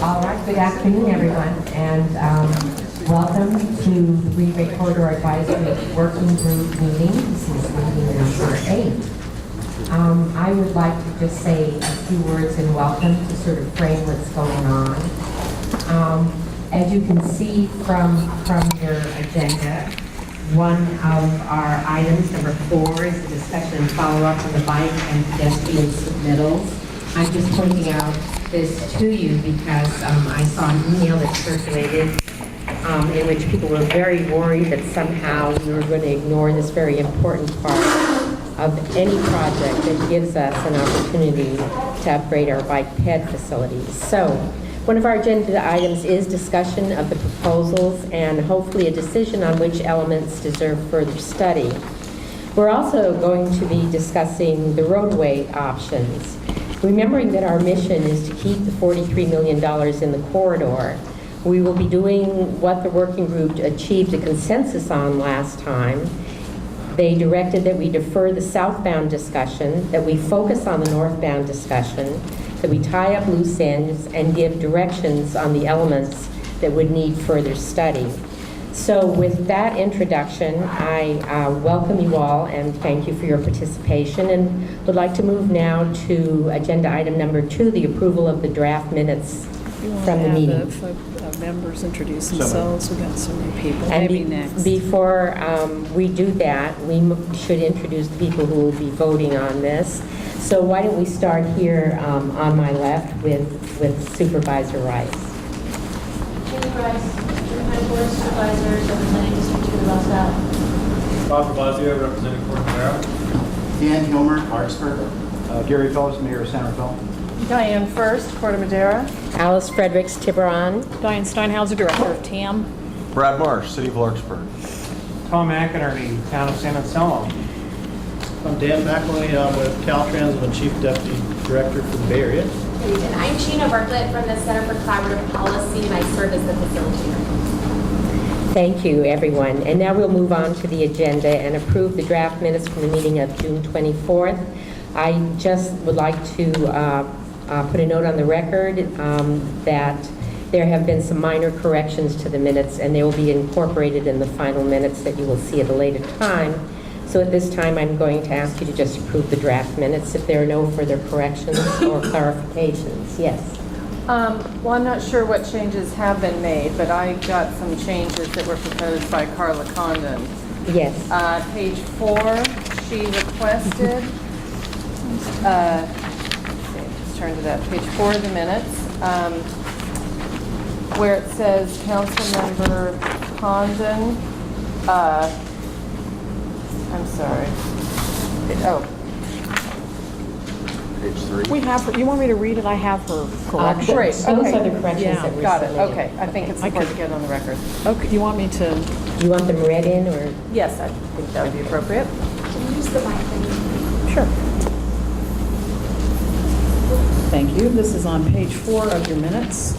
All right, good afternoon, everyone, and welcome to the Greenbrae Corridor Advisory Working Group meeting. This is meeting number 8. I would like to just say a few words and welcome to sort of frame what's going on. As you can see from your agenda, one of our items, number 4, is a discussion and follow-up on the bike and pedestrian submittals. I'm just pointing out this to you because I saw an email that circulated in which people were very worried that somehow we were going to ignore this very important part of any project that gives us an opportunity to upgrade our bike ped facilities. So one of our agenda items is discussion of the proposals and hopefully a decision on which elements deserve further study. We're also going to be discussing the roadway options. Remembering that our mission is to keep the $43 million in the corridor, we will be doing what the working group achieved a consensus on last time. They directed that we defer the southbound discussion, that we focus on the northbound discussion, that we tie up loose ends and give directions on the elements that would need further study. So with that introduction, I welcome you all and thank you for your participation, and would like to move now to agenda item number 2, the approval of the draft minutes from the meeting. The members introduce themselves. We've got so many people. And Maybe next. Before we do that, we should introduce the people who will be voting on this. So why don't we start here on my left with Supervisor Rice. Amy Rice, Board of Supervisors, representing District 2 of Los Al. Bob Ravazio, representing Fort Madero. Dan Gilmer, Harrisburg. Gary Phillips, Mayor of San Rafael. Diane First, Port Madera. Alice Fredericks Tiburon. Diane Steinhauser, Director of TAM. Brad Marsh, City of Larkspur. Tom McInerney, Town of San Anselmo. I'm Dan McElwain. I'm with Caltrans. I'm the Chief Deputy Director for the Bay Area. And I'm Sheena Bartlett from the Center for Collaborative Policy, and I serve as the facilitator. Thank you, everyone. And now we'll move on to the agenda and approve the draft minutes from the meeting of June 24th. I just would like to put a note on the record that there have been some minor corrections to the minutes, and they will be incorporated in the final minutes that you will see at a later time. So at this time, I'm going to ask you to just approve the draft minutes if there are no further corrections or clarifications. Yes. Well, I'm not sure what changes have been made, but I got some changes that were proposed by Carla Condon. Yes. Page 4, she requested, let's turn to that, page 4 of the minutes, where it says Councilmember Condon, I'm sorry. Page 3. We have her. You want me to read it? I have her corrections. Great. Those Okay. are the corrections Yeah, that were Got it, submitted. okay. I think it's important to get on the record. Okay. You want me to? You want them read in, or? Yes, I think that would be appropriate. Can you use the mic, please? Sure. Thank you. This is on page 4 of your minutes.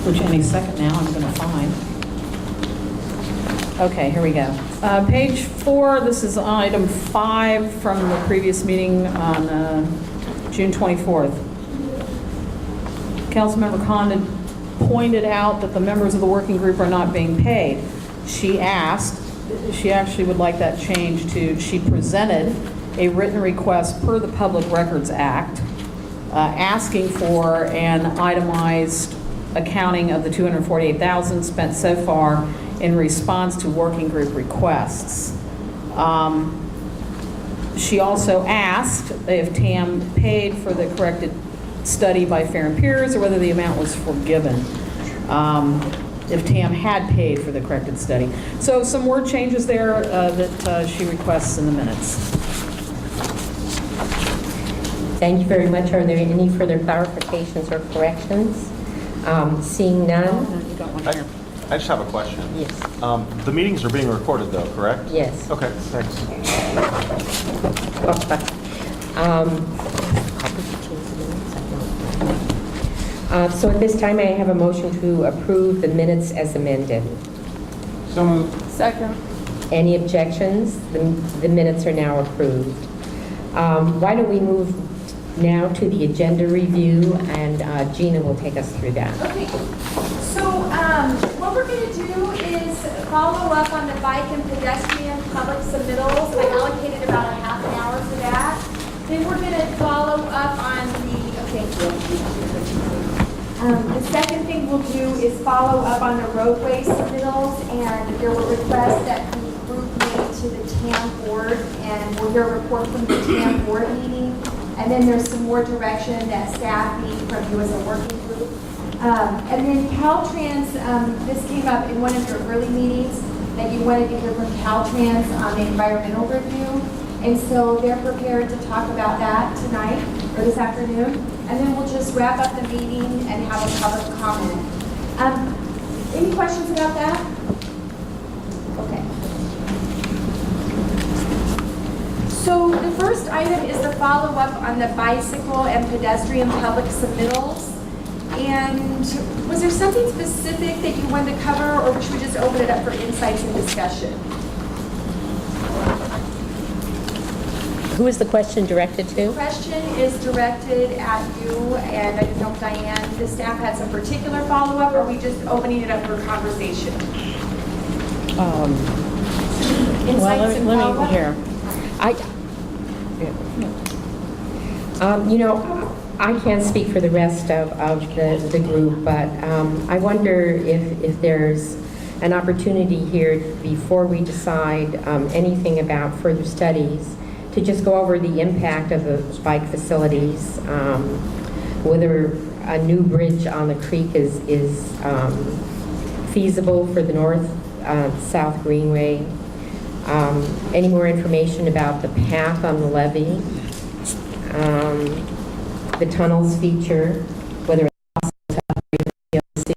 Which any second now I'm going to find. Okay, here we go. Page 4, this is item 5 from the previous meeting on June 24th. Councilmember Condon pointed out that the members of the working group are not being paid. She actually would like that changed to, she presented a written request per the Public Records Act asking for an itemized accounting of the $248,000 spent so far in response to working group requests. She also asked if TAM paid for the corrected study by Fair and Peers or whether the amount was forgiven. If TAM had paid for the corrected study. So some word changes there that she requests in the minutes. Thank you very much. Are there any further clarifications or corrections? Seeing none? You got one here. I just have a question. Yes. The meetings are being recorded though, correct? Yes. Okay, thanks. So at this time, I have a motion to approve the minutes as amended. So moved. Second. Any objections? The minutes are now approved. Why don't we move now to the agenda review, and Gina will take us through that. Okay, so what we're going to do is follow up on the bike and pedestrian public submittals. I allocated about a half an hour for that. Then we're going to follow up on the second thing we'll do is follow up on the roadway submittals, and there were requests that the group made to the TAM board, and we'll hear a report from the TAM board meeting. And then there's some more direction that staff need from you as a working group. And then Caltrans, this came up in one of your early meetings, that you wanted to hear from Caltrans on the environmental review. And so they're prepared to talk about that tonight or this afternoon. And then we'll just wrap up the meeting and have a public comment. Any questions about that? Okay. So the first item is the follow-up on the bicycle and pedestrian public submittals. And was there something specific that you wanted to cover, or should we just open it up for insights and discussion? Who is the question directed to? The question is directed at you, and I don't know if Diane, the staff had some particular follow-up, or are we just opening it up for conversation? Insights and let follow-up? me hear. I can't speak for the rest of the group, but I wonder if there's an opportunity here before we decide anything about further studies to just go over the impact of the bike facilities, whether a new bridge on the creek is feasible for the north-south Greenway. Any more information about the path on the levee, the tunnels feature, whether it's possible to upgrade the PLC.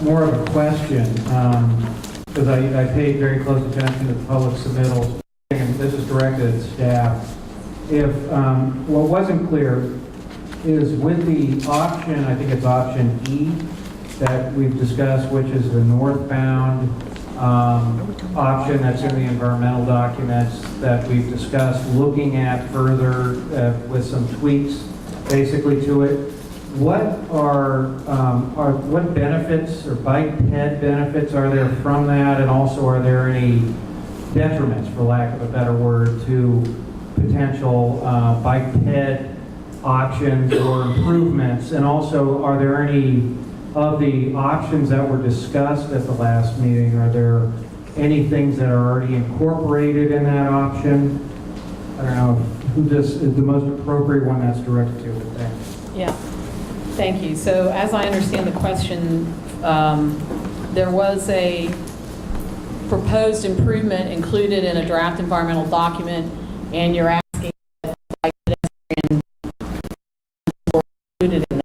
More of a question, because I paid very close attention to the public submittals, and this is directed at staff. If what wasn't clear is with the option, I think it's option E, that we've discussed, which is the northbound option that's in the environmental documents that we've discussed, looking at further with some tweaks basically to it. What what benefits or bike ped benefits are there from that, and also are there any detriments, for lack of a better word, to potential bike ped options or improvements? And also, are there any of the options that were discussed at the last meeting, are there any things that are already incorporated in that option? I don't know who this is the most appropriate one that's directed to. Thanks. Yeah, thank you. So as I understand the question, there was a proposed improvement included in a draft environmental document, and you're asking if bike pedestrian were included in that.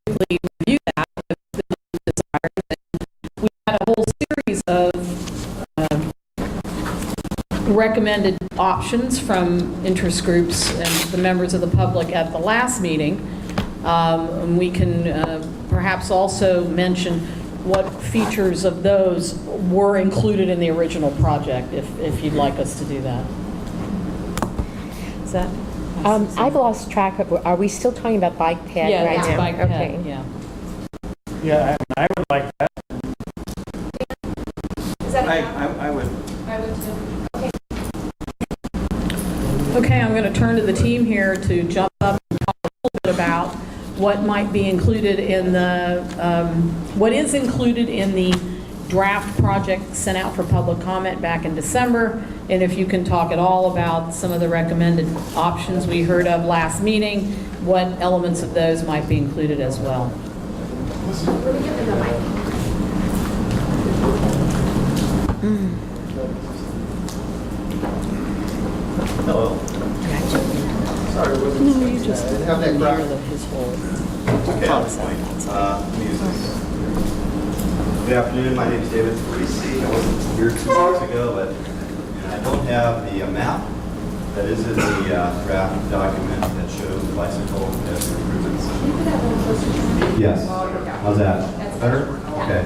Quickly review that if the desire. We had a whole series of recommended options from interest groups and the members of the public at the last meeting. And we can perhaps also mention what features of those were included in the original project, if you'd like us to do that. Is that? I've lost track of, are we still talking about bike ped Yeah, right that's now? bike Okay. ped, yeah. Yeah, I would like that. Is that I would. I would too. Okay, I'm going to turn to the team here to jump up and talk a little bit about what might be included in the, what is included in the draft project sent out for public comment back in December, and if you can talk at all about some of the recommended options we heard of last meeting, what elements of those might be included as well. Let me give them the mic. Hello. Sorry, wasn't No, you just have that near crack. his whole Okay, concept. music. Good afternoon, my name is David Parisi. I wasn't here 2 months ago, but I don't have the map That is in the draft document that shows bicycle as improvements. You could have one closer to me. Yes. How's that? Better? Okay.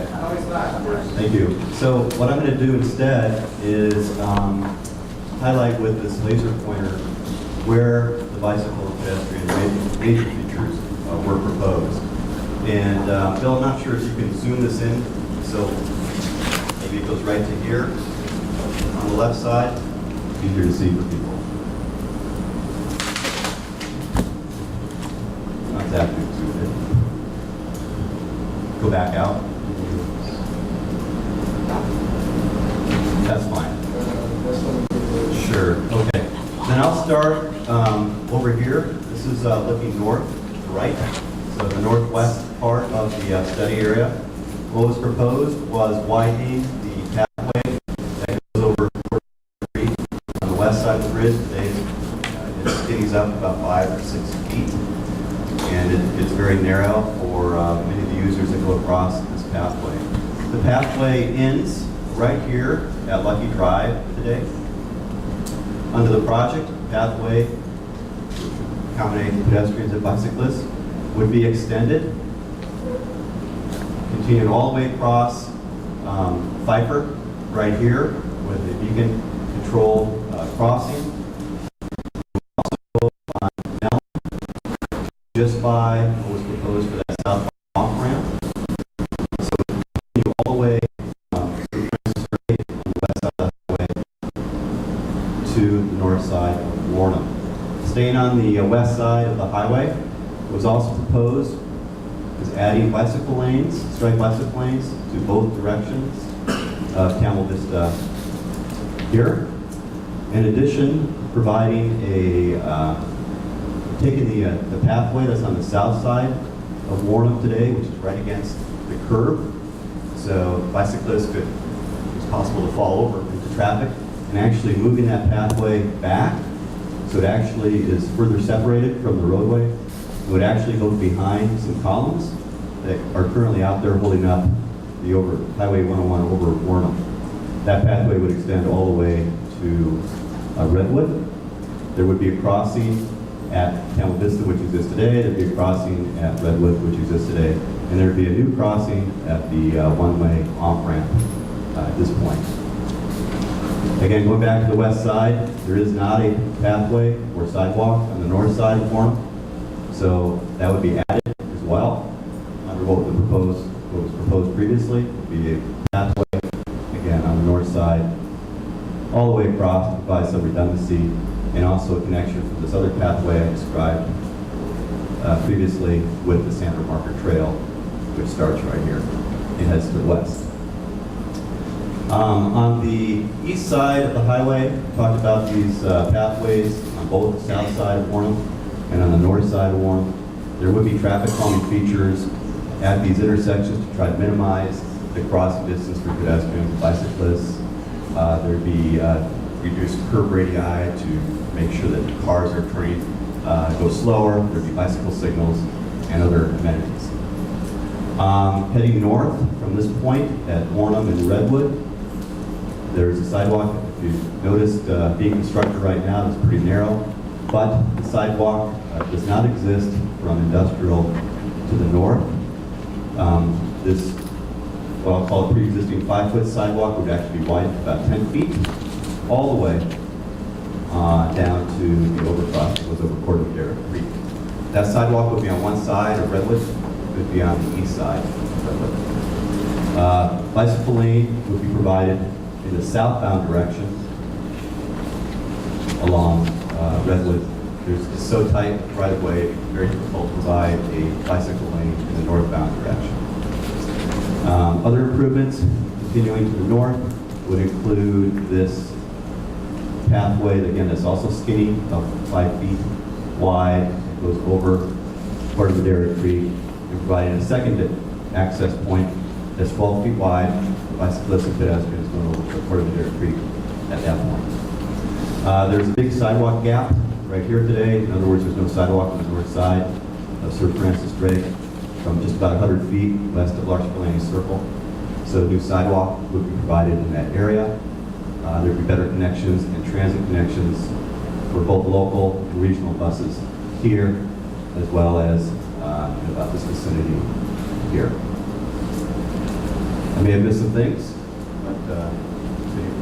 Thank you. So what I'm going to do instead is highlight with this laser pointer where the bicycle and pedestrian major features were proposed. And Bill, I'm not sure if you can zoom this in, so maybe it goes right to here on the left side. Easier to see for people. Not that big, zoom in. Go back out. That's fine. Sure. Okay. Then I'll start over here. This is looking north to right, so the northwest part of the study area. What was proposed was widening the pathway that goes over on the west side of the bridge. It skinnies up about 5 or 6 feet, and it's very narrow for many of the users that go across this pathway. The pathway ends right here at Lucky Drive today. Under the project, the pathway to accommodate pedestrians and bicyclists would be extended, continuing all the way across Pfeiffer, right here, with a beacon-controlled crossing. Also on Elm, just by what was proposed for that southbound off-ramp. So continue all the way straight on the west side of the highway to the north side of Warnham. Staying on the west side of the highway, what was also proposed is adding bicycle lanes, striped bicycle lanes to both directions of Camel Vista here. In addition, providing taking the pathway that's on the south side of Warnham today, which is right against the curb, so bicyclists it's possible to fall over into traffic, and actually moving that pathway back, so it actually is further separated from the roadway. It would actually go behind some columns that are currently out there holding up the Highway 101 over Warnham. That pathway would extend all the way to Redwood. There would be a crossing at Camel Vista, which exists today. There'd be a crossing at Redwood, which exists today. And there'd be a new crossing at the one-way off-ramp at this point. Again, going back to the west side, there is not a pathway or sidewalk on the north side of Warnham. So that would be added as well under what was proposed previously. It would be a pathway, again, on the north side, all the way across to provide some redundancy, and also a connection from this other pathway I described previously with the Sandra Marker Trail, which starts right here and heads to the west. On the east side of the highway, we talked about these pathways on both the south side of Warnham and on the north side of Warnham. There would be traffic calming features at these intersections to try to minimize the crossing distance for pedestrians and bicyclists. There'd be reduced curb radii to make sure that the cars are turning, go slower. There'd be bicycle signals and other amenities. Heading north from this point at Warnham and Redwood, there's a sidewalk, if you've noticed, being constructed right now. It's pretty narrow, but the sidewalk does not exist from industrial to the north. This, what I'll call a pre-existing 5-foot sidewalk, would actually be widened about 10 feet, all the way down to the overcross that goes over Cordova Creek. That sidewalk would be on one side of Redwood, it would be on the east side of Redwood. Bicycle lane would be provided in the southbound direction along Redwood. It's so tight right of way, very difficult to provide a bicycle lane in the northbound direction. Other improvements continuing to the north would include this pathway, again, that's also skinny, about 5 feet wide. It goes over part of the Dairy Creek, and providing a second access point that's 12 feet wide for bicyclists and pedestrians going over to part of the Dairy Creek at that point. There's a big sidewalk gap right here today. In other words, there's no sidewalk on the north side of Sir Francis Drake from just about 100 feet west of Larkspur Landing Circle. So a new sidewalk would be provided in that area. There'd be better connections and transit connections for both local and regional buses here, as well as in about this vicinity here. I may have missed some things, but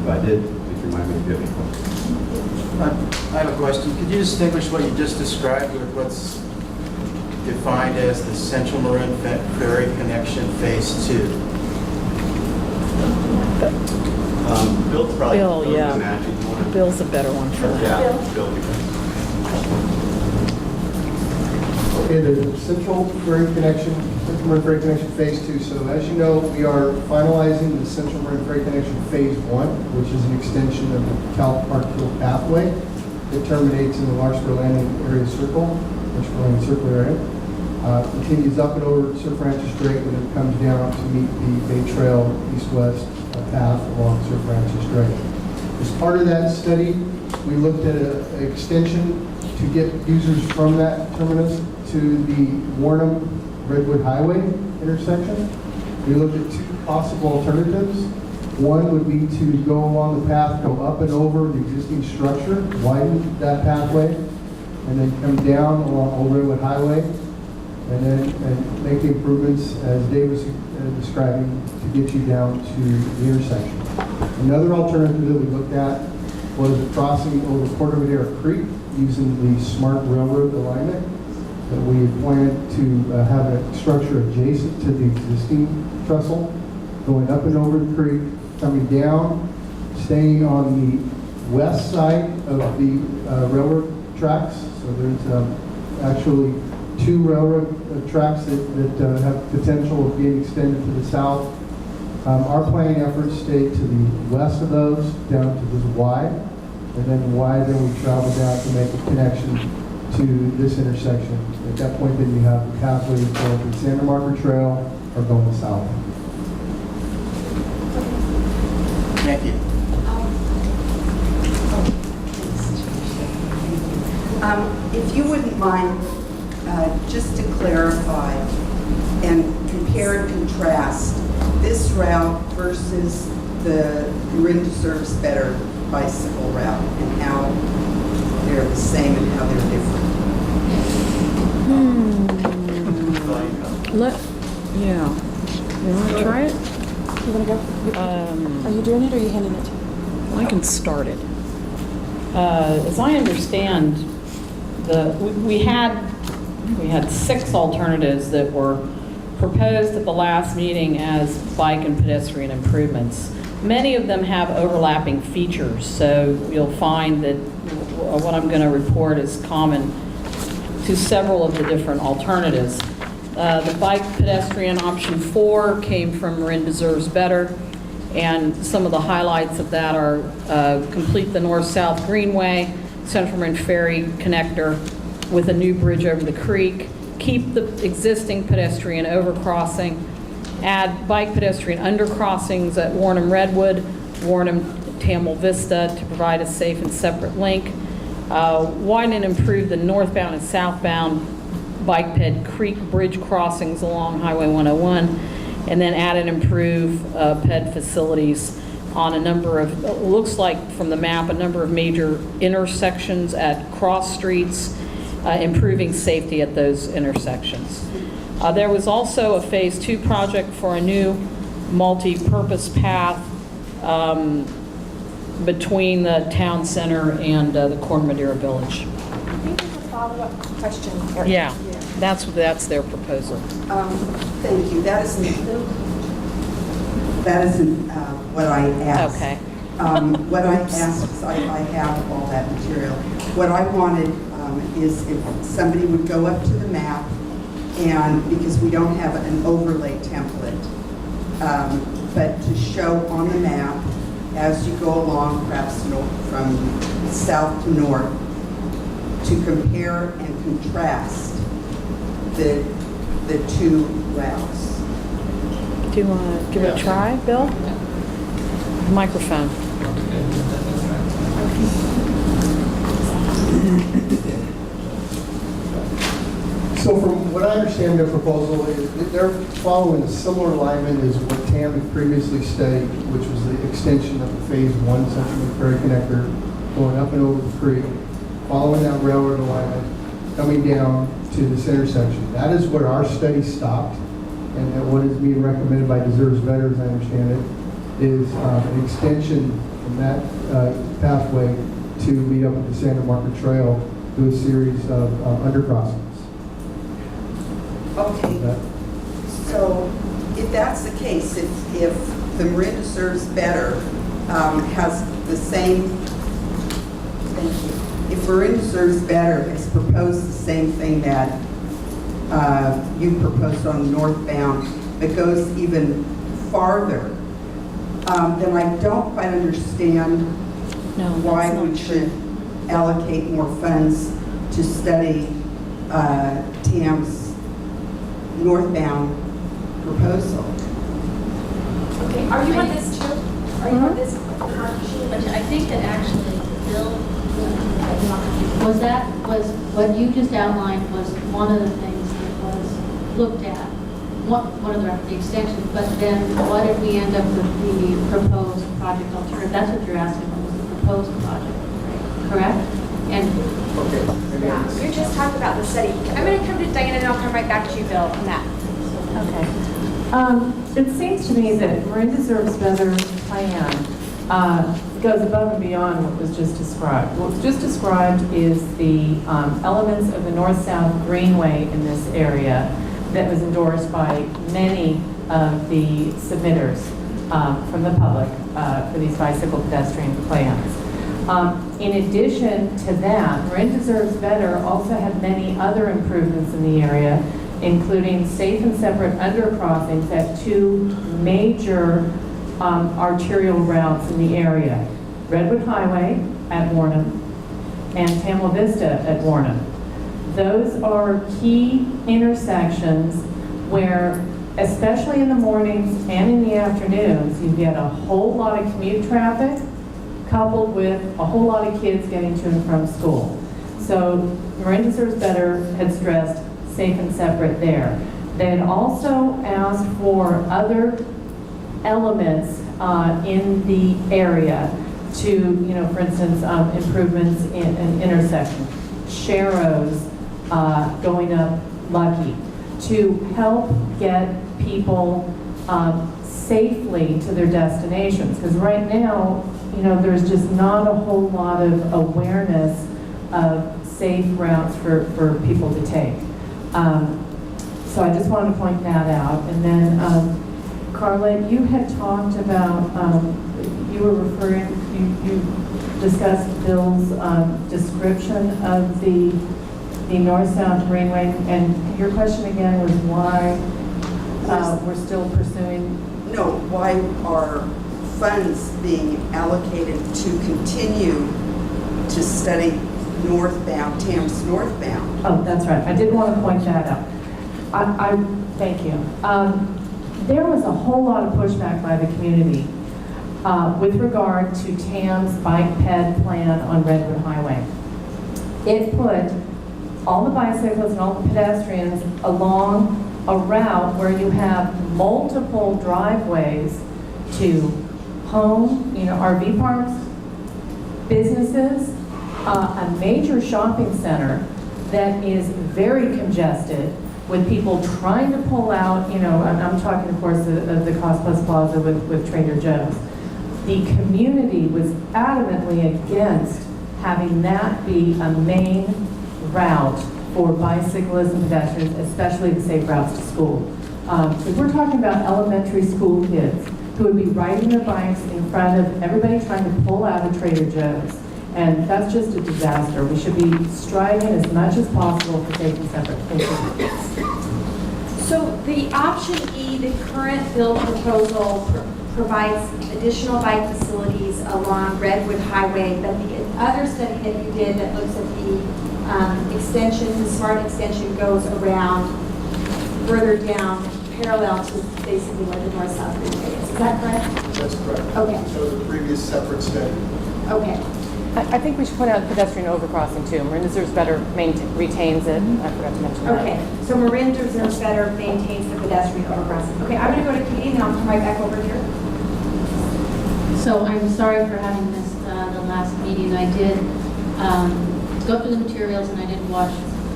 if I did, please remind me if you have any questions. I have a question. Could you distinguish what you just described with what's defined as the Central Marin Ferry Connection Phase 2? Bill's probably Bill, the yeah. magic one. Bill's a better one for that. Yeah, Bill. Okay, the Central Marin Ferry Connection Phase 2. So as you know, we are finalizing the Central Marin Ferry Connection Phase 1, which is an extension of the Cal Park Hill pathway that terminates in the Larkspur Landing area circle, Larkspur Landing circle area. Continues up and over Surf Ranches Strait, and it comes down to meet the Bay Trail east-west path along Surf Ranches Strait. As part of that study, we looked at an extension to get users from that terminus to the Warnham-Redwood Highway intersection. We looked at two possible alternatives. One would be to go along the path, go up and over the existing structure, widen that pathway, and then come down along Old Redwood Highway, and then make the improvements as Dave was describing to get you down to the intersection. Another alternative that we looked at was a crossing over Cordovadera Creek using the Smart Railroad alignment that we planned to have a structure adjacent to the existing trestle, going up and over the creek, coming down, staying on the west side of the railroad tracks. So there's actually two railroad tracks that have potential of being extended to the south. Our planning efforts stay to the west of those, down to this Y, and then Y, then we travel down to make a connection to this intersection. At that point, then you have the pathway for the Santa Margaret Trail or going south. Thank you. If you wouldn't mind, just to clarify and compare and contrast this route versus the Marin Deserves Better bicycle route and how they're the same and how they're different. Yeah. You want to try it? You want to go? Are you doing it or are you handing it to me? I can start it. As I understand, we had 6 alternatives that were proposed at the last meeting as bike and pedestrian improvements. Many of them have overlapping features, so you'll find that what I'm going to report is common to several of the different alternatives. The bike pedestrian option 4 came from Marin Deserves Better, and some of the highlights of that are complete the north-south Greenway, Central Marin Ferry connector with a new bridge over the creek, keep the existing pedestrian overcrossing, add bike pedestrian undercrossings at Warnham-Redwood, Warnham-Tamil Vista to provide a safe and separate link, widen and improve the northbound and southbound bike ped creek bridge crossings along Highway 101, and then add and improve ped facilities on a number of, looks like from the map, a number of major intersections at cross streets, improving safety at those intersections. There was also a Phase 2 project for a new multi-purpose path between the town center and the Corn Madera Village. I think there's a follow-up question, Eric. Yeah, that's their proposal. Thank you. That isn't what I asked. Okay. What I asked is I have all that material. What I wanted is if somebody would go up to the map, and because we don't have an overlay template, but to show on the map as you go along, perhaps from south to north, to compare and contrast the two routes. Do you want to give it a try, Bill? Microphone. So from what I understand, their proposal is that they're following a similar alignment as what TAM had previously studied, which was the extension of the Phase 1 Central Marin Ferry Connector going up and over the creek, following that railroad alignment, coming down to this intersection. That is where our study stopped, and what is being recommended by Deserves Better, as I understand it, is an extension from that pathway to meet up with the Santa Marta Trail through a series of undercrossings. Okay, so if that's the case, if the Marin Deserves Better has the same, thank you, if Marin Deserves Better has proposed the same thing that you proposed on northbound, that goes even farther, then I don't quite understand why we should allocate more funds to study TAM's northbound proposal. Okay, are you on this too? Are you on this sheet? But I think that actually, Bill, was what you just outlined was one of the things that was looked at, one of the extensions, but then what if we end up with the proposed project alternative? That's what you're asking, what was the proposed project, correct? And Yeah, you're just talking about the study. I'm going to come to Diana and I'll come right back to you, Bill, on that. Okay. It seems to me that Marin Deserves Better plan goes above and beyond what was just described. What was just described is the elements of the north-south greenway in this area that was endorsed by many of the submitters from the public for these bicycle pedestrian plans. In addition to that, Marin Deserves Better also had many other improvements in the area, including safe and separate undercrossings at two major arterial routes in the area, Redwood Highway at Warnham and Tamla Vista at Warnham. Those are key intersections where, especially in the mornings and in the afternoons, you get a whole lot of commute traffic coupled with a whole lot of kids getting to and from school. So Marin Deserves Better had stressed safe and separate there. They had also asked for other elements in the area to, for instance, improvements in an intersection, Sharrows going up Lucky, to help get people safely to their destinations. Because right now, there's just not a whole lot of awareness of safe routes for people to take. So I just wanted to point that out. And then, Carla, you had talked about, you were referring, you discussed Bill's description of the north-south greenway, and your question again was why we're still pursuing? No, why are funds being allocated to continue to study northbound, TAM's northbound? Oh, that's right. I did want to point that out. I thank you. There was a whole lot of pushback by the community with regard to TAM's bike ped plan on Redwood Highway. It put all the bicyclists and all the pedestrians along a route where you have multiple driveways to home, RV parks, businesses, a major shopping center that is very congested with people trying to pull out, I'm talking, of course, of the Cost Plus Plaza with Trader Joe's. The community was adamantly against having that be a main route for bicyclists and pedestrians, especially the safe routes to school. If we're talking about elementary school kids who would be riding their bikes in front of everybody trying to pull out of Trader Joe's, and that's just a disaster. We should be striving as much as possible for safe and separate. Thank you. So the option E, the current bill proposal provides additional bike facilities along Redwood Highway, but the other study that you did that looks at the extension, the smart extension goes around further down parallel to basically where the north-south freeway is. Is that correct? That's correct. Okay. So the previous separate study. Okay. I think we should point out pedestrian overcrossing too. Marin Deserves Better retains it. I forgot to mention that. Okay, so Marin Deserves Better maintains the pedestrian overcrossing. Okay, I'm going to go to Katie and then I'll come right back over here. So I'm sorry for having missed the last meeting. I did go through the materials, and I did watch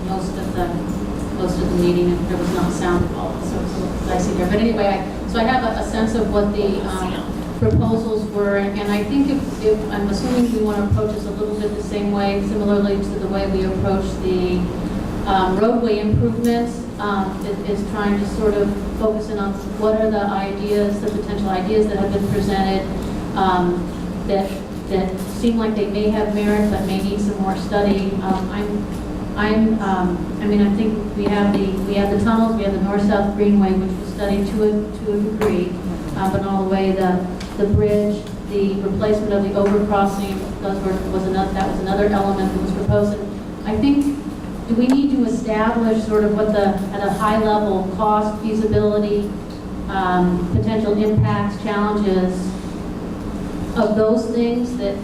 most of the meeting, and there was not sound involved, so it's a little dicey there. But anyway, so I have a sense of what the proposals were, and I think if I'm assuming we want to approach this a little bit the same way, similarly to the way we approach the roadway improvements, is trying to sort of focus in on what are the ideas, the potential ideas that have been presented that seem like they may have merit but may need some more study. I think we have the tunnels, we have the north-south Greenway, which was studied to a degree, but all the way the bridge, the replacement of the overcrossing, that was another element that was proposed. And I think, do we need to establish sort of what at a high level, cost, feasibility, potential impacts, challenges of those things that,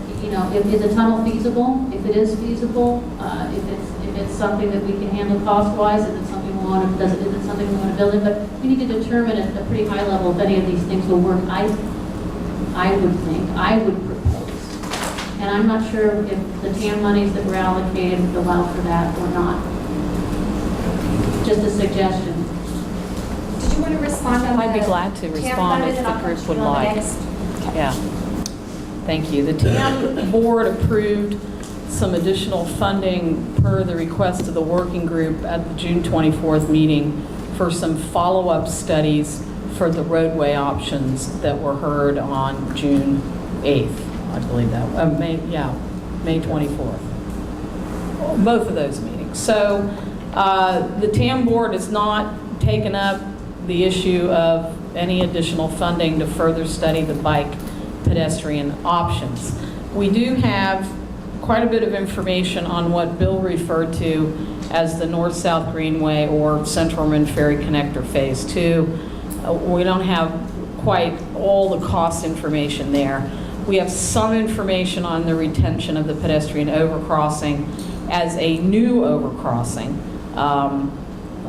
is a tunnel feasible? If it is feasible, if it's something that we can handle cost-wise, if it's something we want to, is it something we want to build in? But we need to determine at a pretty high level if any of these things will work. I would propose. And I'm not sure if the TAM monies that were allocated would allow for that or not. Just a suggestion. Did you want to respond on I'd be the glad to TAM respond fund, if and the I'll group put would you on the like. next? Yeah. Thank you. The TAM board approved some additional funding per the request of the working group at the June 24th meeting for some follow-up studies for the roadway options that were heard on June 8th. I believe that, May 24th. Both of those meetings. So the TAM board has not taken up the issue of any additional funding to further study the bike pedestrian options. We do have quite a bit of information on what Bill referred to as the North-South Greenway or Central Marin Ferry Connector Phase 2. We don't have quite all the cost information there. We have some information on the retention of the pedestrian overcrossing as a new overcrossing.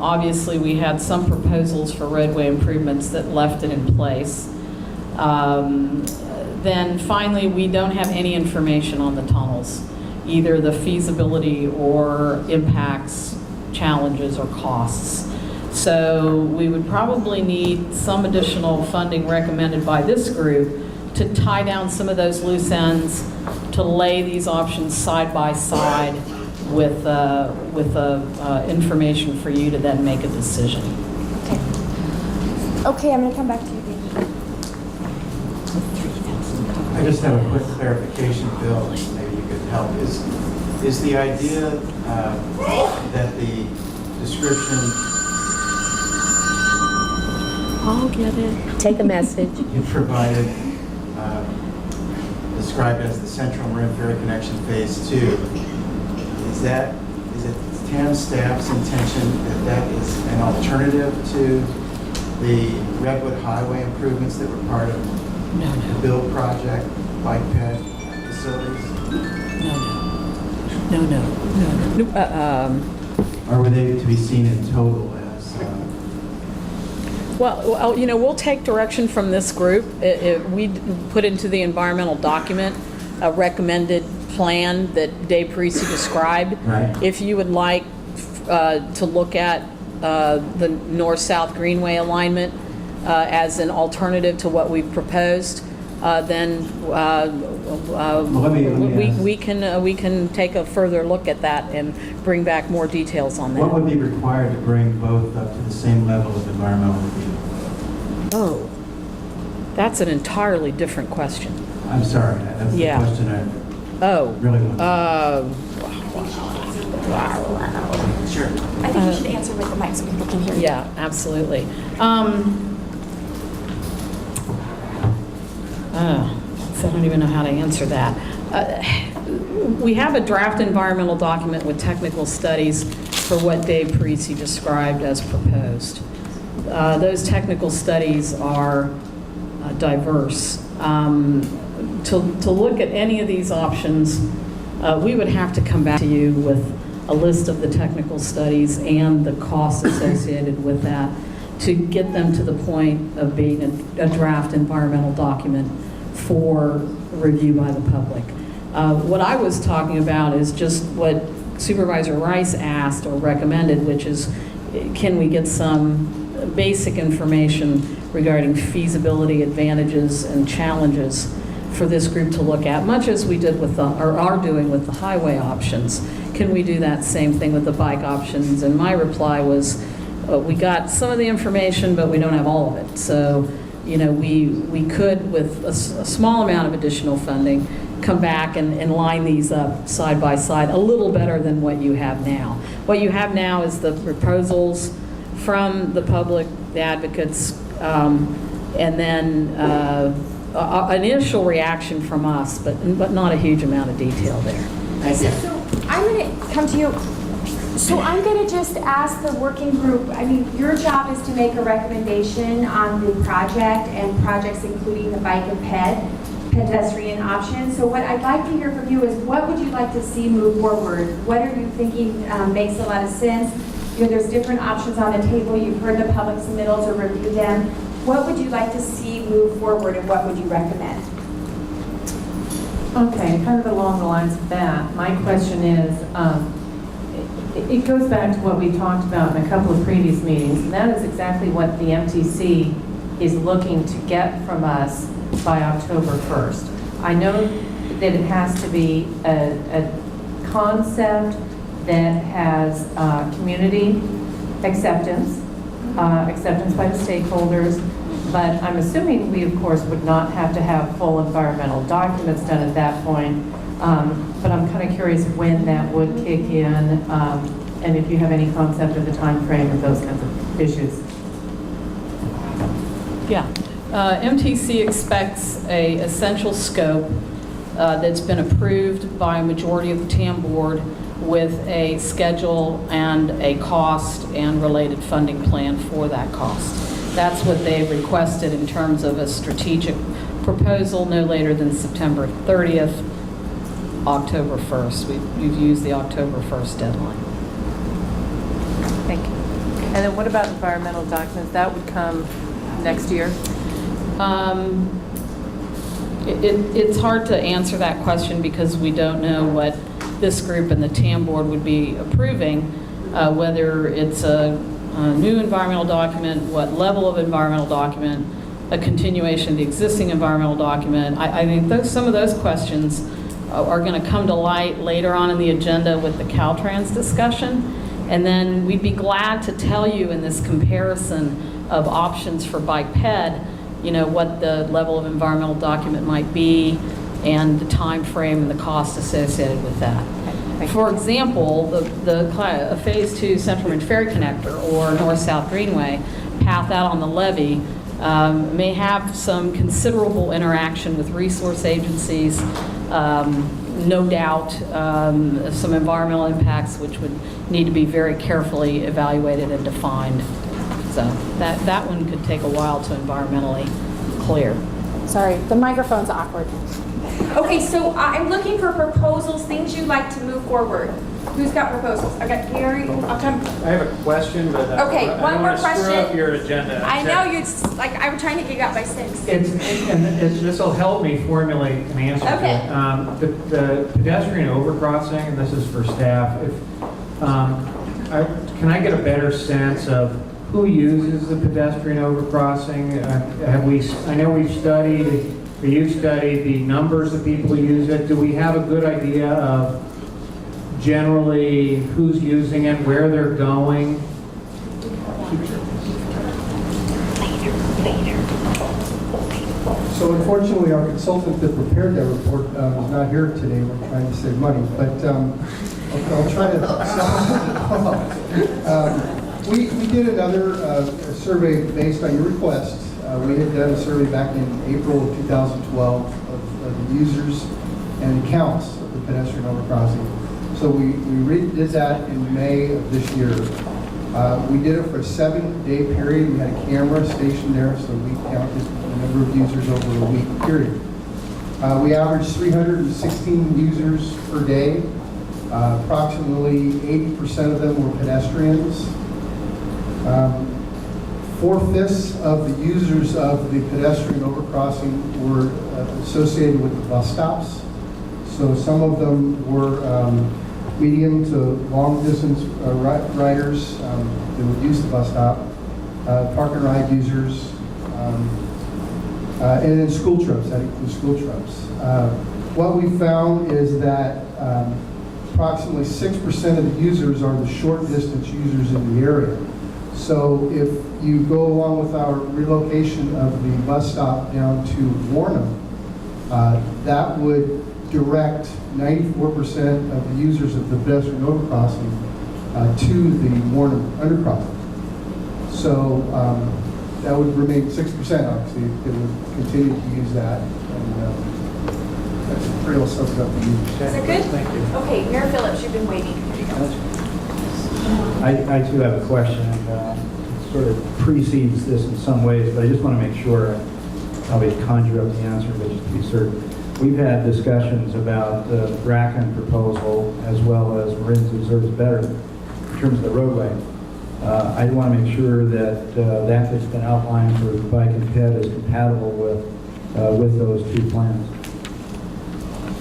Obviously, we had some proposals for roadway improvements that left it in place. Then finally, we don't have any information on the tunnels, either the feasibility or impacts, challenges, or costs. So we would probably need some additional funding recommended by this group to tie down some of those loose ends, to lay these options side by side with information for you to then make a decision. Okay, I'm going to come back to you, Vicki. I just have a quick clarification, Bill, maybe you could help. Is the idea that the description I'll get it. Take a message. you provided, described as the Central Marin Ferry Connection Phase 2, is it TAM staff's intention that is an alternative to the Redwood Highway improvements that were part of the build project, bike ped facilities? No. Or were they to be seen in total as? Well, we'll take direction from this group. We put into the environmental document a recommended plan that Dave Parisi described. Right. If you would like to look at the north-south Greenway alignment as an alternative to what we've proposed, then we can take a further look at that and bring back more details on that. What would be required to bring both up to the same level of environmental review? Oh, that's an entirely different question. I'm sorry, that's the question I really want to Sure. I think you should answer with the mic so people can hear you. Yeah, absolutely. So I don't even know how to answer that. We have a draft environmental document with technical studies for what Dave Parisi described as proposed. Those technical studies are diverse. To look at any of these options, we would have to come back to you with a list of the technical studies and the costs associated with that to get them to the point of being a draft environmental document for review by the public. What I was talking about is just what Supervisor Rice asked or recommended, which is, can we get some basic information regarding feasibility, advantages, and challenges for this group to look at, much as we did with or are doing with the highway options. Can we do that same thing with the bike options? And my reply was, we got some of the information, but we don't have all of it. So, you know, we could, with a small amount of additional funding, come back and line these up side by side a little better than what you have now. What you have now is the proposals from the public, the advocates, and then an initial reaction from us, but not a huge amount of detail there. So I'm going to come to you. So I'm going to just ask the working group, I mean, your job is to make a recommendation on the project and projects including the bike and pedestrian options. So what I'd like to hear from you is, what would you like to see move forward? What are you thinking makes a lot of sense? You know, there's different options on the table. You've heard the public submittals or reviewed them. What would you like to see move forward, and what would you recommend? Okay, kind of along the lines of that, my question is, it goes back to what we talked about in a couple of previous meetings, and that is exactly what the MTC is looking to get from us by October 1st. I know that it has to be a concept that has community acceptance, acceptance by the stakeholders, but I'm assuming we, of course, would not have to have full environmental documents done at that point. But I'm kind of curious when that would kick in, and if you have any concept of the time frame of those kinds of issues. Yeah. MTC expects a essential scope that's been approved by a majority of the TAM board with a schedule and a cost and related funding plan for that cost. That's what they've requested in terms of a strategic proposal no later than September 30th, October 1st. We've used the October 1st deadline. Thank you. And then what about environmental documents? That would come next year? It's hard to answer that question because we don't know what this group and the TAM board would be approving, whether it's a new environmental document, what level of environmental document, a continuation of the existing environmental document. I think some of those questions are going to come to light later on in the agenda with the Caltrans discussion. And then we'd be glad to tell you in this comparison of options for bike ped, you know, what the level of environmental document might be and the time frame and the cost associated with that. For example, the Phase 2 Central Ridge Ferry Connector or North-South Greenway path out on the levee may have some considerable interaction with resource agencies, no doubt some environmental impacts which would need to be very carefully evaluated and defined. So that one could take a while to environmentally clear. Sorry, the microphone's awkward. Okay, so I'm looking for proposals, things you'd like to move forward. Who's got proposals? I got Gary. I'll come. I have a question, but Okay, I one don't more want to screw question. up your agenda. I know you're like, I'm trying to get you out by 6. This will help me formulate an answer Okay. to it. The pedestrian overcrossing, and this is for staff, can I get a better sense of who uses the pedestrian overcrossing? I know we've studied, or you've studied the numbers of people who use it. Do we have a good idea of generally who's using it, where they're going? So unfortunately, our consultant that prepared that report is not here today. We're trying to save money, but I'll try to. We did another survey based on your request. We had done a survey back in April of 2012 of the users and counts of the pedestrian overcrossing. So we redid that in May of this year. We did it for a 7-day period. We had a camera stationed there, so we counted the number of users over a week period. We averaged 316 users per day. Approximately 80% of them were pedestrians. 4/5 of the users of the pedestrian overcrossing were associated with the bus stops. So some of them were medium to long-distance riders that would use the bus stop, park and ride users, and then school trips, that includes school trips. What we found is that approximately 6% of the users are the short-distance users in the area. So if you go along with our relocation of the bus stop down to Warrenham, that would direct 94% of the users of the pedestrian overcrossing to the Warrenham undercrossing. So that would remain 6%, obviously. It would continue to use that. And that's pretty well sums up the users. Is that good? Thank you. Okay, Mayor Phillips, you've been waiting. Here you go. I too have a question, and it sort of precedes this in some ways, but I just want to make sure, I probably conjure up the answer, but just to be certain. We've had discussions about the Bracken proposal as well as Marin's Deserves Better in terms of the roadway. I want to make sure that that that's been outlined for bike and ped is compatible with those two plans.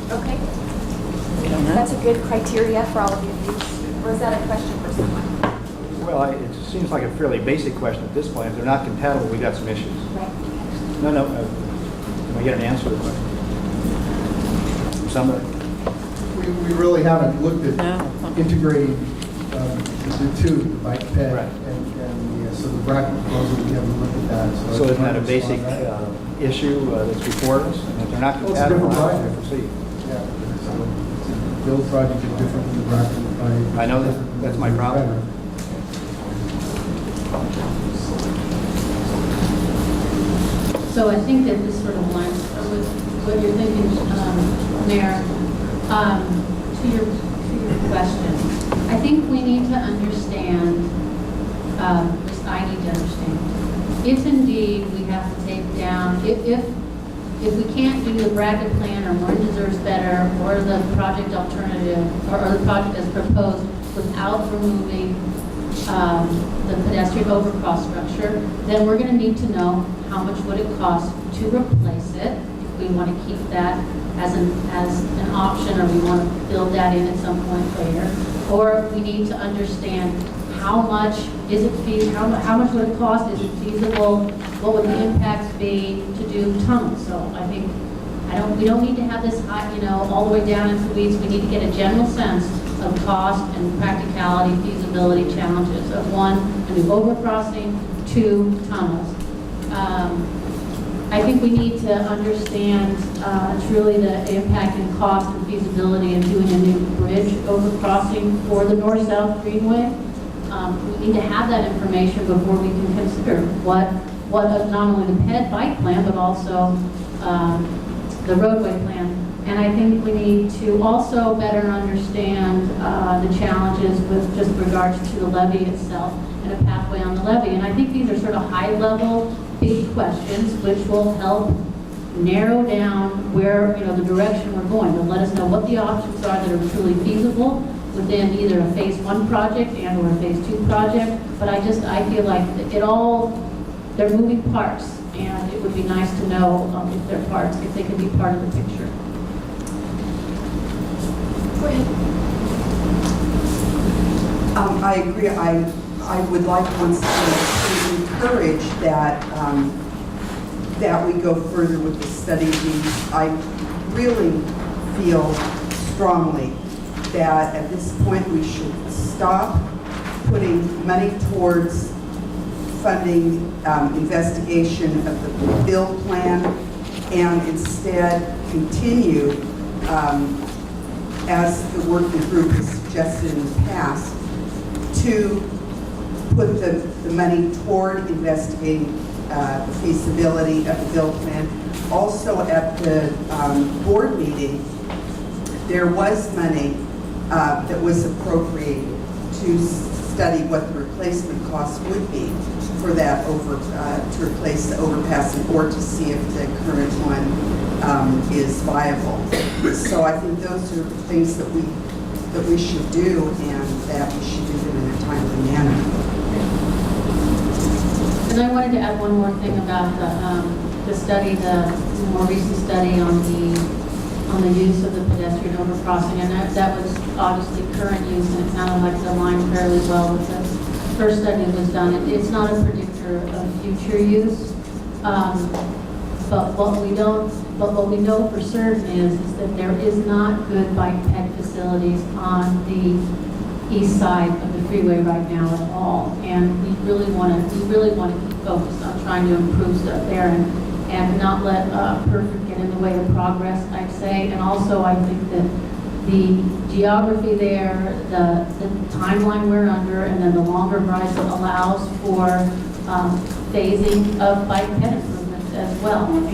Okay. That's a good criteria for all of you. Was that a question for someone? Well, it seems like a fairly basic question at this point. If they're not compatible, we've got some issues. Right. No, can I get an answer to the question? From somebody? We really haven't looked at integrating the two, bike ped Right. and so the Bracken proposal, we haven't looked at that. So isn't that a basic issue that's before us? And if they're not Well, it's a compatible, different how do project. we proceed? Yeah, so the build project is different from the Bracken. I know that's my problem. So I think that this sort of aligns with what you're thinking, Mayor. To your question, I think we need to understand, at least I need to understand, if indeed we have to take down, if we can't do the bracket plan or Marin Deserves Better or the project alternative or the project as proposed without removing the pedestrian overcross structure, then we're going to need to know how much would it cost to replace it if we want to keep that as an option, or we want to build that in at some point later. Or we need to understand how much is it feasible, how much would it cost, is it feasible, what would the impacts be to do tunnels. So I think we don't need to have this all the way down into the weeds. We need to get a general sense of cost and practicality, feasibility challenges of one, a new overcrossing, two, tunnels. I think we need to understand truly the impact and cost and feasibility of doing a new bridge overcrossing for the north-south Greenway. We need to have that information before we can consider what not only the PED bike plan, but also the roadway plan. And I think we need to also better understand the challenges with just regards to the levee itself and a pathway on the levee. And I think these are sort of high-level, big questions which will help narrow down where, the direction we're going. They'll let us know what the options are that are truly feasible within either a phase 1 project and or a phase 2 project. But I feel like they're moving parts, and it would be nice to know if they're parts, if they can be part of the picture. Go ahead. I agree. I would like once again to encourage that that we go further with the study of these. I really feel strongly that at this point we should stop putting money towards funding investigation of the build plan and instead continue as the working group has suggested in the past to put the money toward investigating the feasibility of the build plan. Also at the board meeting, there was money that was appropriated to study what the replacement cost would be for that to replace the overpass or to see if the current one is viable. So I think those are the things that we should do, and that we should do them in a timely manner. And I wanted to add one more thing about the study, the more recent study on the use of the pedestrian overcrossing, and that was obviously current use, and it sounded like it aligned fairly well with the first study that was done. It's not a predictor of future use. But what we know for certain is that there is not good bike ped facilities on the east side of the freeway right now at all. And we really want to keep focused on trying to improve stuff there and not let perfect get in the way of progress, I'd say. And also, I think that the geography there, the timeline we're under, and then the longer rides allows for phasing of bike ped improvements as well. And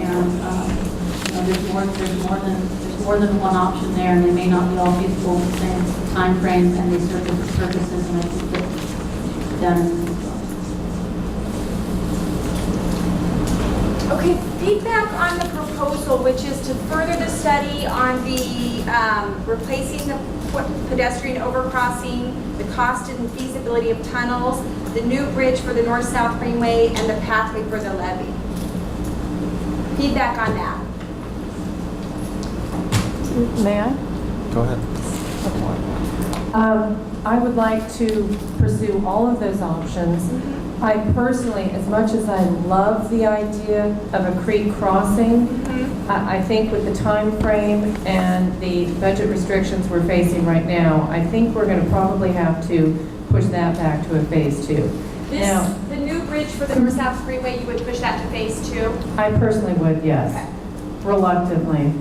there's more than one option there, and they may not be all feasible at the same time frame, and they serve different purposes. And I think that is Okay, feedback on the proposal, which is to further the study on the replacing the pedestrian overcrossing, the cost and feasibility of tunnels, the new bridge for the north-south greenway, and the pathway for the levee. Feedback on that. May I? Go ahead. I would like to pursue all of those options. I personally, as much as I love the idea of a creek crossing, I think with the time frame and the budget restrictions we're facing right now, I think we're going to probably have to push that back to a phase 2. Now, The new bridge for the north-south greenway, you would push that to phase 2? I personally would, yes, reluctantly.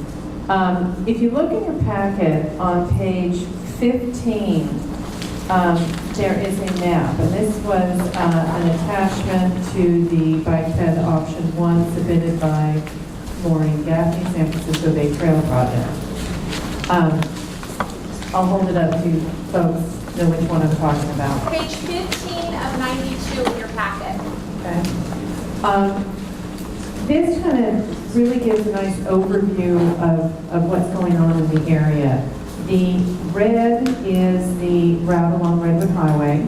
If you look in your packet on page 15, there is a map, and this was an attachment to the bike ped option 1 submitted by Maureen Gaffney, San Francisco Bay Trail Project. I'll hold it up to folks know which one I'm talking about. Page 15 of 92 in your packet. Okay. This kind of really gives a nice overview of what's going on in the area. The red is the route along Redwood Highway.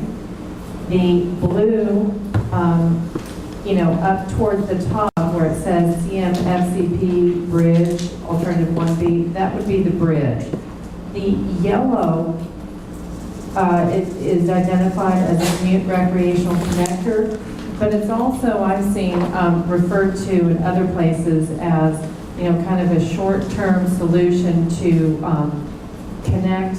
The blue, up towards the top where it says CMFCP Bridge, Alternative 1B, that would be the bridge. The yellow is identified as a commute recreational connector, but it's also, I've seen, referred to in other places as, kind of a short-term solution to connect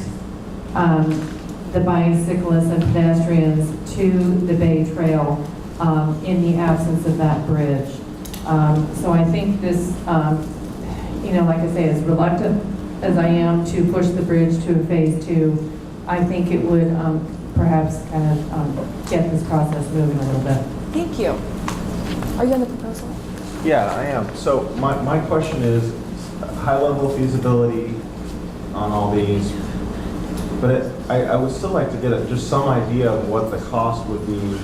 the bicyclists and pedestrians to the Bay Trail in the absence of that bridge. So I think this, like I say, as reluctant as I am to push the bridge to a phase 2, I think it would perhaps kind of get this process moving a little bit. Thank you. Are you on the proposal? Yeah, I am. So my question is high-level feasibility on all these, but I would still like to get just some idea of what the cost would be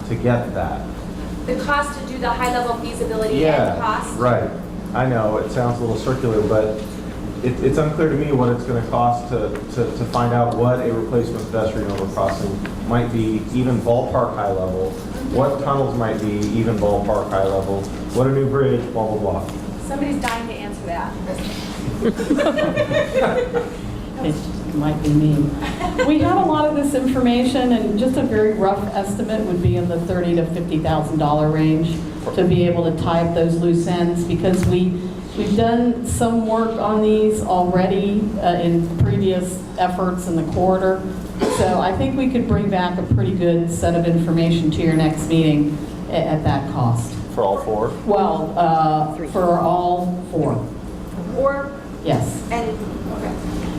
to get that. The cost to do the high-level feasibility and the cost? Right. I know, it sounds a little circular, but it's unclear to me what it's going to cost to find out what a replacement pedestrian overcrossing might be, even ballpark high level, what tunnels might be, even ballpark high level, what a new bridge, blah, blah, blah. Somebody's dying to answer that. It might be me. We have a lot of this information, and just a very rough estimate would be in the $30,000 to $50,000 range to be able to tie up those loose ends, because we've done some work on these already in previous efforts in the corridor. So I think we could bring back a pretty good set of information to your next meeting at that cost. For all 4? Well, for all 4. Or, Yes. and, okay.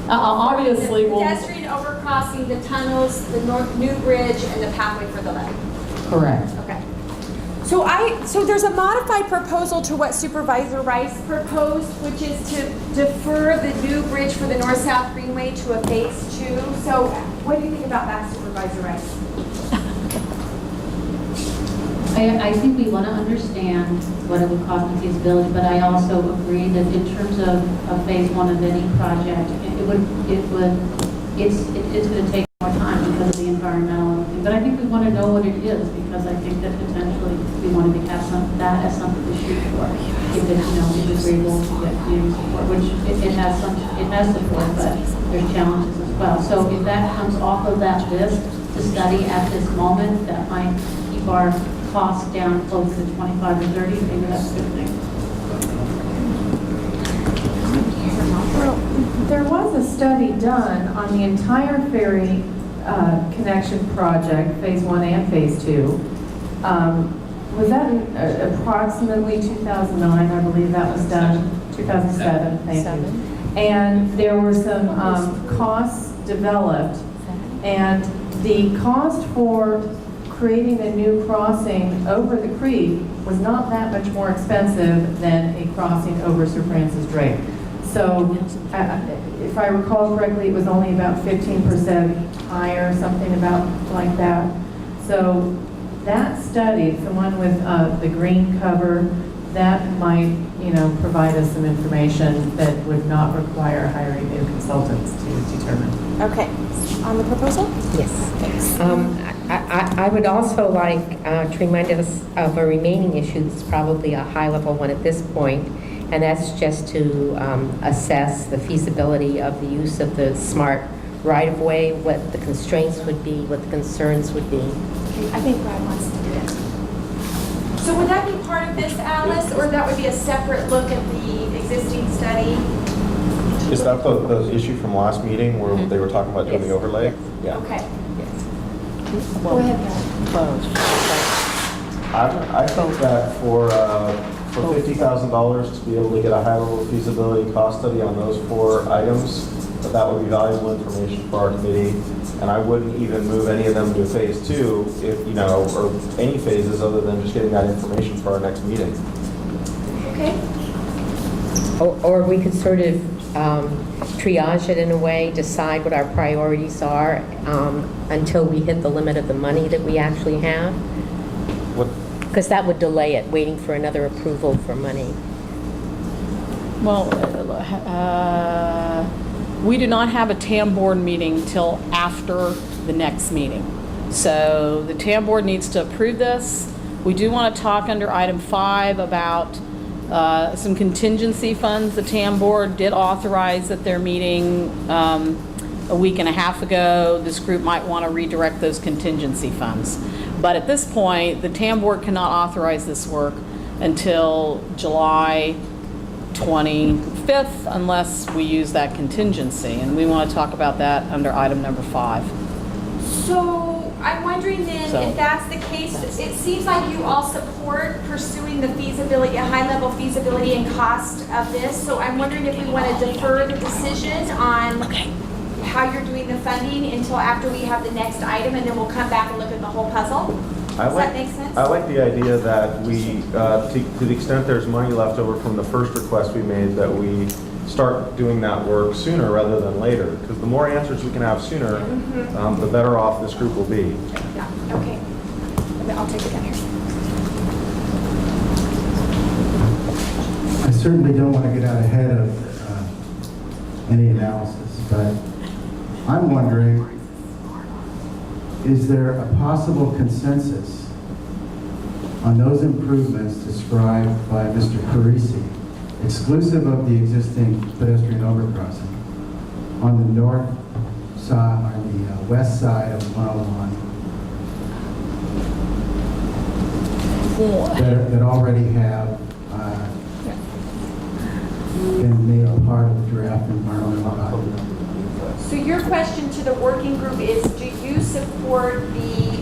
Obviously, The we'll. pedestrian overcrossing, the tunnels, the new bridge, and the pathway for the levee. Correct. Okay. So there's a modified proposal to what Supervisor Rice proposed, which is to defer the new bridge for the north-south greenway to a phase 2. So what do you think about that, Supervisor Rice? I think we want to understand what it would cost in feasibility, but I also agree that in terms of phase 1 of any project, it's going to take more time because of the environmental and everything. But I think we want to know what it is, because I think that potentially we wanted to have that as something to shoot for. If it, if it's able to get community support, which it has support, but there's challenges as well. So if that comes off of that list to study at this moment, that might keep our costs down close to 25 or 30, maybe that's a good thing. Well, there was a study done on the entire ferry connection project, phase 1 and phase 2. Was that in approximately 2009? I believe that was done. 2007, thank you. And there were some costs developed, and the cost for creating a new crossing over the creek was not that much more expensive than a crossing over Sir Francis Drake. So if I recall correctly, it was only about 15% higher, something about like that. So that study, the one with the green cover, that might, provide us some information that would not require hiring new consultants to determine. Okay. On the proposal? Yes. Thanks. I would also like to remind us of a remaining issue that's probably a high-level one at this point, and that's just to assess the feasibility of the use of the smart right-of-way, what the constraints would be, what the concerns would be. Okay, I think Brad wants to do it. So would that be part of this, Alice, or that would be a separate look at the existing study? Is that the issue from last meeting where they were talking about doing the overlay? Yeah. Okay. Yes. Go ahead, Brad. I felt that for $50,000 to be able to get a high-level feasibility cost study on those 4 items, that would be valuable information for our committee. And I wouldn't even move any of them to phase 2, if or any phases other than just getting that information for our next meeting. Okay. Or we could sort of triage it in a way, decide what our priorities are until we hit the limit of the money that we actually have. Because that would delay it, waiting for another approval for money. Well, we do not have a TAM board meeting till after the next meeting. So the TAM board needs to approve this. We do want to talk under item 5 about some contingency funds. The TAM board did authorize at their meeting a week and a half ago. This group might want to redirect those contingency funds. But at this point, the TAM board cannot authorize this work until July 25th unless we use that contingency. And we want to talk about that under item number 5. So I'm wondering then, if that's the case, it seems like you all support pursuing the feasibility, a high-level feasibility and cost of this. So I'm wondering if we want to defer the decision on how you're doing the funding until after we have the next item, and then we'll come back and look at the whole puzzle. Does that make sense? I like the idea that we, to the extent there's money left over from the first request we made, that we start doing that work sooner rather than later. Because the more answers we can have sooner, the better off this group will be. Yeah, okay. I'll take it down here. I certainly don't want to get out ahead of any analysis, but I'm wondering, is there a possible consensus on those improvements described by Mr. Parisi, exclusive of the existing pedestrian overcrossing, on the north side, on the west side of 101, that already have been made part of the draft environmental document? So your question to the working group is, do you support the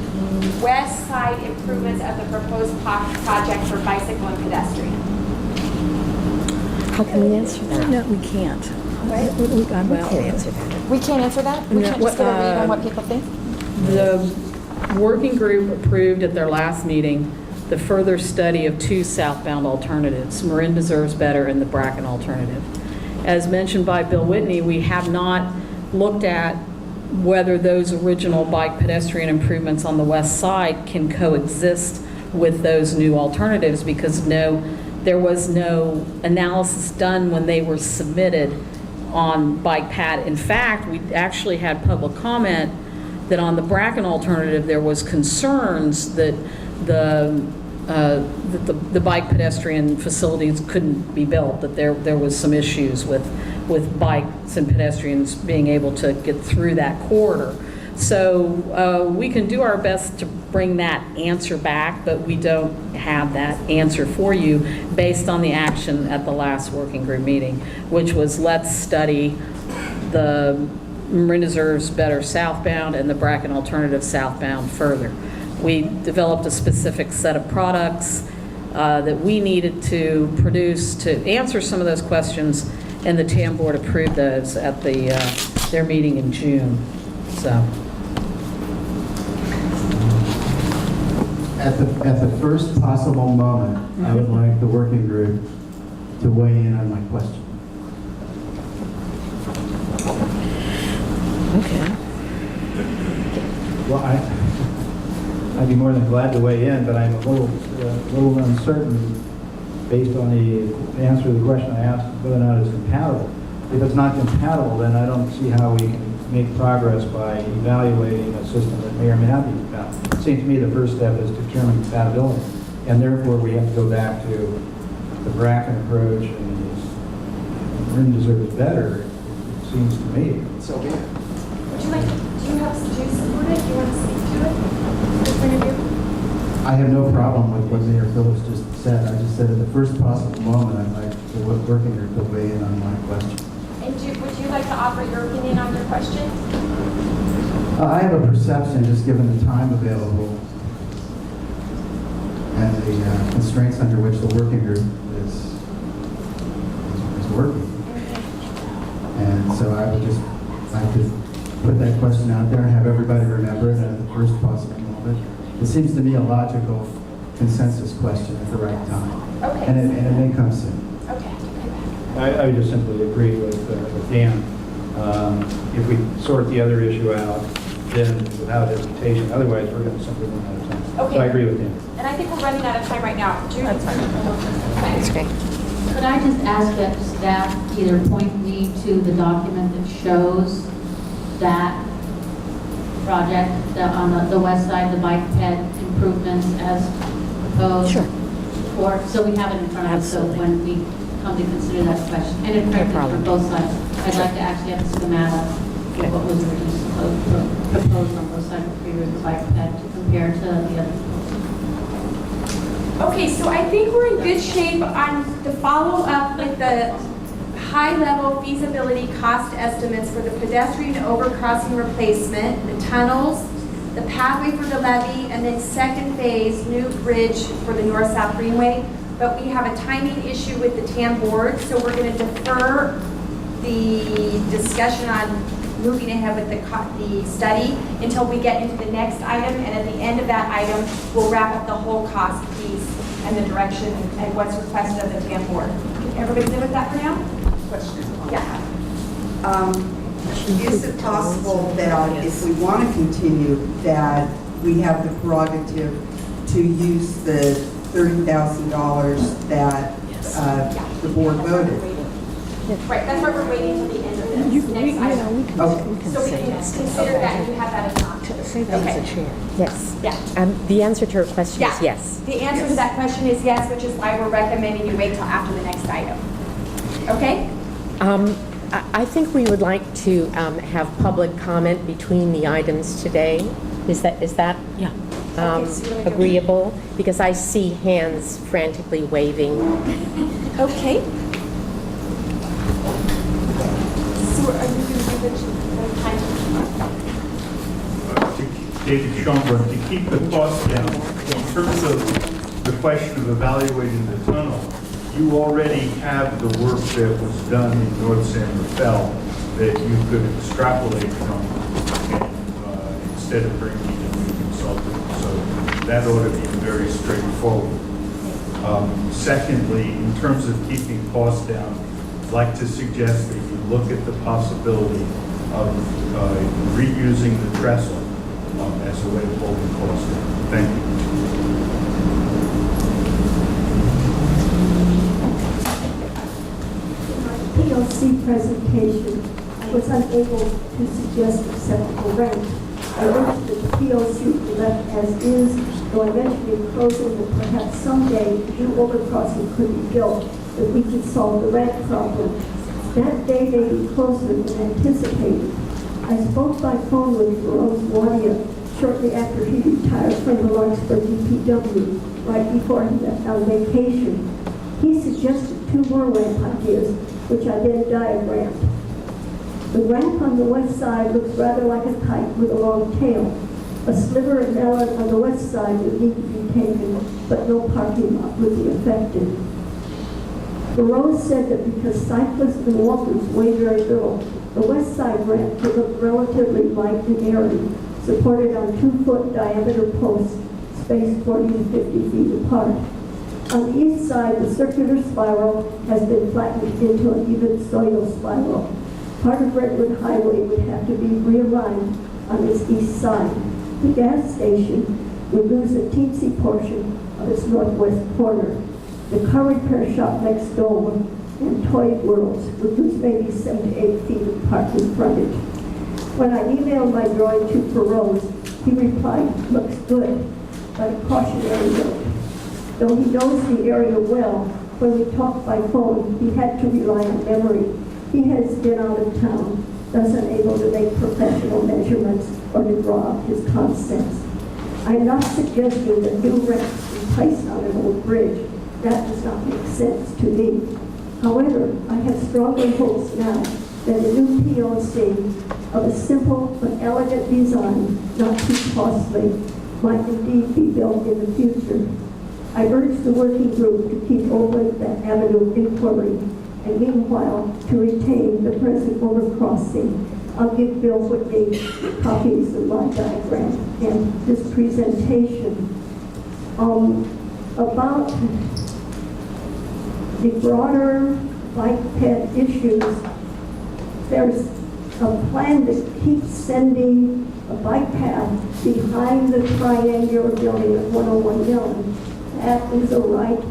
west side improvements of the proposed project for bicycle and pedestrian? How can we answer that? No, we can't. What? We can't answer that. We can't answer that? We can't just get a read on what people think? The working group approved at their last meeting the further study of 2 southbound alternatives, Marin Deserves Better and the Bracken alternative. As mentioned by Bill Whitney, we have not looked at whether those original bike pedestrian improvements on the west side can coexist with those new alternatives, because there was no analysis done when they were submitted on bike pad. In fact, we actually had public comment that on the Bracken alternative, there was concerns that the bike pedestrian facilities couldn't be built, that there was some issues with bikes and pedestrians being able to get through that corridor. So we can do our best to bring that answer back, but we don't have that answer for you based on the action at the last working group meeting, which was let's study the Marine Reserves Better southbound and the Bracken alternative southbound further. We developed a specific set of products that we needed to produce to answer some of those questions, and the TAM board approved those at their meeting in June. So. At the first possible moment, I would like the working group to weigh in on my question. Okay. Well, I'd be more than glad to weigh in, but I'm a little uncertain based on the answer to the question I asked whether or not it's compatible. If it's not compatible, then I don't see how we can make progress by evaluating a system that may or may not be compatible. It seems to me the first step is to determine compatibility, and therefore we have to go back to the Bracken approach and the Marine Reserves Better, it seems to me. So, yeah. Would you like, do you support it? Do you want to speak to it? This point of view? I have no problem with what Mayor Phillips just said. I just said at the first possible moment, I'd like the working group to weigh in on my question. And would you like to offer your opinion on your question? I have a perception, just given the time available and the constraints under which the working group is working. And so I would just like to put that question out there and have everybody remember it at the first possible moment. It seems to me a logical consensus question at the right time. Okay. And it may come soon. Okay. I would just simply agree with Dan. If we sort the other issue out, then without hesitation, otherwise we're going to simply run out of time. Okay. So I agree with Dan. And I think we're running out of time right now. That's fine. That's okay. Could I just ask that staff either point me to the document that shows that project on the west side, the bike ped improvements as proposed? Sure. Or, so we have it in front of us, so when we come to consider that question, and in fact, for both sides, I'd like to actually have a schematic of what was originally proposed on both sides of the bike ped to compare to the other. Okay, so I think we're in good shape on the follow-up with the high-level feasibility cost estimates for the pedestrian overcrossing replacement, the tunnels, the pathway for the levee, and then second phase, new bridge for the north-south greenway. But we have a timing issue with the TAM board, so we're going to defer the discussion on moving ahead with the study until we get into the next item, and at the end of that item, we'll wrap up the whole cost piece and the direction and what's requested of the TAM board. Everybody good with that for now? Yeah. Is it possible that if we want to continue, that we have the prerogative to use the $30,000 that the board voted? Right, that's why we're waiting until the end of this next item. So we can consider that and you have that as an option. Say that as a chair. Yes. Yeah. The answer to her question Yeah. is yes. The answer to that question is yes, which is why we're recommending you wait till after the next item. Okay? I think we would like to have public comment between the items today. Is that Yeah. agreeable? Because I see hands frantically waving. Okay. So are you going to do the time? David Schomburg, to keep the cost down, in terms of the question of evaluating the tunnel, you already have the work that was done in North San Rafael that you could extrapolate from and, instead of bringing in a new consultant. So that ought to be very straightforward. Secondly, in terms of keeping costs down, I'd like to suggest that you look at the possibility of reusing the trestle as a way of holding costs down. Thank you. PLC presentation, I was unable to suggest acceptable rent. I wish that the POC be left as is, though I mentioned in closing that perhaps someday a new overcrossing could be built that we could solve the ramp problem. That day may be closer than anticipated. I spoke by phone with Rose Wadia shortly after he retired from the Larkspur DPW, right before he left on vacation. He suggested 2 more ramp ideas, which I then diagrammed. The ramp on the west side looks rather like a kite with a long tail. A sliver of melon on the west side would need to be taken, but no parking lot would be affected. Rose said that because cyclists and walkers weigh very little, the west side ramp would look relatively light and airy, supported on 2-foot diameter posts, spaced 40 to 50 feet apart. On the east side, the circular spiral has been flattened into an ellipsoidal spiral. Part of Redwood Highway would have to be realigned on its east side. The gas station would lose a teensy portion of its northwest corner. The car repair shop next door and Toy Worlds would lose maybe 7 to 8 feet of parking frontage. When I emailed my drawing to Rose, he replied, "Looks good, but a cautionary note." Though he knows the area well, when we talked by phone, he had to rely on memory. He has been out of town, thus unable to make professional measurements or to draw up his concepts. I'm not suggesting that new ramps be placed on an old bridge. That does not make sense to me. However, I have stronger hopes now that a new POC of a simple but elegant design, not too costly, might indeed be built in the future. I urge the working group to keep open that avenue of inquiry, and meanwhile to retain the present overcrossing. I'll give Bill Whitney copies of my diagram and this presentation. About the broader bike ped issues, there's a plan to keep sending a bike path behind the triangular building at 101 Millen. That is a right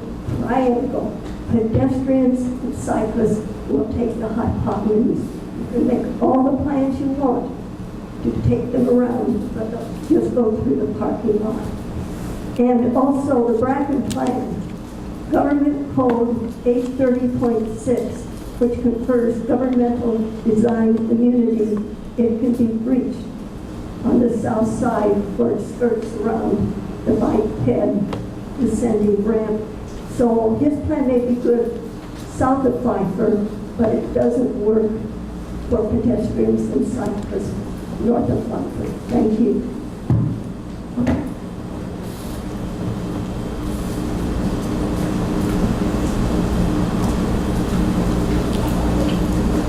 triangle. Pedestrians and cyclists will take the hypotenuse. You can make all the plans you want to take them around, but they'll just go through the parking lot. And also the Bracken plan, Government Code 830.6, which confers governmental design immunity, it can be breached on the south side where it skirts around the bike ped descending ramp. So his plan may be good south of Pfeiffer, but it doesn't work for pedestrians and cyclists north of Pfeiffer. Thank you.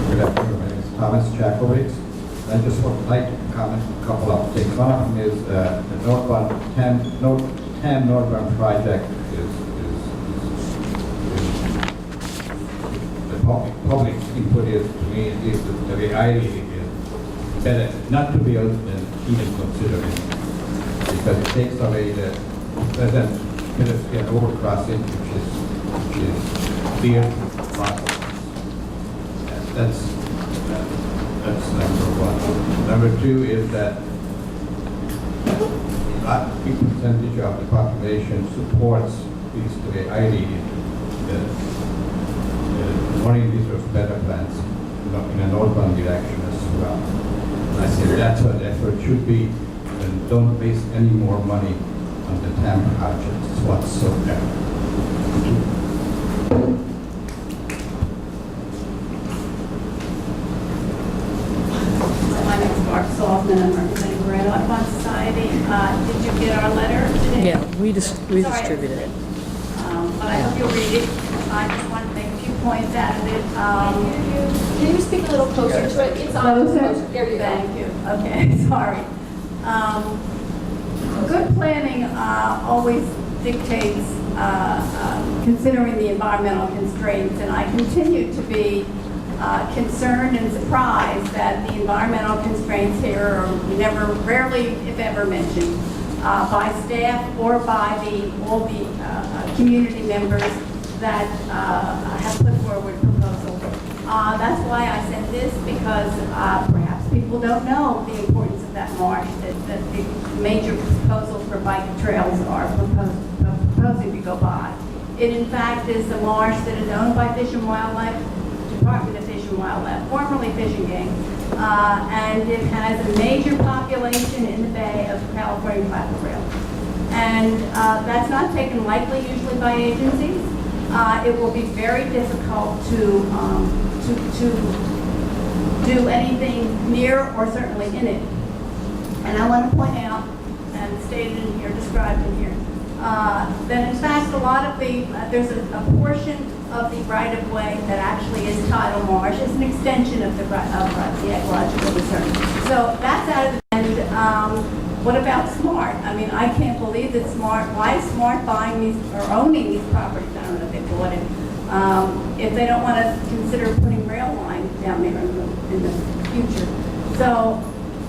Good afternoon. My name is Thomas Jackowitz. I just would like to comment a couple of things. One of them is the northbound 10 northbound project public input is, to me, is the way I read it is better not to build than even considering, because it takes away the present pedestrian overcrossing, which is clear process. That's number one. Number two is that a big percentage of the population supports these, the way I read it, running these sort of better plans in a northbound direction as well. And I say that's what the effort should be, and don't waste any more money on the TAM projects whatsoever. Thank you. My name is Barb Saltzman. I'm representing Greenbrae Audubon Society. Did you get our letter today? Yeah, we distributed it. But I hope you'll read it. I just want to make a few points out of it. Can you speak a little closer to it? It's on. There you go. Thank you. Okay, sorry. Good planning always dictates considering the environmental constraints, and I continue to be concerned and surprised that the environmental constraints here are rarely, if ever, mentioned by staff or by all the community members that have put forward proposals. That's why I sent this, because perhaps people don't know the importance of that marsh that the major proposals for bike trails are proposing to go by. It in fact is the marsh that is owned by Fish and Wildlife, Department of Fish and Wildlife, formerly Fish and Game, and it has a major population in the bay of California clapper rail. And that's not taken lightly usually by agencies. It will be very difficult to do anything near or certainly in it. And I want to point out, and stated in here, described in here, that in fact a lot of the, there's a portion of the right-of-way that actually is tidal marsh. It's an extension of the ecological reserve. So that's out of the, and what about Smart? I mean, I can't believe that Smart, why is Smart buying these or owning these properties? I don't know if they bought it. If they don't want to consider putting rail lines down there in the future. So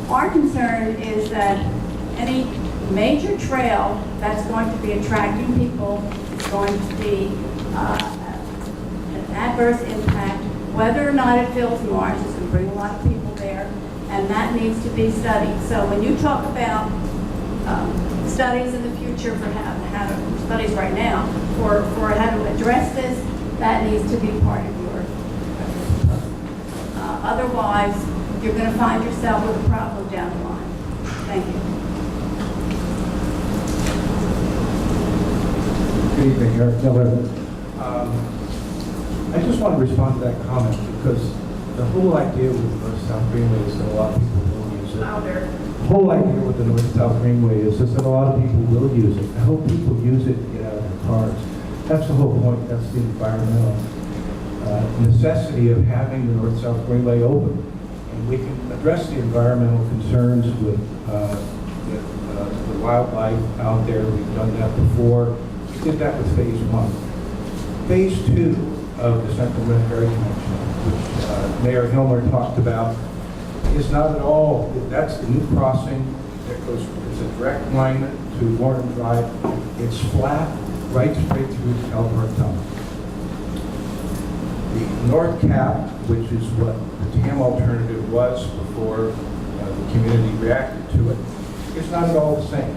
our concern is that any major trail that's going to be attracting people is going to be an adverse impact, whether or not it fills marsh. It's going to bring a lot of people there, and that needs to be studied. So when you talk about studies in the future for how to studies right now for how to address this, that needs to be part of your otherwise, you're going to find yourself with a problem down the line. Thank you. Good evening, Eric Miller. I just want to respond to that comment because the whole idea with the North-South Greenway is that a lot of people will use it. Louder. The whole idea with the North-South Greenway is that a lot of people will use it. I hope people use it and get out of their cars. That's the whole point. That's the environmental necessity of having the North-South Greenway open. And we can address the environmental concerns with the wildlife out there. We've done that before. We did that with Phase 1. Phase 2 of the Central Rim Ferry Connection, which Mayor Hilmer talked about, is not at all, that's the new crossing that goes, it's a direct alignment to Warren Drive. It's flat, right straight through the Calvert Tunnel. The North Cap, which is what the TAM alternative was before the community reacted to it, is not at all the same.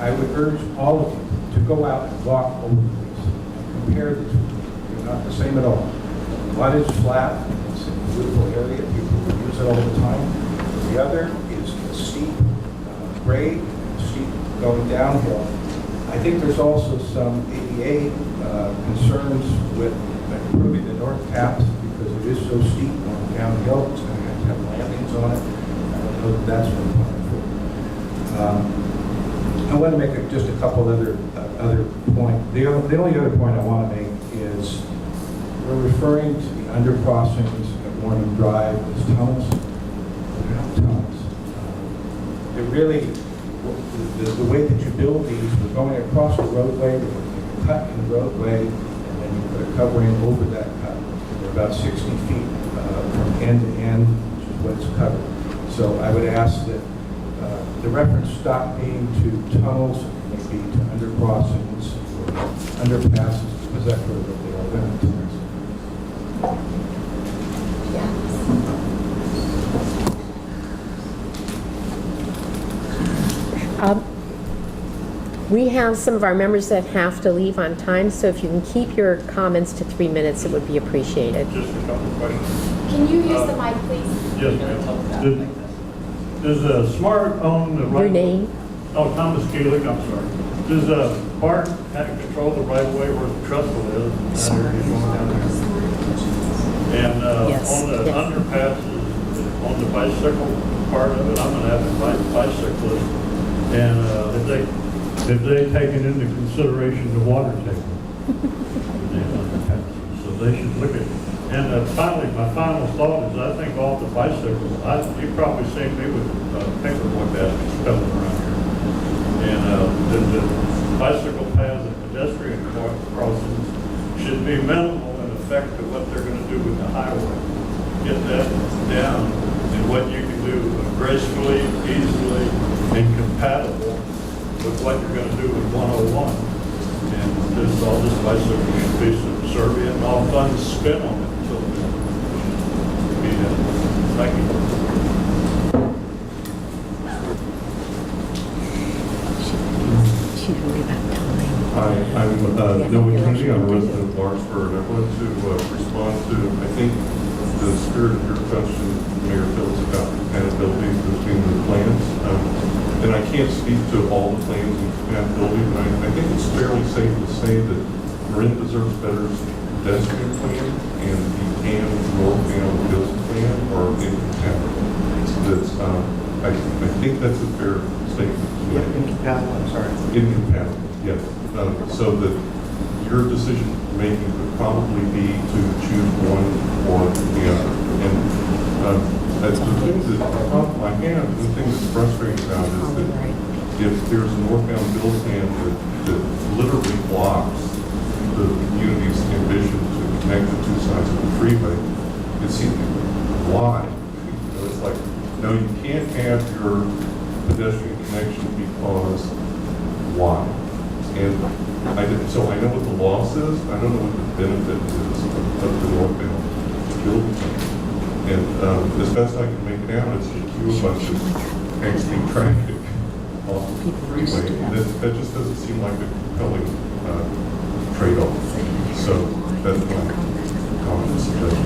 I would urge all of you to go out and walk over these and compare the two. They're not the same at all. One is flat, it's a beautiful area, people will use it all the time. The other is a steep grade, steep going downhill. I think there's also some ADA concerns with improving the North Caps because it is so steep going downhill. It's going to have landings on it. I don't know that that's what I'm planning for. I want to make just a couple other points. The only other point I want to make is we're referring to the undercrossings at Warren Drive as tunnels. They're not tunnels. They're really, the way that you build these, we're going across the roadway, we're going to cut in the roadway, and then you put a covering over that cut. They're about 60 feet from end to end, which is what it's covered. So I would ask that the reference stop being to tunnels, maybe to undercrossings or underpasses, because that's where they are limited. We have some of our members that have to leave on time, so if you can keep your comments to 3 minutes, it would be appreciated. Just a couple of questions. Can you use the mic, please? Yes, ma'am. Does Smart own the right? Your name? Oh, Thomas Keeling, I'm sorry. Does Smart control the right way where the trestle is? Smart. And Yes, on the yes. underpasses, on the bicycle part of it, I'm an avid bicyclist. And have they taken into consideration the water table? So they should look at it. And finally, my final thought is I think all the bicycles, you've probably seen me with paperboy baskets coming around here. And the bicycle paths and pedestrian crossings should be minimal in effect to what they're going to do with the highway. Get that down and what you can do gracefully, easily, and compatible with what you're going to do with 101. And all this bicycle should be subservient and all fun to spin on it. Thank you. Hi, I'm Noah Kennedy. I'm a resident of Lawrenceburg. I wanted to respond to, I think, the spirit of your question, Mayor Phillips, about compatibility between the plans. And I can't speak to all the plans and compatibility, but I think it's fairly safe to say that Marin deserves better pedestrian plan and the CAM Northbound Hills plan are incompatible. That's, I think that's a fair statement. Yeah, incompatible, I'm sorry. Incompatible, yes. So that your decision making would probably be to choose one or the other. And the thing that off my hand, the thing that's frustrating about it is that if there's a northbound bill plan that literally blocks the community's ambition to connect the two sides of the freeway, it seems why? You know, it's like, no, you can't have your pedestrian connection because why? And so I know what the law says. I don't know what the benefit is of the northbound build plan. And as best I can make it out, it's a queue of bunch of exiting traffic off the freeway. That just doesn't seem like a compelling trade-off. So that's my comment and suggestion.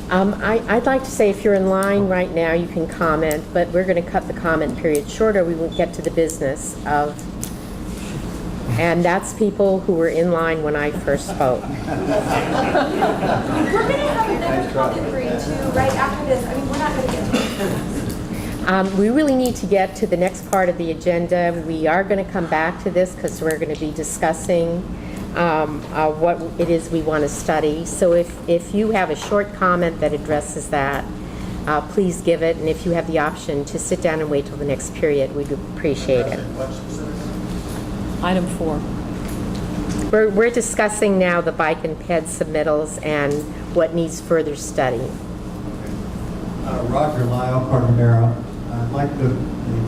I'd like to say if you're in line right now, you can comment, but we're going to cut the comment period shorter. We won't get to the business of, and that's people who were in line when I first spoke. We're going to have another comment period too, right after this. I mean, we're not going to get to it. We really need to get to the next part of the agenda. We are going to come back to this because we're going to be discussing what it is we want to study. So if you have a short comment that addresses that, please give it. And if you have the option to sit down and wait till the next period, we'd appreciate it. Item 4. We're discussing now the bike and ped submittals and what needs further study. Roger Lyle, Carbonero. I'd like the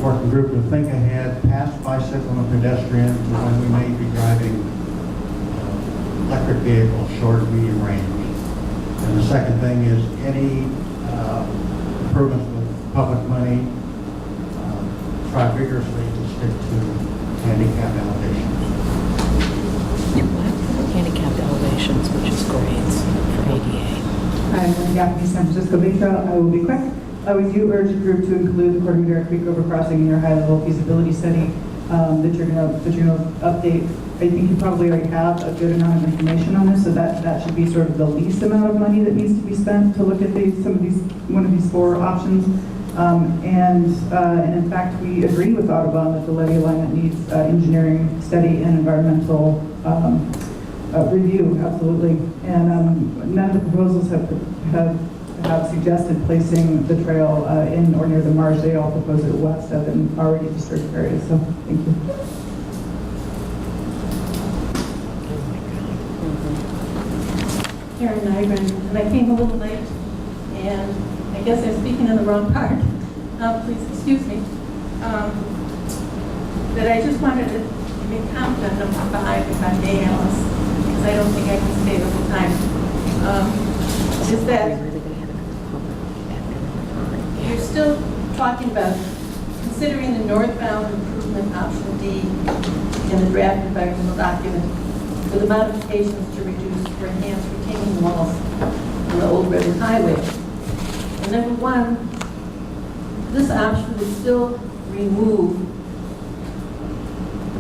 working group to think ahead past bicycle and pedestrian when we may be driving electric vehicles short and medium range. And the second thing is any improvements with public money, try vigorously to stick to handicap elevations. Handicapped elevations, which is grades for ADA. I'm Gaffney, San Francisco Metro. I will be quick. We do urge the group to include the Cordon Creek overcrossing in your high-level feasibility study that you're going to update. I think you probably already have a good amount of information on this, so that should be sort of the least amount of money that needs to be spent to look at one of these 4 options. And in fact, we agree with Audubon that the levee alignment needs engineering study and environmental review, absolutely. And none of the proposals have suggested placing the trail in or near the marsh. They all propose it west of an already disturbed area. So thank you. Karen Nygren, and I came a little late, and I guess I'm speaking in the wrong part. Please excuse me. But I just wanted to make comment on number 5, if I may, Alice, because I don't think I can stay the whole time. Is that you're still talking about considering the northbound improvement option D in the draft environmental document with modifications to reduce or enhance retaining walls on the Old River Highway. And number 1, this option would still remove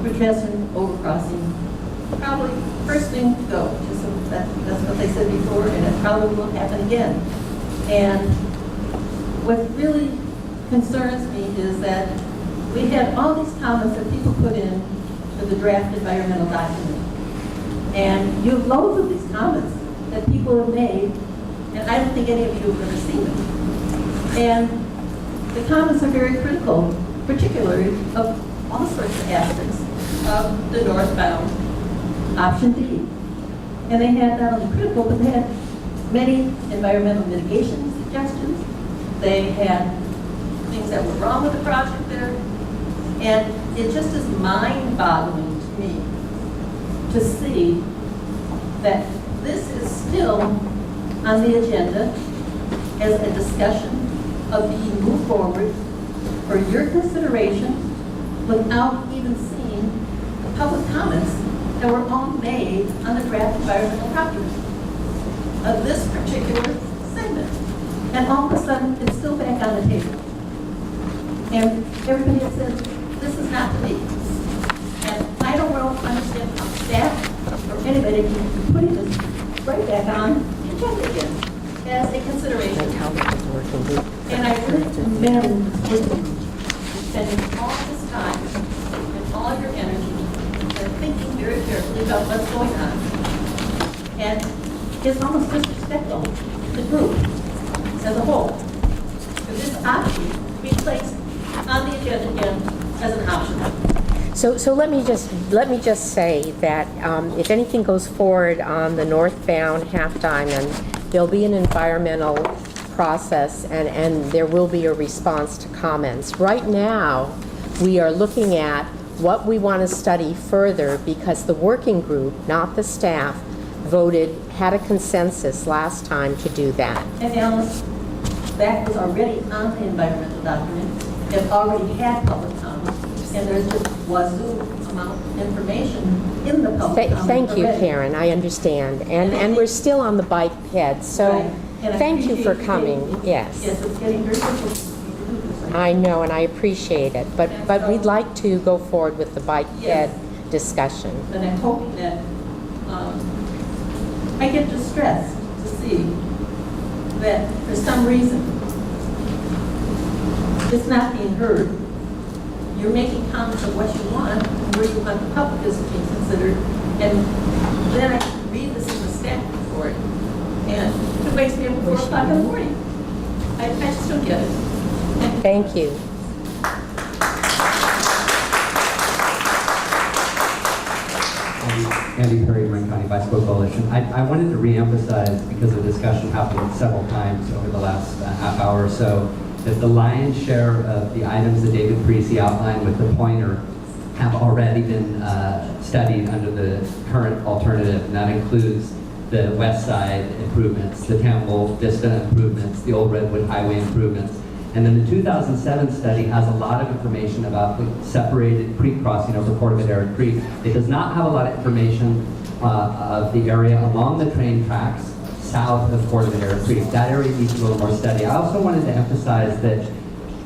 the pedestrian overcrossing probably first thing to go. That's what they said before, and it probably will happen again. And what really concerns me is that we had all these comments that people put in to the draft environmental document. And you have loads of these comments that people have made, and I don't think any of you have ever seen them. And the comments are very critical, particularly of all sorts of aspects of the northbound option D. And they had not only critical, but they had many environmental mitigation suggestions. They had things that were wrong with the project there. And it just is mind-boggling to me to see that this is still on the agenda as a discussion of being moved forward for your consideration without even seeing the made on the draft environmental document of this particular segment. And all of a sudden, it's still back on the table. And everybody has said, this is not to be. And I don't know, understand how staff or anybody can be putting this right back on the agenda again as a consideration. And I really commend spending all this time and all your energy and thinking very carefully about what's going on. And it's almost disrespectful to the group as a whole for this option to be placed on the agenda again as an option. So let me just say that if anything goes forward on the northbound half diamond, there'll be an environmental process and there will be a response to comments. Right now, we are looking at what we want to study further because the working group, not the staff, had a consensus last time to do that. And Alice, that was already on the environmental document. It already had public comment, and there's just wazoo amount of information in the public comment. Thank you, already. Karen, I understand. And we're still on the bike head, so Right. And I thank you for appreciate coming, you. yes. Yes, it's getting very difficult to do this. I know, and I appreciate it, but we'd like to go forward with the bike Yes. head discussion. And I'm hoping that I get distressed to see that for some reason it's not being heard. You're making comments of what you want and where you want the public is to be considered, and then I read this in the staff report, and it wakes me up at 4 o'clock in the morning. I just don't get it. Thank you. Andy Perry, Marin County Bicycle Coalition. I wanted to reemphasize, because the discussion happened several times over the last half hour or so, that the lion's share of the items that David Parisi outlined with the pointer have already been studied under the current alternative, and that includes the west side improvements, the Temple Vista improvements, the Old Redwood Highway improvements. And then the 2007 study has a lot of information about the separated creek crossing over Port Madera Creek. It does not have a lot of information of the area along the train tracks south of Port Madera Creek. That area needs a little more study. I also wanted to emphasize that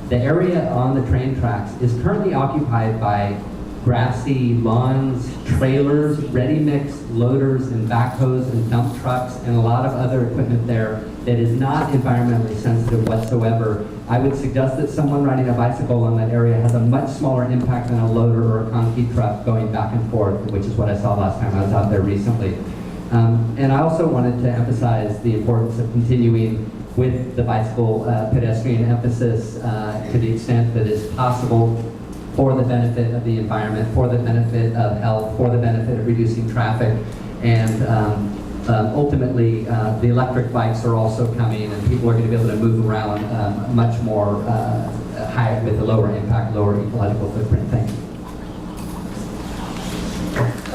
the area on the train tracks is currently occupied by grassy lawns, trailers, ready-mix loaders and backhoes and dump trucks and a lot of other equipment there that is not environmentally sensitive whatsoever. I would suggest that someone riding a bicycle on that area has a much smaller impact than a loader or a concrete truck going back and forth, which is what I saw last time I was out there recently. And I also wanted to emphasize the importance of continuing with the bicycle pedestrian emphasis to the extent that is possible, for the benefit of the environment, for the benefit of health, for the benefit of reducing traffic. And ultimately, the electric bikes are also coming, and people are going to be able to move around much more high, with a lower impact, lower ecological footprint. Thank you.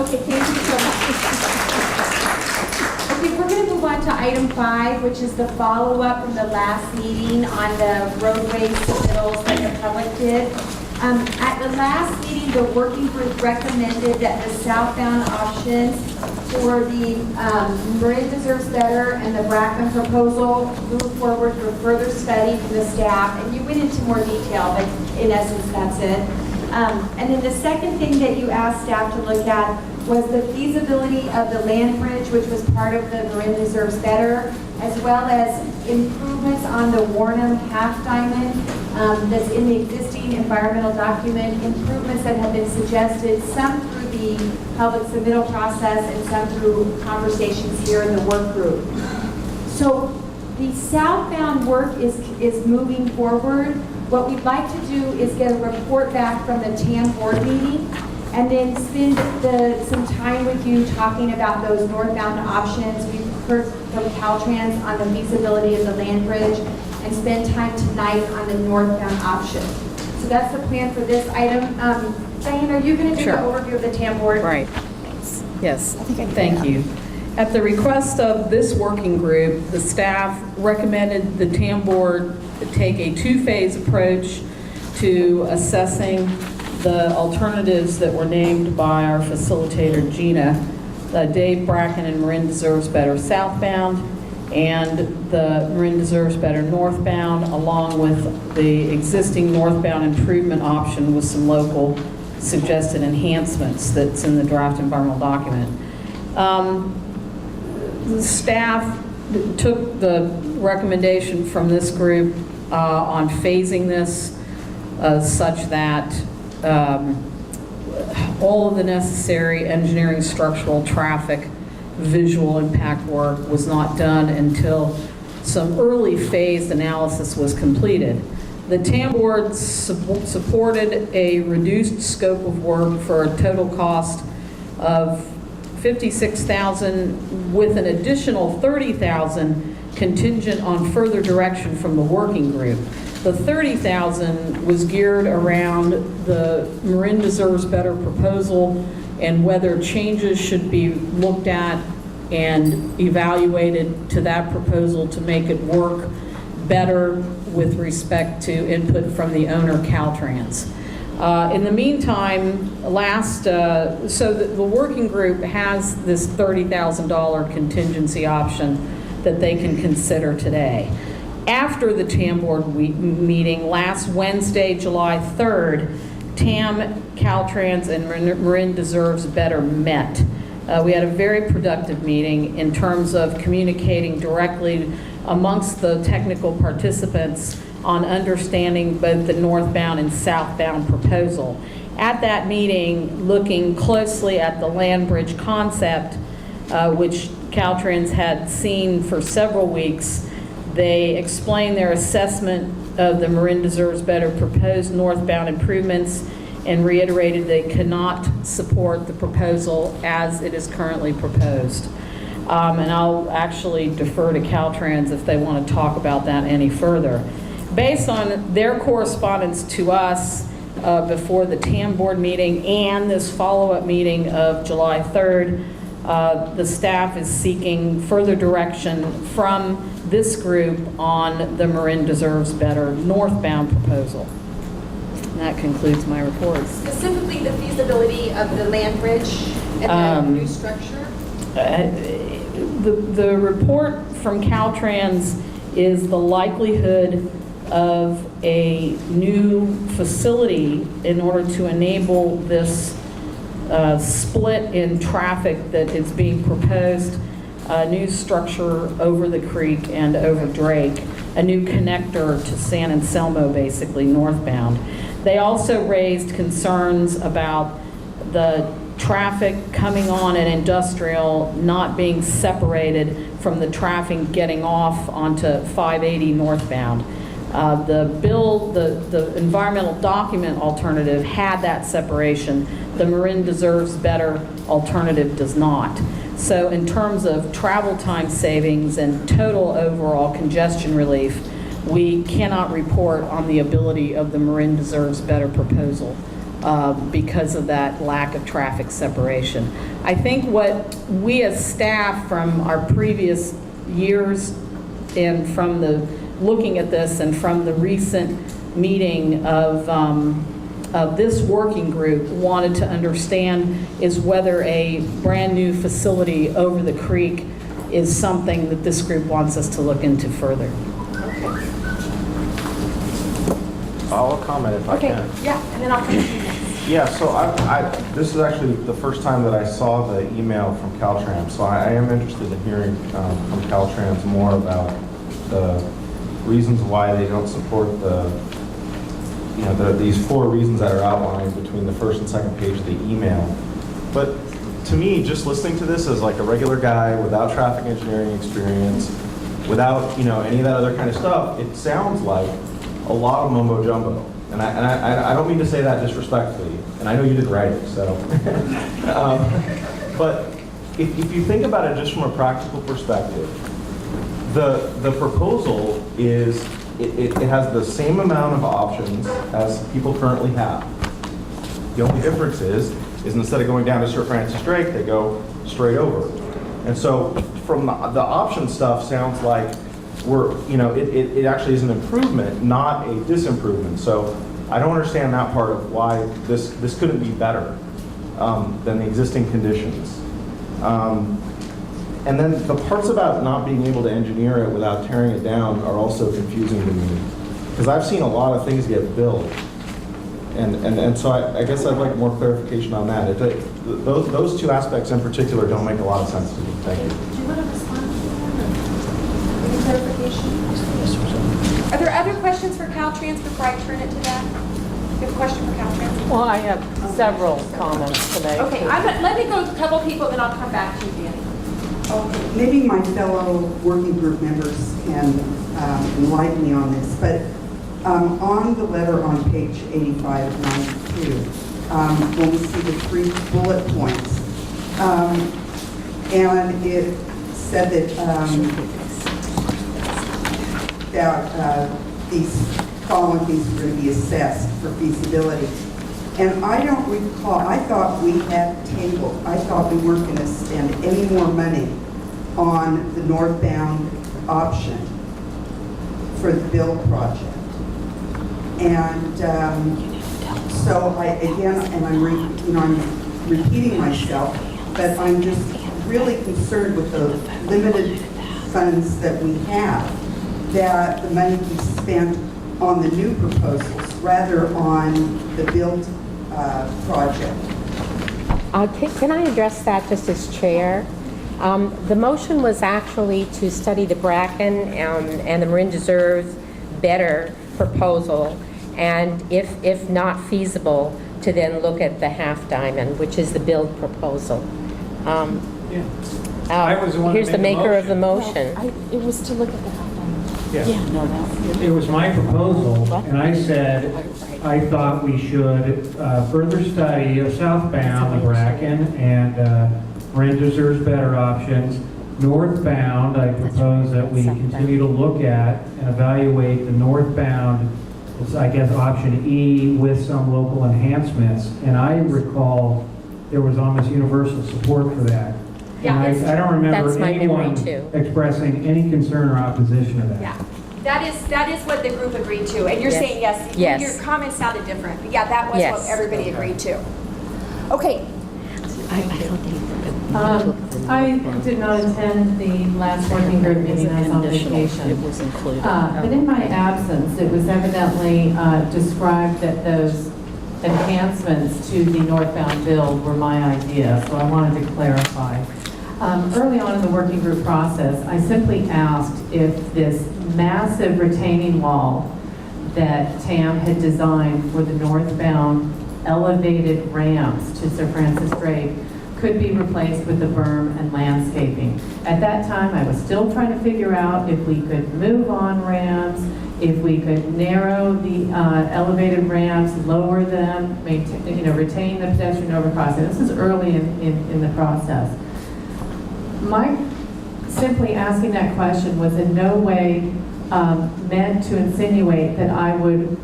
Okay, thank you so much. Okay, we're going to move on to item 5, which is the follow-up from the last meeting on the roadway submittals that the public did. At the last meeting, the working group recommended that the southbound options for the Marin Deserves Better and the Brackman proposal move forward for further study from the staff. And you went into more detail, but in essence, that's it. And then the second thing that you asked staff to look at was the feasibility of the land bridge, which was part of the Marin Deserves Better, as well as improvements on the Warnham Half Diamond that's in the existing environmental document, improvements that have been suggested, some through the public submittal process and some through conversations here in the work group. So the southbound work is moving forward. What we'd like to do is get a report back from the TAM board meeting and then spend some time with you talking about those northbound options. We've heard from Caltrans on the feasibility of the land bridge and spend time tonight on the northbound option. So that's the plan for this item. Diane, are you going to do Sure. the overview of the TAM board? Right. Yes, thank you. At the request of this working group, the staff recommended the TAM board take a two-phase approach to assessing the alternatives that were named by our facilitator, Gina. Dave Bracken and Marin Deserves Better southbound, and the Marin Deserves Better northbound, along with the existing northbound improvement option with some local suggested enhancements that's in the draft environmental document. The staff took the recommendation from this group on phasing this such that all of the necessary engineering, structural, traffic, visual impact work was not done until some early phased analysis was completed. The TAM board supported a reduced scope of work for a total cost of $56,000 with an additional $30,000 contingent on further direction from the working group. The $30,000 was geared around the Marin Deserves Better proposal and whether changes should be looked at and evaluated to that proposal to make it work better with respect to input from the owner, Caltrans. In the meantime, so the working group has this $30,000 contingency option that they can consider today. After the TAM board meeting last Wednesday, July 3rd, TAM, Caltrans, and Marin Deserves Better met. We had a very productive meeting in terms of communicating directly amongst the technical participants on understanding both the northbound and southbound proposal. At that meeting, looking closely at the land bridge concept, which Caltrans had seen for several weeks, they explained their assessment of the Marin Deserves Better proposed northbound improvements and reiterated they cannot support the proposal as it is currently proposed. And I'll actually defer to Caltrans if they want to talk about that any further. Based on their correspondence to us before the TAM board meeting and this follow-up meeting of July 3rd, the staff is seeking further direction from this group on the Marin Deserves Better northbound proposal. And that concludes my report. Specifically, the feasibility of the land bridge and the new structure? The report from Caltrans is the likelihood of a new facility in order to enable this split in traffic that is being proposed, a new structure over the creek and over Drake, a new connector to San Anselmo, basically northbound. They also raised concerns about the traffic coming on at Industrial not being separated from the traffic getting off onto 580 northbound. The environmental document alternative had that separation. The Marin Deserves Better alternative does not. So in terms of travel time savings and total overall congestion relief, we cannot report on the ability of the Marin Deserves Better proposal because of that lack of traffic separation. I think what we as staff from our previous years and from the looking at this and from the recent meeting of this working group wanted to understand is whether a brand new facility over the creek is something that this group wants us to look into further. I'll comment if I can. Okay, yeah, and then I'll come to you next. Yeah, so this is actually the first time that I saw the email from Caltrans, so I am interested in hearing from Caltrans more about the reasons why they don't support these 4 reasons that are outlined between the first and second page of the email. But to me, just listening to this as like a regular guy without traffic engineering experience, without any of that other kind of stuff, it sounds like a lot of mumbo jumbo. And I don't mean to say that disrespectfully, and I know you did write it, so. But if you think about it just from a practical perspective, the proposal is, it has the same amount of options as people currently have. The only difference is instead of going down to Sir Francis Drake, they go straight over. And so from the option stuff sounds like it actually is an improvement, not a disimprovement. So I don't understand that part of why this couldn't be better than the existing conditions. And then the parts about not being able to engineer it without tearing it down are also confusing to me. Because I've seen a lot of things get built. And so I guess I'd like more clarification on that. Those two aspects in particular don't make a lot of sense to me. Thank you. Do you want to respond to that? Any clarification? Are there other questions for Caltrans before I turn it to that? You have a question for Caltrans? Well, I have several comments today. Okay, let me go with a couple people, then I'll come back to you, Danny. Okay, maybe my fellow working group members can enlighten me on this, but on the letter on page 85 of 92, when we see the 3 bullet points, and it said that these following things were going to be assessed for feasibility. And I don't recall, I thought we had tabled, I thought we weren't going to spend any more money on the northbound option for the build project. And so I'm repeating myself, but I'm just really concerned with the limited funds that we have, that the money be spent on the new proposals rather on the build project. Can I address that just as chair? The motion was actually to study the Bracken and the Marin Reserve's better proposal, and if not feasible, to then look at the half diamond, which is the build proposal. I was the one Here's that the made the maker of the motion. It was to look at the half diamond. Yeah. No, It was my proposal, and I said I thought we should further study southbound, the Bracken, and Marin Reserve's better options. Northbound, I propose that we continue to look at and evaluate the northbound, I guess, option E with some local enhancements. And I recall there was almost universal support for that. Yeah, And I don't remember that's my memory anyone too. expressing any concern or opposition to that. Yeah, that is what the group agreed to. And you're Yes. saying yes. Yes. Your comments sounded different. But yeah, that was Yes. what everybody agreed to. Okay. I did not attend the last working group meeting. I was on vacation. It was included. But in my absence, it was evidently described that those enhancements to the northbound build were my idea, so I wanted to clarify. Early on in the working group process, I simply asked if this massive retaining wall that TAM had designed for the northbound elevated ramps to Sir Francis Drake could be replaced with the berm and landscaping. At that time, I was still trying to figure out if we could move on ramps, if we could narrow the elevated ramps, lower them, retain the pedestrian overcrossing. This is early in the process. My simply asking that question was in no way meant to insinuate that I would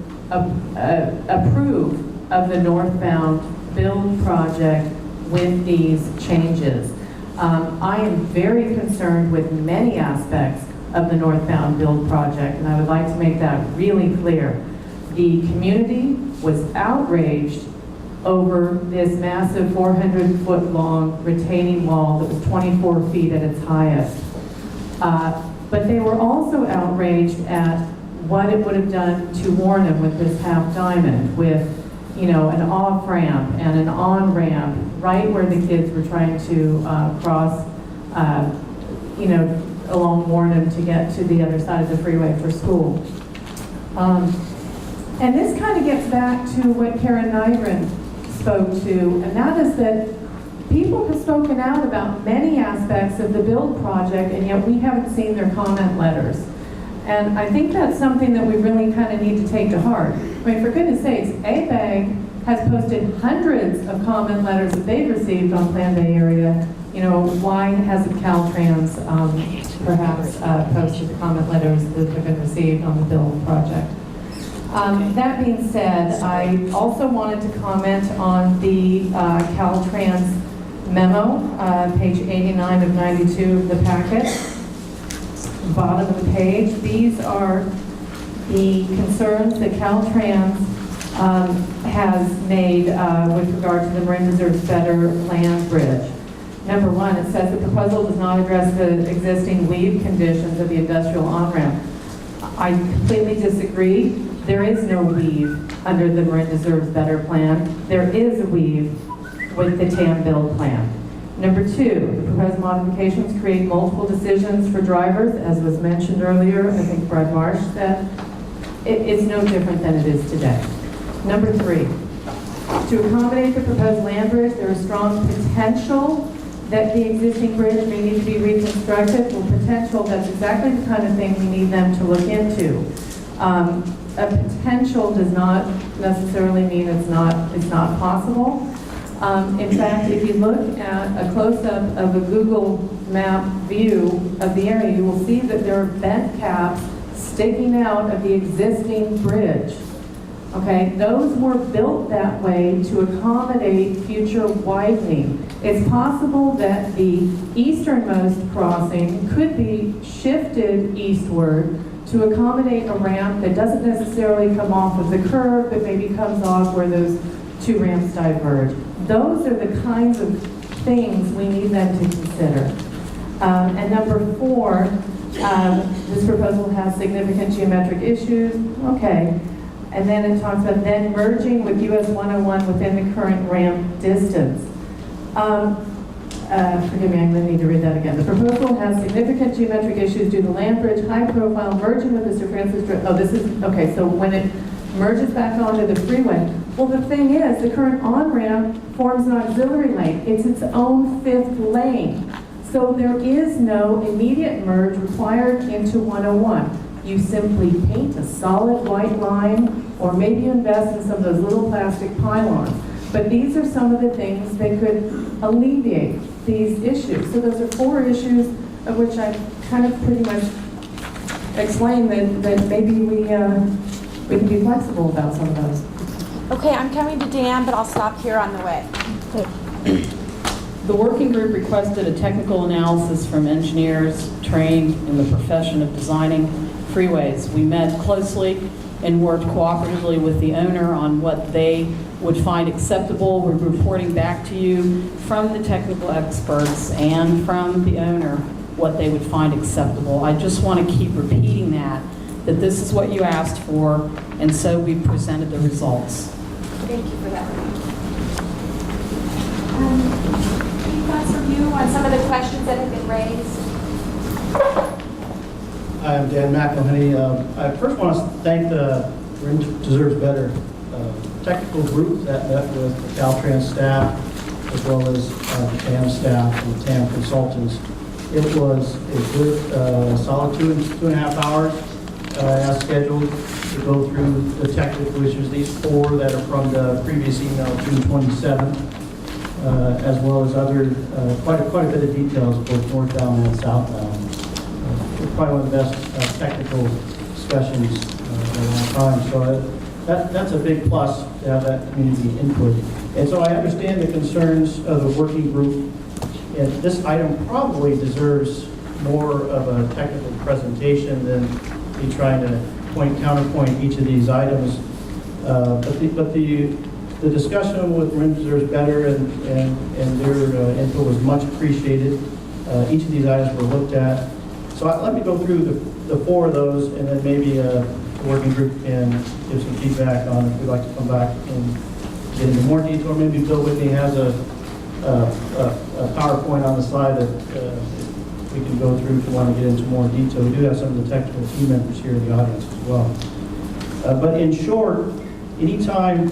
approve of the northbound build project with these changes. I am very concerned with many aspects of the northbound build project, and I would like to make that really clear. The community was outraged over this massive 400-foot-long retaining wall that was 24 feet at its highest. But they were also outraged at what it would have done to Warrenham with this half diamond, with an off-ramp and an on-ramp right where the kids were trying to cross, along Warrenham to get to the other side of the freeway for school. And this kind of gets back to what Karen Nygren spoke to, and that is that people have spoken out about many aspects of the build project, and yet we haven't seen their comment letters. And I think that's something that we really kind of need to take to heart. I mean, for goodness sakes, ABAG has posted hundreds of comment letters that they've received on Plan Bay area. Why hasn't Caltrans perhaps posted the comment letters that have been received on the build project? That being said, I also wanted to comment on the Caltrans memo, page 89 of 92 of the packet, bottom of the page. These are the concerns that Caltrans has made with regard to the Marin Reserve's better land bridge. Number one, it says the proposal does not address the existing weave conditions of the industrial on-ramp. I completely disagree. There is no weave under the Marin Deserves Better plan. There is a weave with the TAM build plan. Number two, the proposed modifications create multiple decisions for drivers, as was mentioned earlier. I think Brad Marsh said. It's no different than it is today. Number three, to accommodate the proposed land bridge, there is strong potential that the existing bridge may need to be reconstructed. Well, potential, that's exactly the kind of thing we need them to look into. A potential does not necessarily mean it's not possible. In fact, if you look at a close-up of a Google map view of the area, you will see that there are bent caps sticking out of the existing bridge. Okay, those were built that way to accommodate future widening. It's possible that the easternmost crossing could be shifted eastward to accommodate a ramp that doesn't necessarily come off of the curve, but maybe comes off where those two ramps diverge. Those are the kinds of things we need them to consider. And number four, this proposal has significant geometric issues. Okay. And then it talks about then merging with US 101 within the current ramp distance. Forgive me, I'm going to need to read that again. The proposal has significant geometric issues due to land bridge, high profile, merging with the Sir Francis Drive. Oh, this is, okay, so when it merges back onto the freeway, well, the thing is, the current on-ramp forms an auxiliary lane. It's its own fifth lane. So there is no immediate merge required into 101. You simply paint a solid white line, or maybe invest in some of those little plastic pylons. But these are some of the things that could alleviate these issues. So those are four issues of which I kind of pretty much explained that maybe we can be flexible about some of those. Okay, I'm coming to Dan, but I'll stop here on the way. The working group requested a technical analysis from engineers trained in the profession of designing freeways. We met closely and worked cooperatively with the owner on what they would find acceptable. We're reporting back to you from the technical experts and from the owner what they would find acceptable. I just want to keep repeating that this is what you asked for, and so we presented the results. Thank you for that. Any thoughts from you on some of the questions that have been raised? Hi, I'm Dan McElhenney. I first want to thank the Marin Deserves Better technical group that met with the Caltrans staff as well as the TAM staff and the TAM consultants. It was a good, solid 2.5 hours as scheduled to go through the technical issues. These four that are from the previous email, June 27th, as well as other quite a bit of details both northbound and southbound. Probably one of the best technical discussions in a long time. So that's a big plus to have that community input. And so I understand the concerns of the working group. And this item probably deserves more of a technical presentation than me trying to counterpoint each of these items. But the discussion with Marin Deserves Better and their input was much appreciated. Each of these items were looked at. So let me go through the four of those, and then maybe the working group can give some feedback on if we'd like to come back and get into more detail. Or maybe Bill Whitney has a PowerPoint on the slide that we can go through if you want to get into more detail. We do have some of the technical team members here in the audience as well. But in short, anytime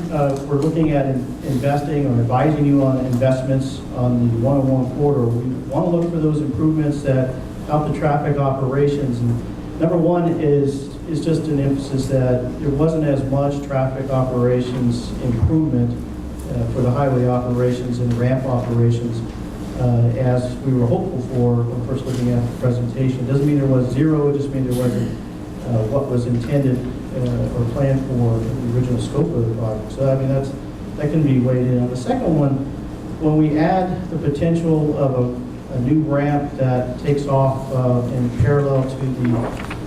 we're looking at investing or advising you on investments on the 101 corridor, we want to look for those improvements that help the traffic operations. And number one is just an emphasis that there wasn't as much traffic operations improvement for the highway operations and ramp operations as we were hopeful for when first looking at the presentation. It doesn't mean there was zero, it just means there wasn't what was intended or planned for in the original scope of the project. So I mean that can be weighed in. On the second one, when we add the potential of a new ramp that takes off in parallel to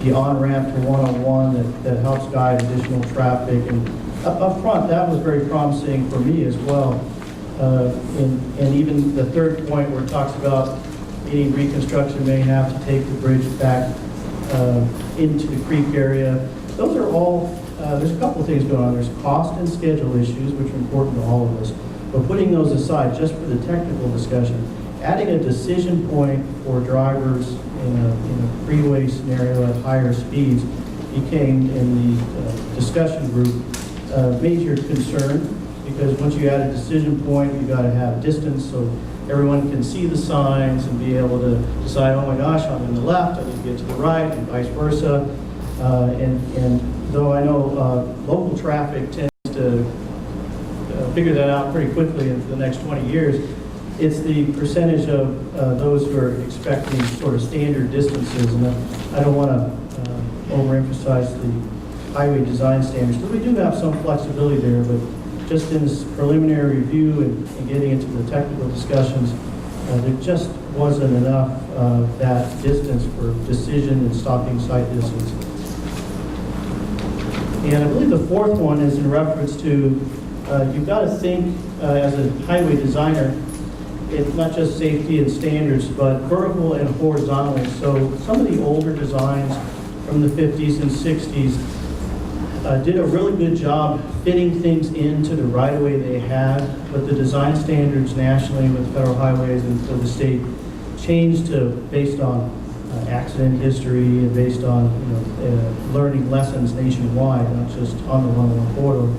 the on-ramp to 101 that helps guide additional traffic. And up front, that was very promising for me as well. And even the third point where it talks about any reconstruction may have to take the bridge back into the creek area. Those are all, there's a couple of things going on. There's cost and schedule issues, which are important to all of us. But putting those aside, just for the technical discussion, adding a decision point for drivers in a freeway scenario at higher speeds became, in the discussion group, a major concern, because once you add a decision point, you got to have distance so everyone can see the signs and be able to decide, oh my gosh, I'm in the left, I need to get to the right, and vice versa. And though I know local traffic tends to figure that out pretty quickly in the next 20 years, it's the percentage of those who are expecting sort of standard distances. And I don't want to overemphasize the highway design standards, because we do have some flexibility there, but just in this preliminary review and getting into the technical discussions, there just wasn't enough of that distance for decision and stopping sight distance. And I believe the fourth one is in reference to, you've got to think as a highway designer, it's not just safety and standards, but vertical and horizontal. So some of the older designs from the 50s and 60s did a really good job fitting things into the right-of-way they had, but the design standards nationally with federal highways and for the state changed to based on accident history and based on learning lessons nationwide, not just on the 101 corridor,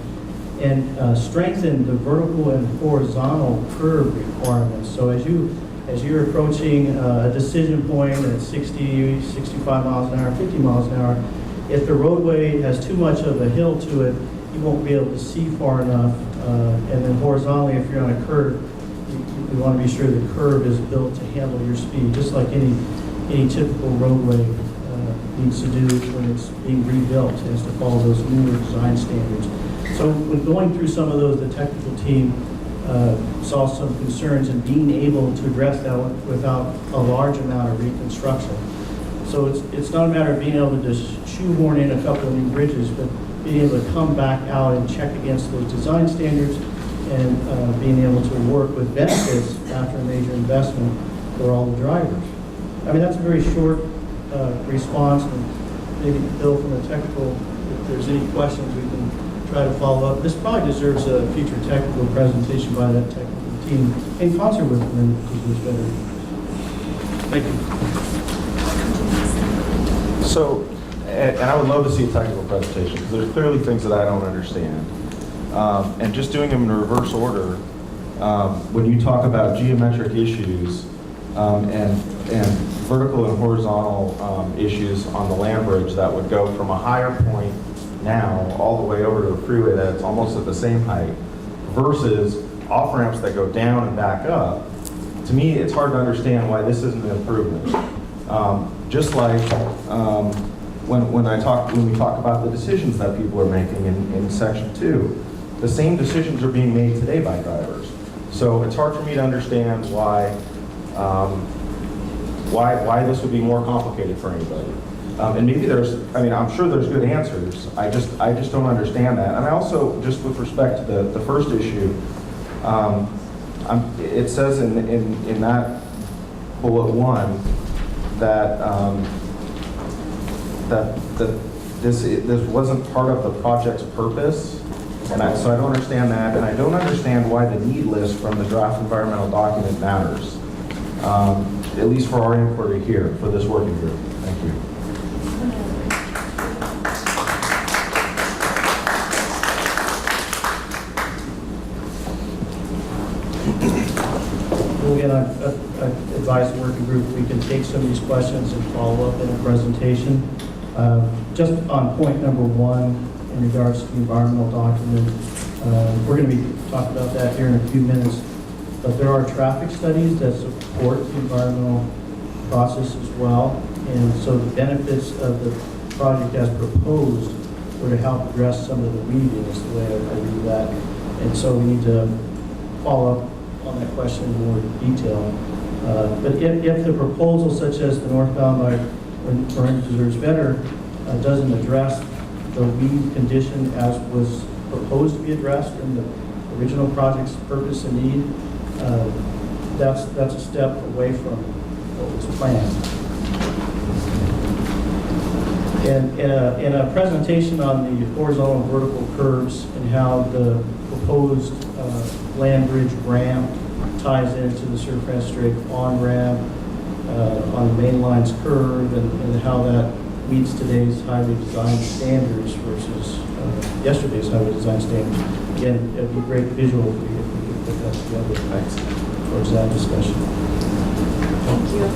and strengthened the vertical and horizontal curve requirements. So as you're approaching a decision point at 60, 65 miles an hour, 50 miles an hour, if the roadway has too much of a hill to it, you won't be able to see far enough. And then horizontally, if you're on a curve, you want to be sure the curve is built to handle your speed, just like any typical roadway needs to do when it's being rebuilt. It has to follow those newer design standards. So when going through some of those, the technical team saw some concerns in being able to address that without a large amount of reconstruction. So it's not a matter of being able to just shoehorn in a couple of new bridges, but being able to come back out and check against those design standards and being able to work with benefits after a major investment for all the drivers. I mean, that's a very short response, and maybe Bill from the technical, if there's any questions, we can try to follow up. This probably deserves a future technical presentation by that technical team in concert with them, because it's better. Thank you. So, and I would love to see a technical presentation, because there's clearly things that I don't understand. And just doing them in reverse order, when you talk about geometric issues and vertical and horizontal issues on the land bridge that would go from a higher point now all the way over to the freeway that's almost at the same height, versus off-ramps that go down and back up, to me, it's hard to understand why this isn't an improvement. Just like when we talk about the decisions that people are making in section 2, the same decisions are being made today by drivers. So it's hard for me to understand why this would be more complicated for anybody. And maybe I'm sure there's good answers. I just don't understand that. And I also, just with respect to the first issue, it says in that bullet 1 that this wasn't part of the project's purpose, and so I don't understand that, and I don't understand why the need list from the draft environmental document matters, at least for our inquiry here, for this working group. Thank you. Again, I've advised the working group we can take some of these questions and follow up in a presentation. Just on point number 1, in regards to the environmental document, we're going to be talking about that here in a few minutes, but there are traffic studies that support the environmental process as well, and so the benefits of the project as proposed were to help address some of the weeding, is the way I read that, and so we need to follow up on that question in more detail. But if the proposal, such as the northbound by Miranda Deserves Better, doesn't address the weed condition as was proposed to be addressed in the original project's purpose and need, that's a step away from what was planned. And in a presentation on the horizontal and vertical curves and how the proposed land bridge ramp ties into the Sir Francis Drake on-ramp on the main line's curve, and how that meets today's highway design standards versus yesterday's highway design standards. Again, it'd be great visual if we could put that together towards that discussion. Thank you.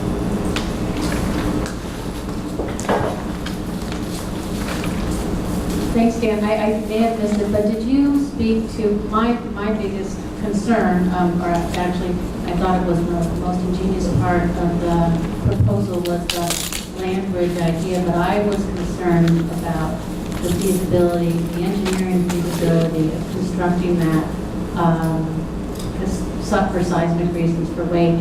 Thanks, Dan. I may have missed it, but did you speak to my biggest concern, or actually, I thought it was the most ingenious part of the proposal was the land bridge idea, but I was concerned about the feasibility, the engineering feasibility of constructing that for seismic reasons for wake,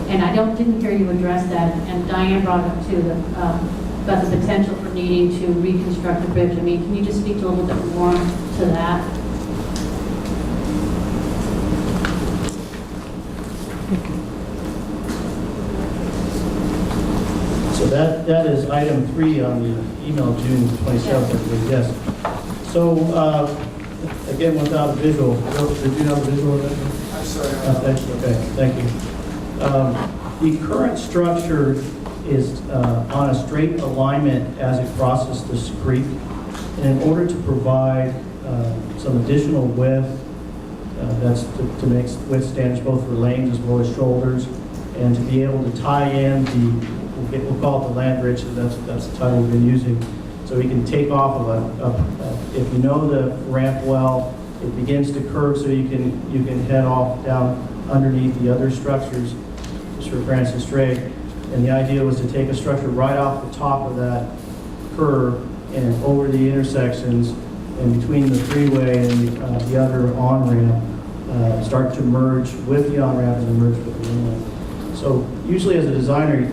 and I didn't hear you address that, and Diane brought up too, about the potential for needing to reconstruct the bridge. I mean, can you just speak to a little bit more to that? So that is item 3 on the email June 27th, I believe, yes. So again, without a visual, did you have a visual of it? I'm sorry. Okay, thank you. The current structure is on a straight alignment as it crosses this creek. And in order to provide some additional width, that's to make width standards both for lanes as well as shoulders, and to be able to tie in we'll call it the land bridge, that's the title we've been using. So we can take off of if you know the ramp well, it begins to curve so you can head off down underneath the other structures, Sir Francis Drake. And the idea was to take a structure right off the top of that curve and over the intersections and between the freeway and the other on-ramp, start to merge with the on-ramp and merge with the inlet. So usually as a designer,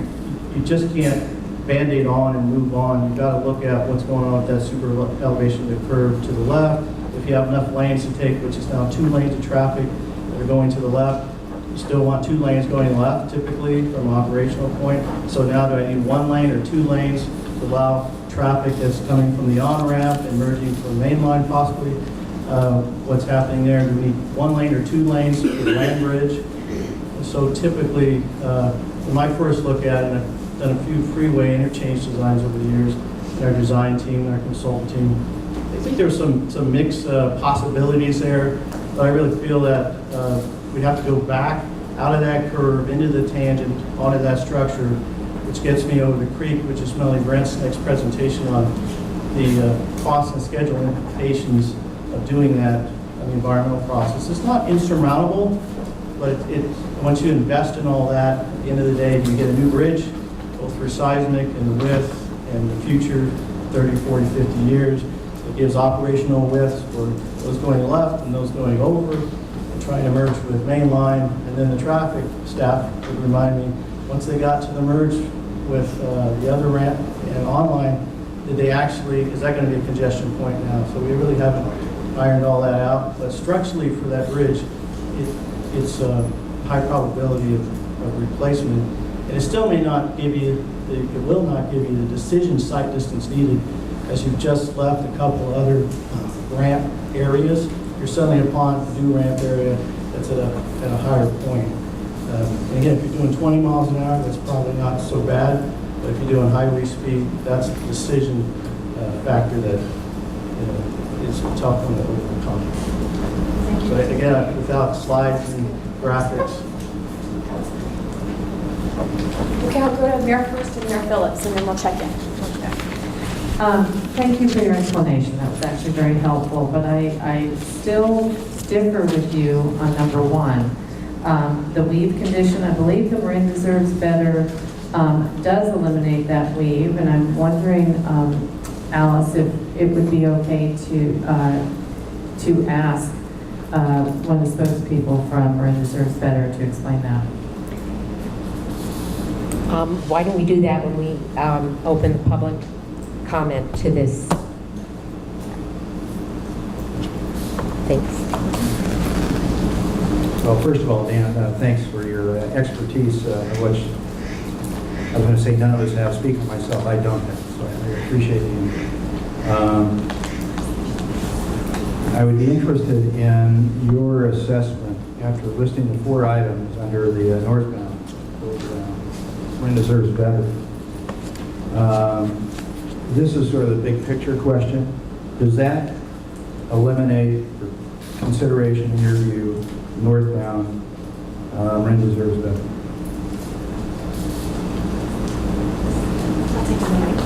you just can't Band-Aid on and move on. You've got to look at what's going on with that super elevation of the curve to the left. If you have enough lanes to take, which is now 2 lanes of traffic that are going to the left, you still want 2 lanes going left, typically, from an operational point. So now do I need 1 lane or 2 lanes to allow traffic that's coming from the on-ramp and merging from the main line, possibly? What's happening there? Do we need 1 lane or 2 lanes for the land bridge? And so typically, when I first look at it, and I've done a few freeway interchange designs over the years, in our design team, and our consultant team, I think there's some mixed possibilities there, but I really feel that we'd have to go back out of that curve into the tangent onto that structure, which gets me over the creek, which is Melanie Brent's next presentation on the cost and schedule implications of doing that on the environmental process. It's not insurmountable, but once you invest in all that, at the end of the day, you get a new bridge, both for seismic and the width and the future 30, 40, 50 years. It gives operational widths for those going left and those going over, and trying to merge with main line. And then the traffic staff would remind me, once they got to the merge with the other ramp and online, did they actually, is that going to be a congestion point now? So we really haven't ironed all that out. But structurally for that bridge, it's a high probability of replacement. And it still may not give you, it will not give you the decision site distance needed, as you've just left a couple other ramp areas. You're suddenly upon a new ramp area that's at a higher point. And again, if you're doing 20 miles an hour, that's probably not so bad. But if you're doing highway speed, that's a decision factor that is a tough one to overcome. So again, without slides and graphics. Okay, I'll go to Mayor first and Mayor Phillips, and then we'll check in. Thank you for your explanation. That was actually very helpful, but I still differ with you on number 1. The weave condition, I believe the marine reserves better does eliminate that weave, and I'm wondering, Alice, if it would be okay to ask one of the spokespeople from Marine Reserves Better to explain that. Why don't we do that when we open the public comment to this? Thanks. Well, first of all, Dan, thanks for your expertise, which I was going to say none of us have. Speak for myself, I don't have, so I appreciate the input. I would be interested in your assessment after listing the 4 items under the northbound. When deserves better. This is sort of the big picture question. Does that eliminate consideration in your view northbound Ren deserves better? I'll take a minute.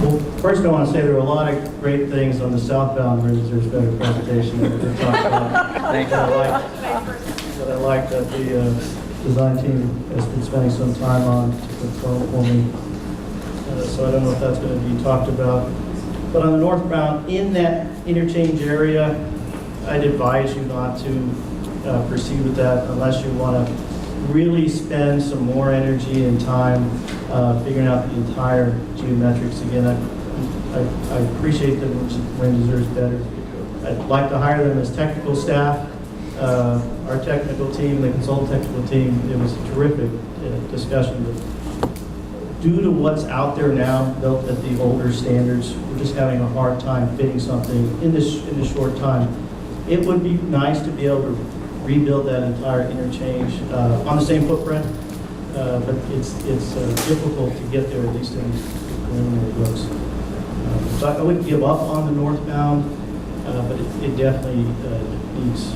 Well, first I want to say there were a lot of great things on the southbound Ren deserves better presentation that we talked about. Thank you. That I like that the design team has been spending some time on to confirm for me. So I don't know if that's going to be talked about. But on the northbound, in that interchange area, I'd advise you not to proceed with that unless you want to really spend some more energy and time figuring out the entire geometrics. Again, I appreciate that Ren deserves better. I'd like to hire them as technical staff. Our technical team, the consultant technical team, it was a terrific discussion. But due to what's out there now, built at the older standards, we're just having a hard time fitting something in this short time. It would be nice to be able to rebuild that entire interchange on the same footprint, but it's difficult to get there, at least in preliminary looks. So I wouldn't give up on the northbound, but it definitely needs,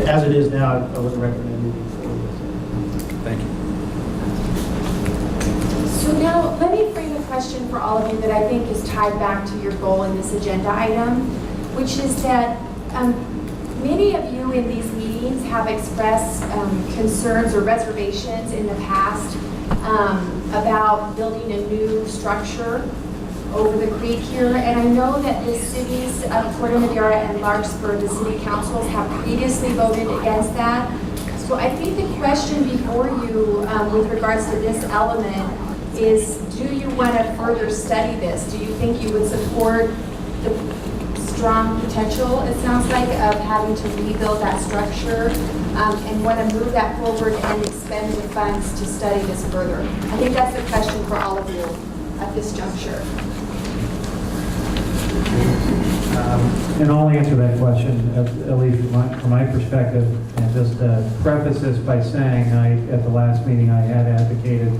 as it is now, I wouldn't recommend moving forward with it. Thank you. So now, let me frame a question for all of you that I think is tied back to your goal in this agenda item, which is that many of you in these meetings have expressed concerns or reservations in the past about building a new structure over the creek here. And I know that the cities of Corte Madera and Larkspur, the city councils, have previously voted against that. So I think the question before you with regards to this element is, do you want to further study this? Do you think you would support the strong potential, it sounds like, of having to rebuild that structure and want to move that forward and expend the funds to study this further? I think that's the question for all of you at this juncture. And I'll answer that question, at least from my perspective, and just preface this by saying at the last meeting I had advocated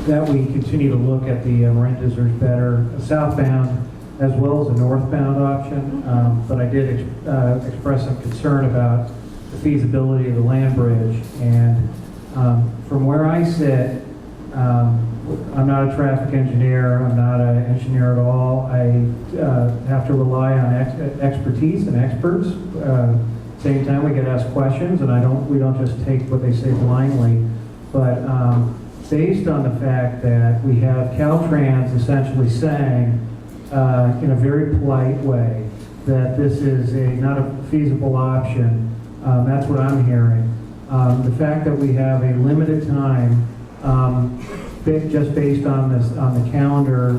that we continue to look at the Ren deserves better southbound as well as a northbound option, but I did express some concern about the feasibility of the land bridge. And from where I sit, I'm not a traffic engineer, I'm not an engineer at all. I have to rely on expertise and experts. Same time we get asked questions, and we don't just take what they say blindly. But based on the fact that we have Caltrans essentially saying in a very polite way that this is not a feasible option, that's what I'm hearing. The fact that we have a limited time just based on the calendar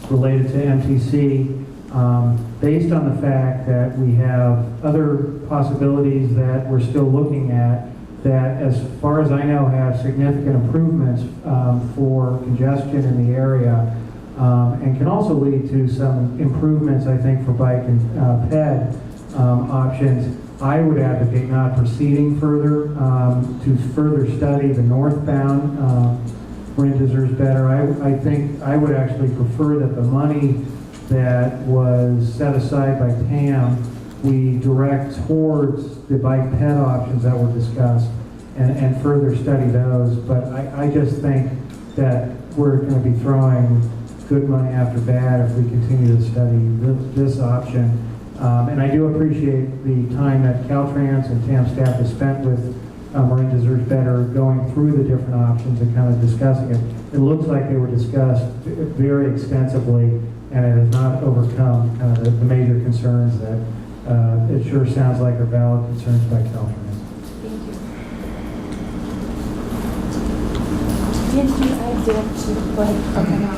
related to MTC, based on the fact that we have other possibilities that we're still looking at that, as far as I know, have significant improvements for congestion in the area, and can also lead to some improvements, I think, for bike and ped options. I would advocate not proceeding further to further study the northbound Ren deserves better. I think I would actually prefer that the money that was set aside by TAM we direct towards the bike ped options that were discussed and further study those. But I just think that we're going to be throwing good money after bad if we continue to study this option. And I do appreciate the time that Caltrans and TAM staff has spent with Ren deserves better, going through the different options and kind of discussing it. It looks like they were discussed very extensively, and it has not overcome kind of the major concerns that it sure sounds like are valid concerns by Caltrans. Thank you. I did to go ahead. Okay, now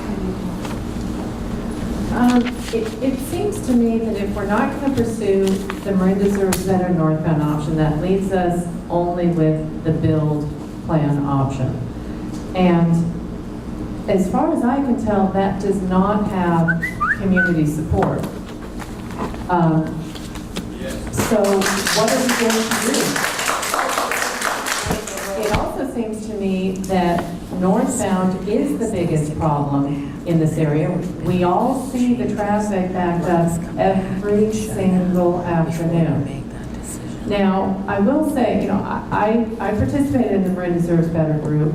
It seems to me that if we're not going to pursue the Marin deserves better northbound option, that leaves us only with the build plan option. And as far as I can tell, that does not have community support. So what are we going to do? It also seems to me that northbound is the biggest problem in this area. We all see the traffic backed up every single afternoon. Now, I will say, you know, I participated in the Marin Deserves Better group,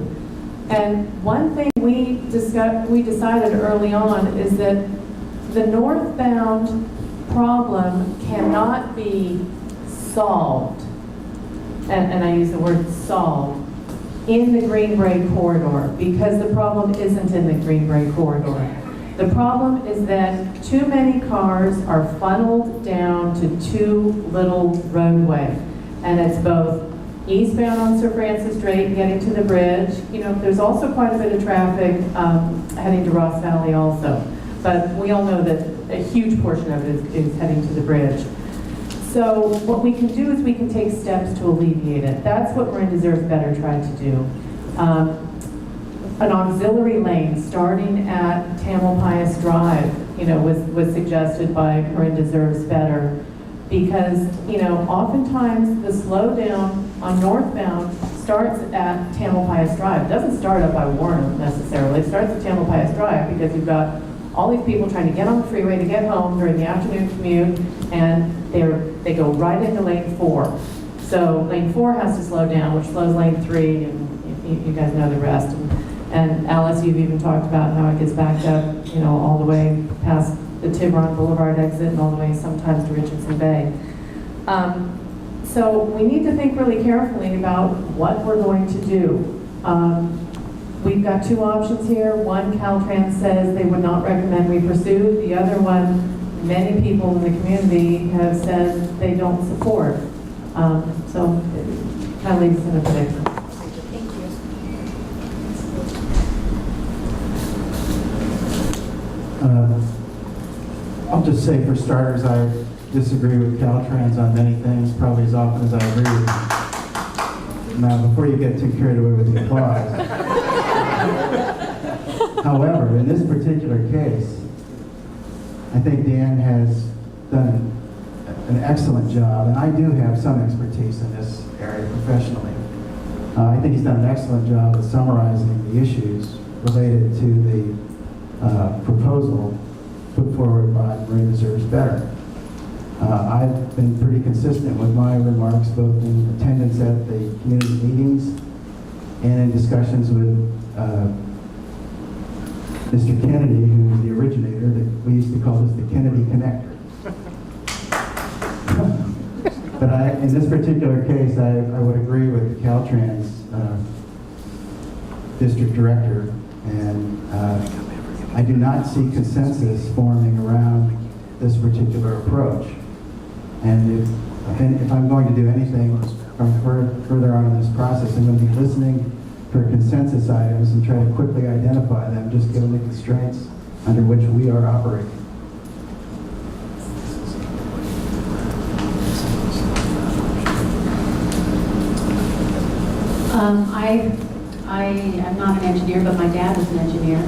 and one thing we decided early on is that the northbound problem cannot be solved, and I use the word solved, in the Greenbrae corridor, because the problem isn't in the Greenbrae corridor. The problem is that too many cars are funneled down to too little roadway, and it's both eastbound on Sir Francis Drake getting to the bridge. You know, there's also quite a bit of traffic heading to Ross Valley also, but we all know that a huge portion of it is heading to the bridge. So what we can do is we can take steps to alleviate it. That's what Marin Deserves Better tried to do. An auxiliary lane starting at Tamalpais Drive, you know, was suggested by Marin Deserves Better, because, you know, oftentimes the slowdown on northbound starts at Tamalpais Drive. It doesn't start up by Warren necessarily. It starts at Tamalpais Drive because you've got all these people trying to get on the freeway to get home during the afternoon commute, and they go right into lane 4. So lane 4 has to slow down, which slows lane 3, and you guys know the rest. And Alice, you've even talked about how it gets backed up, you know, all the way past the Tiburon Boulevard exit and all the way sometimes to Richardson Bay. So we need to think really carefully about what we're going to do. We've got two options here. One, Caltrans says they would not recommend we pursue. The other one, many people in the community have said they don't support. So it kind of leaves us in a predicament. Thank you. I'll just say for starters, I disagree with Caltrans on many things, probably as often as I agree with them. Now, before you get too carried away with the applause. However, in this particular case, I think Dan has done an excellent job, and I do have some expertise in this area professionally. I think he's done an excellent job of summarizing the issues related to the proposal put forward by Marin Deserves Better. I've been pretty consistent with my remarks, both in attendance at the community meetings and in discussions with Mr. Kennedy, who's the originator. That we used to call this the Kennedy Connector. But in this particular case, I would agree with the Caltrans district director, and I do not see consensus forming around this particular approach. And if I'm going to do anything from further on in this process, I'm going to be listening for consensus items and try to quickly identify them, just given the constraints under which we are operating. I'm not an engineer, but my dad was an engineer.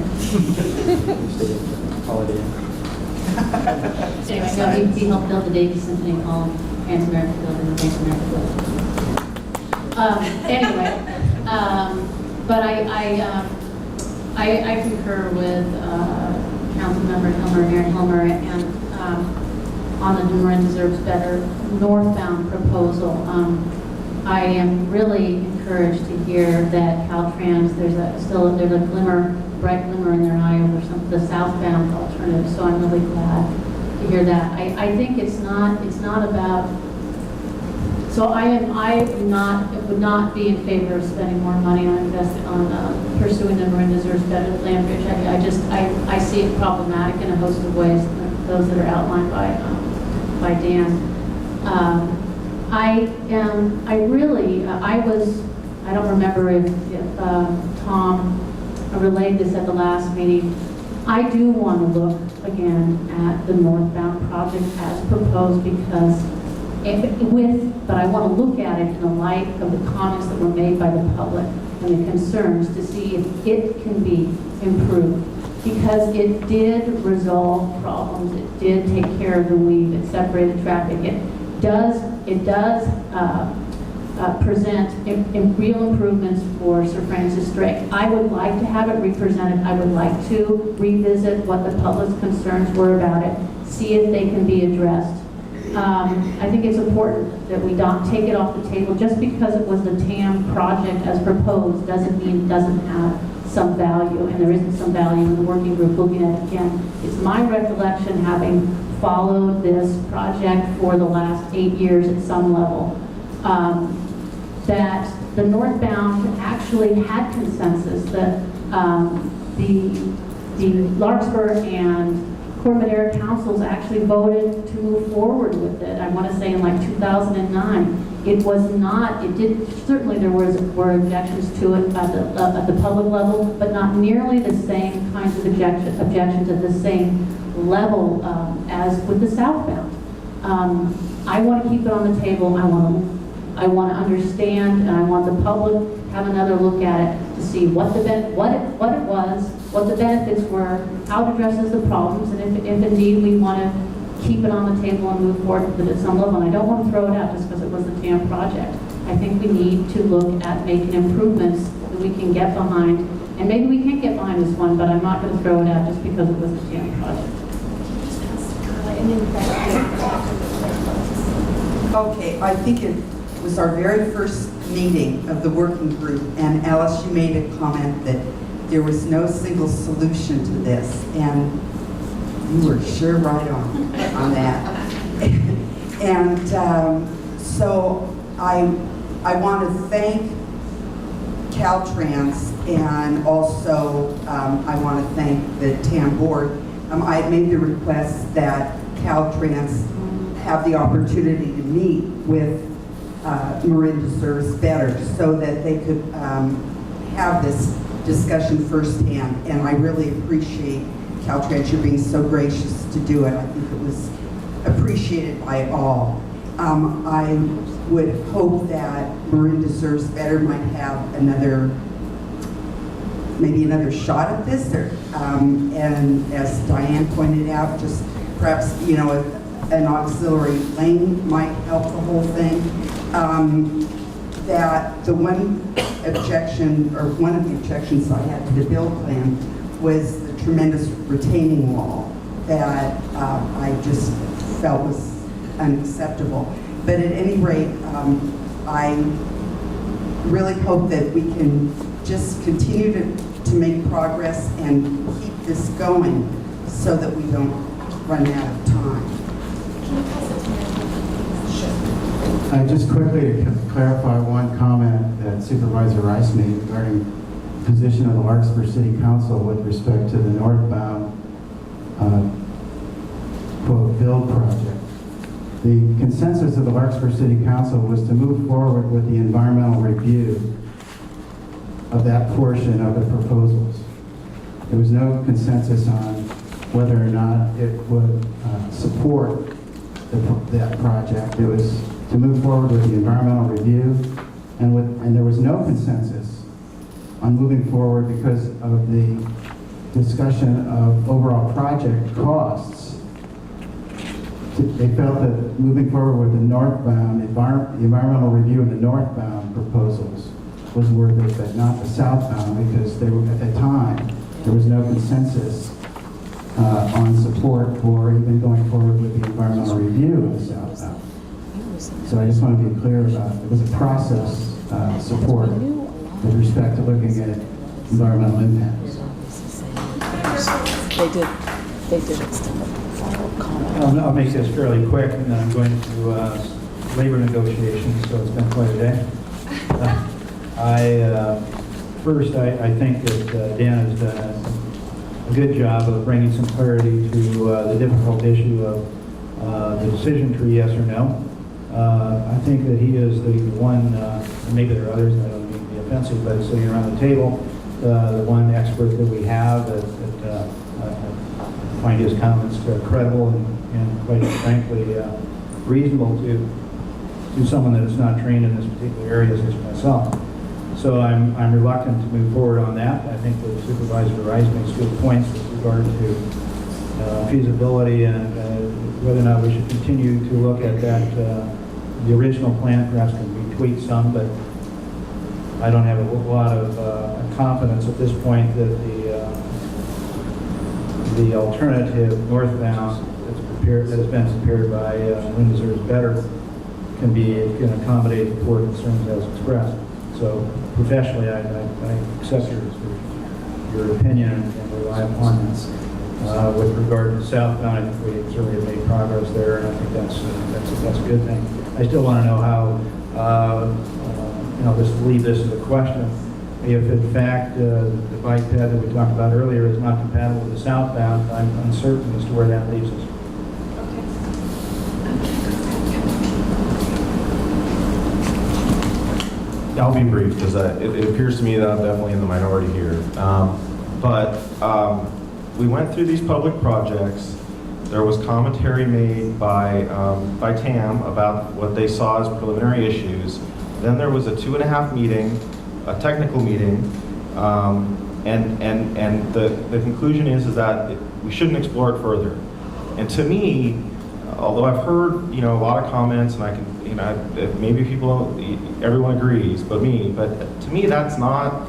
Anyway, so he helped build the Davis Symphony Hall, Trans-America Building, the Trans-America Building. Anyway, but I concur with Councilmember Helmer, Mayor Helmer, and on the Marin Deserves Better northbound proposal. I am really encouraged to hear that Caltrans, there's a glimmer, bright glimmer in their eye over the southbound alternative. So I'm really glad to hear that. I think it's not about. So I would not be in favor of spending more money on pursuing the Marin Deserves Better land bridge. I see it problematic in a host of ways, those that are outlined by Dan. I don't remember if Tom relayed this at the last meeting. I do want to look again at the northbound project as proposed because but I want to look at it in the light of the comments that were made by the public and the concerns to see if it can be improved. Because it did resolve problems, it did take care of the weave, it separated traffic, it does present real improvements for Sir Francis Drake. I would like to have it represented. I would like to revisit what the public's concerns were about it, see if they can be addressed. I think it's important that we don't take it off the table. Just because it was the TAM project as proposed doesn't mean it doesn't have some value, and there isn't some value in the working group looking at it again. It's my recollection, having followed this project for the last 8 years at some level, that the northbound actually had consensus that the Larkspur and Corps Madera councils actually voted to move forward with it. I want to say in like 2009. It was not, it did, certainly there were objections to it at the public level, but not nearly the same kinds of objections at the same level as with the southbound. I want to keep it on the table. I want to understand, and I want the public to have another look at it to see what it was, what the benefits were, how it addresses the problems, and if indeed we want to keep it on the table and move forward with it at some level. And I don't want to throw it out just because it was the TAM project. I think we need to look at making improvements that we can get behind. And maybe we can't get behind this one, but I'm not going to throw it out just because it was the TAM project. Okay, I think it was our very first meeting of the working group, and Alice, you made a comment that there was no single solution to this, and you were sure right on that. And so I want to thank Caltrans, and also I want to thank the TAM board. I made the request that Caltrans have the opportunity to meet with Marin Deserves Better so that they could have this discussion firsthand. And I really appreciate Caltrans, you're being so gracious to do it. I think it was appreciated by all. I would hope that Marin Deserves Better might have maybe another shot at this, and as Diane pointed out, just perhaps, an auxiliary lane might help the whole thing. That the one of the objections I had to the bill plan was the tremendous retaining wall that I just felt was unacceptable. But at any rate, I really hope that we can just continue to make progress and keep this going so that we don't run out of time. Just quickly to clarify one comment that Supervisor Rice made regarding the position of the Larkspur City Council with respect to the northbound quote build project. The consensus of the Larkspur City Council was to move forward with the environmental review of that portion of the proposals. There was no consensus on whether or not it would support that project. It was to move forward with the environmental review, and there was no consensus on moving forward because of the discussion of overall project costs. They felt that moving forward with the northbound, the environmental review of the northbound proposals was worth it, but not the southbound, because they were, at the time, there was no consensus on support for even going forward with the environmental review of the southbound. So I just want to be clear about it. It was a process support with respect to looking at environmental impacts. They did extend the follow-up comment. I'll make this fairly quick, and then I'm going to labor negotiations, so it's been quite a day. First, I think that Dan has done a good job of bringing some clarity to the difficult issue of the decision tree, yes or no. I think that he is the one, and maybe there are others, and I don't mean to be offensive, but sitting around the table, the one expert that we have that find his comments credible and quite frankly reasonable to someone that is not trained in this particular area such as myself. So I'm reluctant to move forward on that. I think that Supervisor Rice makes good points with regard to feasibility and whether or not we should continue to look at that. The original plan perhaps can be tweaked some, but I don't have a lot of confidence at this point that the alternative northbound that has been prepared by Wind Deserves Better can accommodate the poor concerns as expressed. So professionally, I accept your opinion and rely upon this. With regard to southbound, I think we certainly have made progress there, and I think that's a good thing. I still want to know how, just leave this as a question. If in fact the bike path that we talked about earlier is not compatible with the southbound, I'm uncertain as to where that leaves us. I'll be brief because it appears to me that I'm definitely in the minority here. We went through these public projects. There was commentary made by TAM about what they saw as preliminary issues. Then there was a 2.5 meeting, a technical meeting, and the conclusion is that we shouldn't explore it further. And to me, although I've heard a lot of comments, and I can maybe everyone agrees, but to me that's not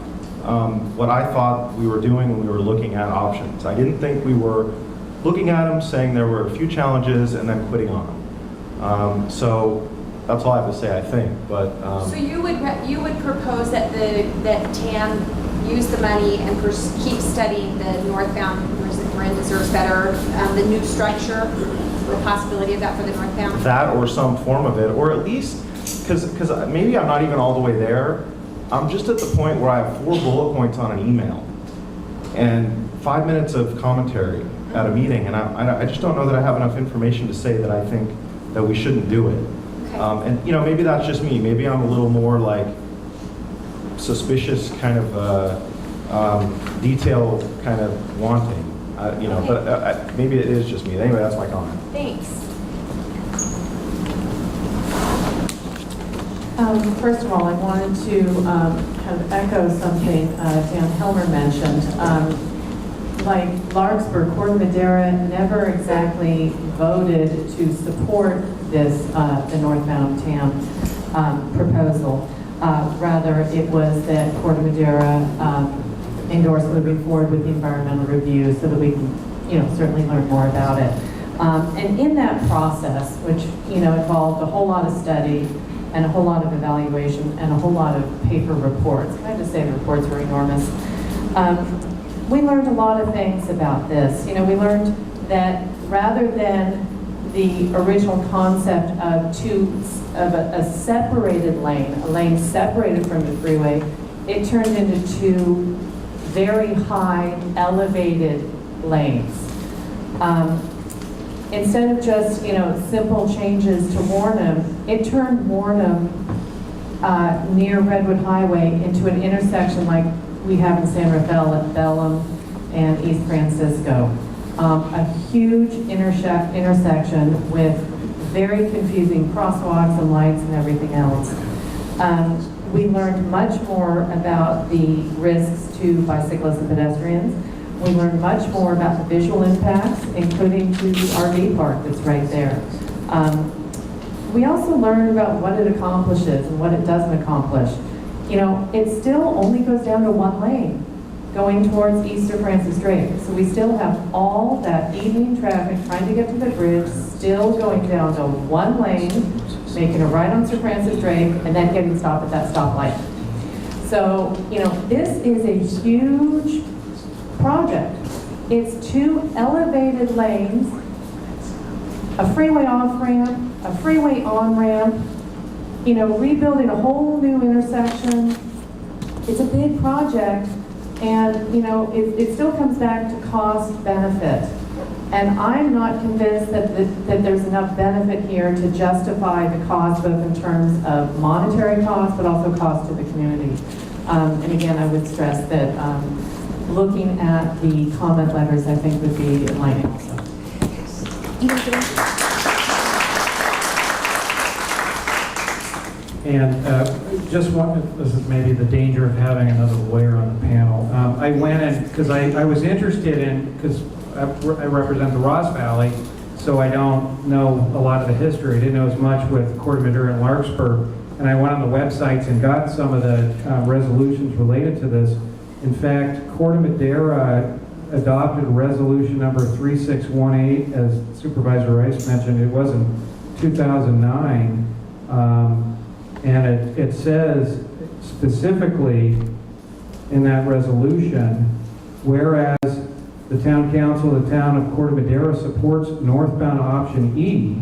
what I thought we were doing when we were looking at options. I didn't think we were looking at them, saying there were a few challenges, and then quitting on them. So that's all I have to say, I think. But so you would propose that TAM use the money and keep studying the northbound Wind Deserves Better, the new structure, the possibility of that for the northbound? That or some form of it, or at least, because maybe I'm not even all the way there. I'm just at the point where I have 4 bullet points on an email and 5 minutes of commentary at a meeting, and I just don't know that I have enough information to say that I think that we shouldn't do it. Okay. And maybe that's just me. Maybe I'm a little more like suspicious, kind of detail kind of wanting. Okay. But maybe it is just me. Anyway, that's my comment. Thanks. First of all, I wanted to kind of echo something Dan Helmer mentioned. Like Larkspur, Corte Madera never exactly voted to support this, the northbound TAM proposal. Rather, it was that Corte Madera endorsed moving forward with the environmental review so that we can, certainly learn more about it. And in that process, which, involved a whole lot of study and a whole lot of evaluation and a whole lot of paper reports. Can I just say the reports were enormous? We learned a lot of things about this. We learned that rather than the original concept of a separated lane, a lane separated from the freeway, it turned into 2 very high, elevated lanes. Instead of just, simple changes to Warnham, it turned Warnham near Redwood Highway into an intersection like we have in San Rafael at Bellum and East Francisco. A huge intersection with very confusing crosswalks and lights and everything else. We learned much more about the risks to bicyclists and pedestrians. We learned much more about the visual impacts, including to the RV park that's right there. We also learned about what it accomplishes and what it doesn't accomplish. It still only goes down to 1 lane going towards east of Francis Drake. So we still have all that evening traffic trying to get to the bridge, still going down to 1 lane, making a right on Sir Francis Drake, and then getting stopped at that stoplight. So, this is a huge project. It's 2 elevated lanes, a freeway off-ramp, a freeway on-ramp, rebuilding a whole new intersection. It's a big project, and, it still comes back to cost benefit. And I'm not convinced that there's enough benefit here to justify the cost, both in terms of monetary cost, but also cost to the community. And again, I would stress that looking at the comment letters, I think would be enlightening also. And just one, this is maybe the danger of having another lawyer on the panel. I went in, because I was interested in, because I represent the Ross Valley, so I don't know a lot of the history. I didn't know as much with Corte Madera and Larkspur. And I went on the websites and got some of the resolutions related to this. In fact, Corte Madera adopted resolution number 3618, as Supervisor Rice mentioned. It was in 2009. And it says specifically in that resolution, whereas the Town Council of the Town of Corte Madera supports northbound option E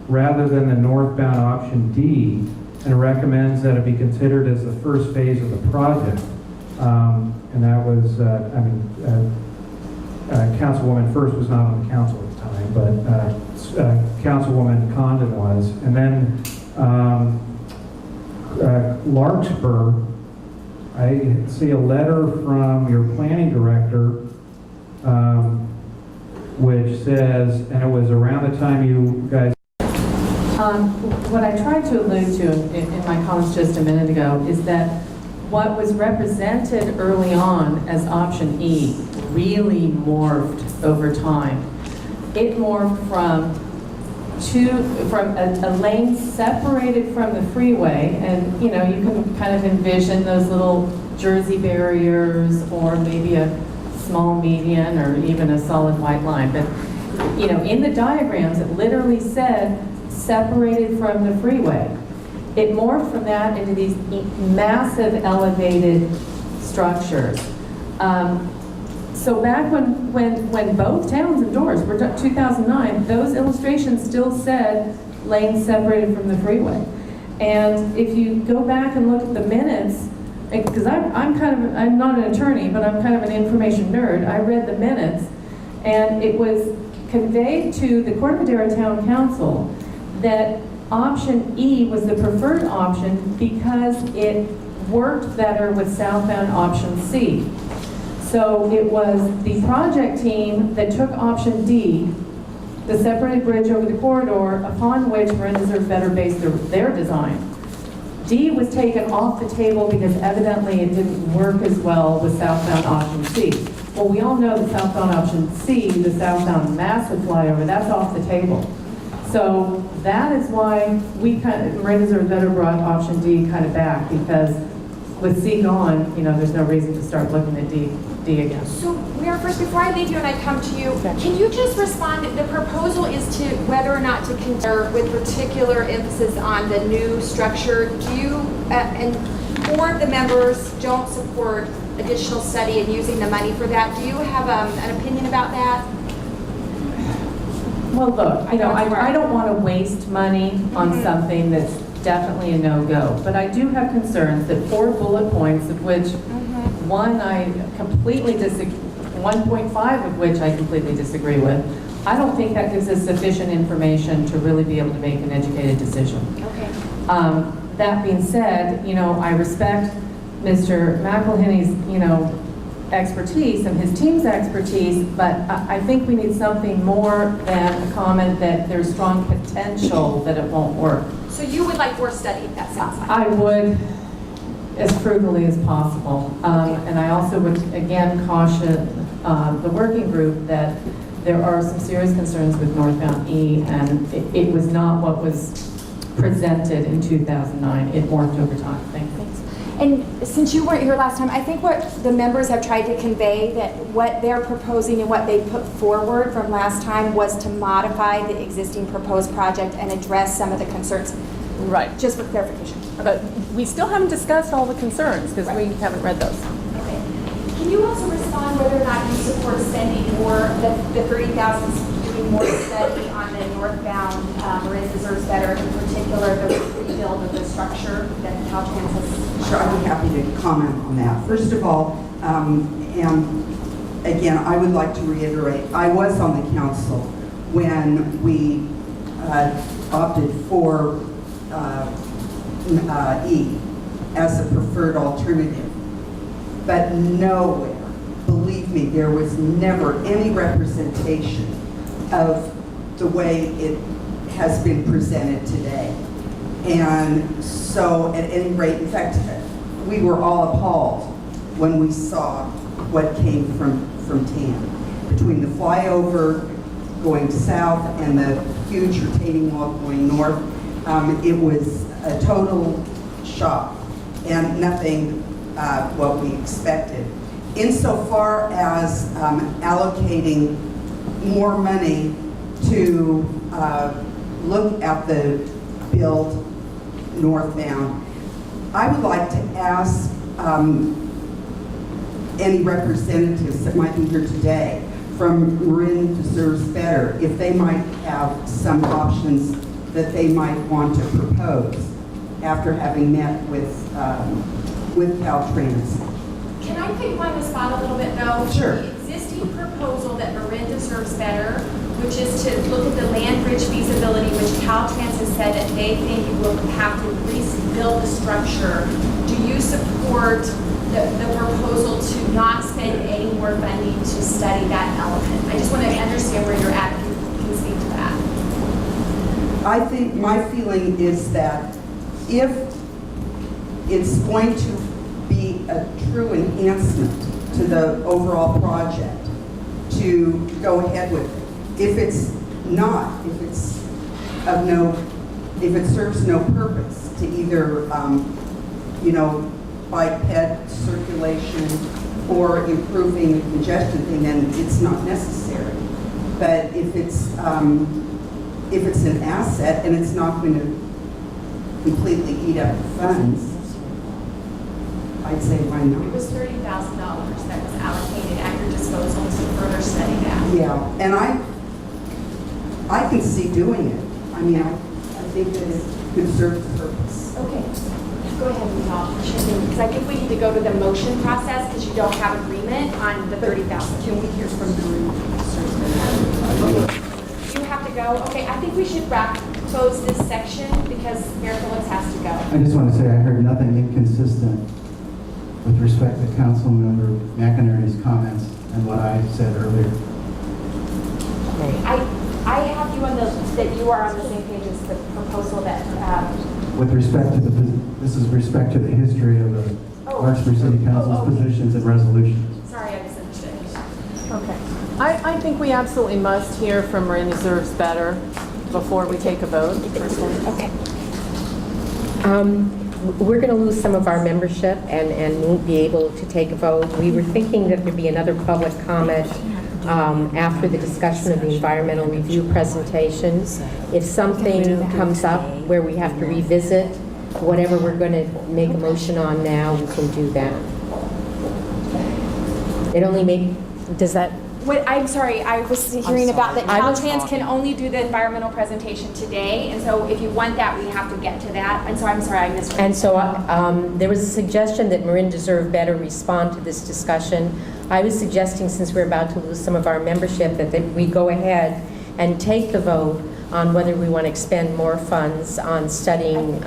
rather than the northbound option D, and recommends that it be considered as the first phase of the project. And that was, Councilwoman First was not on the council at the time, but Councilwoman Condon was. And then Larkspur, I see a letter from your planning director which says, and it was around the time you guys... What I tried to allude to in my comments just a minute ago is that what was represented early on as option E really morphed over time. It morphed from a lane separated from the freeway, and you can kind of envision those little Jersey barriers or maybe a small median or even a solid white line. But in the diagrams it literally said separated from the freeway. It morphed from that into these massive elevated structures. So back when both towns endorsed, 2009, those illustrations still said lanes separated from the freeway. And if you go back and look at the minutes, because I'm not an attorney, but I'm kind of an information nerd. I read the minutes, and it was conveyed to the Corte Madera Town Council that option E was the preferred option because it worked better with southbound option C. So it was the project team that took option D, the separated bridge over the corridor, upon which Marin Reserve better based their design. D was taken off the table because evidently it didn't work as well with southbound option C. Well, we all know that southbound option C, the southbound massive flyover, that's off the table. So that is why Marin Reserve better brought option D kind of back, because with C gone, there's no reason to start looking at D again. So, Mayor, first, before I leave you and I come to you, can you just respond? The proposal is to whether or not to consider with particular emphasis on the new structure. Do you, and 4 of the members don't support additional study and using the money for that. Do you have an opinion about that? Well, look, I don't want to waste money on something that's definitely a no-go, but I do have concerns that 4 bullet points, of which one I completely disagree, 1.5 of which I completely disagree with. I don't think that gives us sufficient information to really be able to make an educated decision. Okay. That being said, I respect Mr. McElhenney's, expertise and his team's expertise, but I think we need something more than a comment that there's strong potential that it won't work. So you would like more study, that sounds like. I would, as frugally as possible. And I also would, again, caution the working group that there are some serious concerns with northbound E, and it was not what was presented in 2009. It morphed over time. Thanks. And since you weren't here last time, I think what the members have tried to convey, that what they're proposing and what they put forward from last time was to modify the existing proposed project and address some of the concerns. Right. Just for clarification. But we still haven't discussed all the concerns because we haven't read those. Okay. Can you also respond whether or not you support spending more, the 30,000 doing more study on the northbound Marin Reserves better, in particular the rebuild of the structure that Caltrans has? Sure, I'd be happy to comment on that. First of all, and again, I would like to reiterate, I was on the council when we opted for E as a preferred alternative, but nowhere believe me, there was never any representation of the way it has been presented today. And so at any rate, in fact, we were all appalled when we saw what came from TAM. Between the flyover going south and the huge retaining wall going north, it was a total shock and nothing what we expected. Insofar as allocating more money to look at the build northbound, I would like to ask any representatives that might be here today from Marin Deserves Better if they might have some options that they might want to propose after having met with Caltrans. Can I put you on the spot a little bit, though? Sure. The existing proposal that Marin Deserves Better, which is to look at the land bridge feasibility, which Caltrans has said that they think will have to rebuild the structure. Do you support the proposal to not spend any more funding to study that element? I just want to understand where you're at. Can you speak to that? I think my feeling is that if it's going to be a true enhancement to the overall project, to go ahead with it. If it's not, if it serves no purpose to either, biped circulation or improving the congestion thing, then it's not necessary. But if it's an asset and it's not going to completely eat up the funds, I'd say why not? It was $30,000 that was allocated at your disposal to further study that. Yeah, and I can see doing it. I mean, I think that it could serve the purpose. Okay, go ahead and talk, because I think we need to go to the motion process because you don't have agreement on the 30,000. Can we hear from the room? You have to go? Okay, I think we should close this section because Mayor Phillips has to go. I just want to say I heard nothing inconsistent with respect to Councilmember McInerney's comments and what I said earlier. I have you on that you are on the same page as the proposal that. With respect to this is respect to the history of the Larkspur City Council's positions and resolutions. Sorry, I misunderstood. Okay. I think we absolutely must hear from Marin Deserves Better before we take a vote. Okay. We're going to lose some of our membership and won't be able to take a vote. We were thinking that there'd be another public comment after the discussion of the environmental review presentation. If something comes up where we have to revisit whatever we're going to make a motion on now, we can do that. It only does that? Wait, I'm sorry, I was hearing about that Caltrans can only do the environmental presentation today, and so if you want that, we have to get to that. And so I'm sorry, I missed. And so there was a suggestion that Marin Deserve Better respond to this discussion. I was suggesting, since we're about to lose some of our membership, that we go ahead and take the vote on whether we want to expend more funds on studying,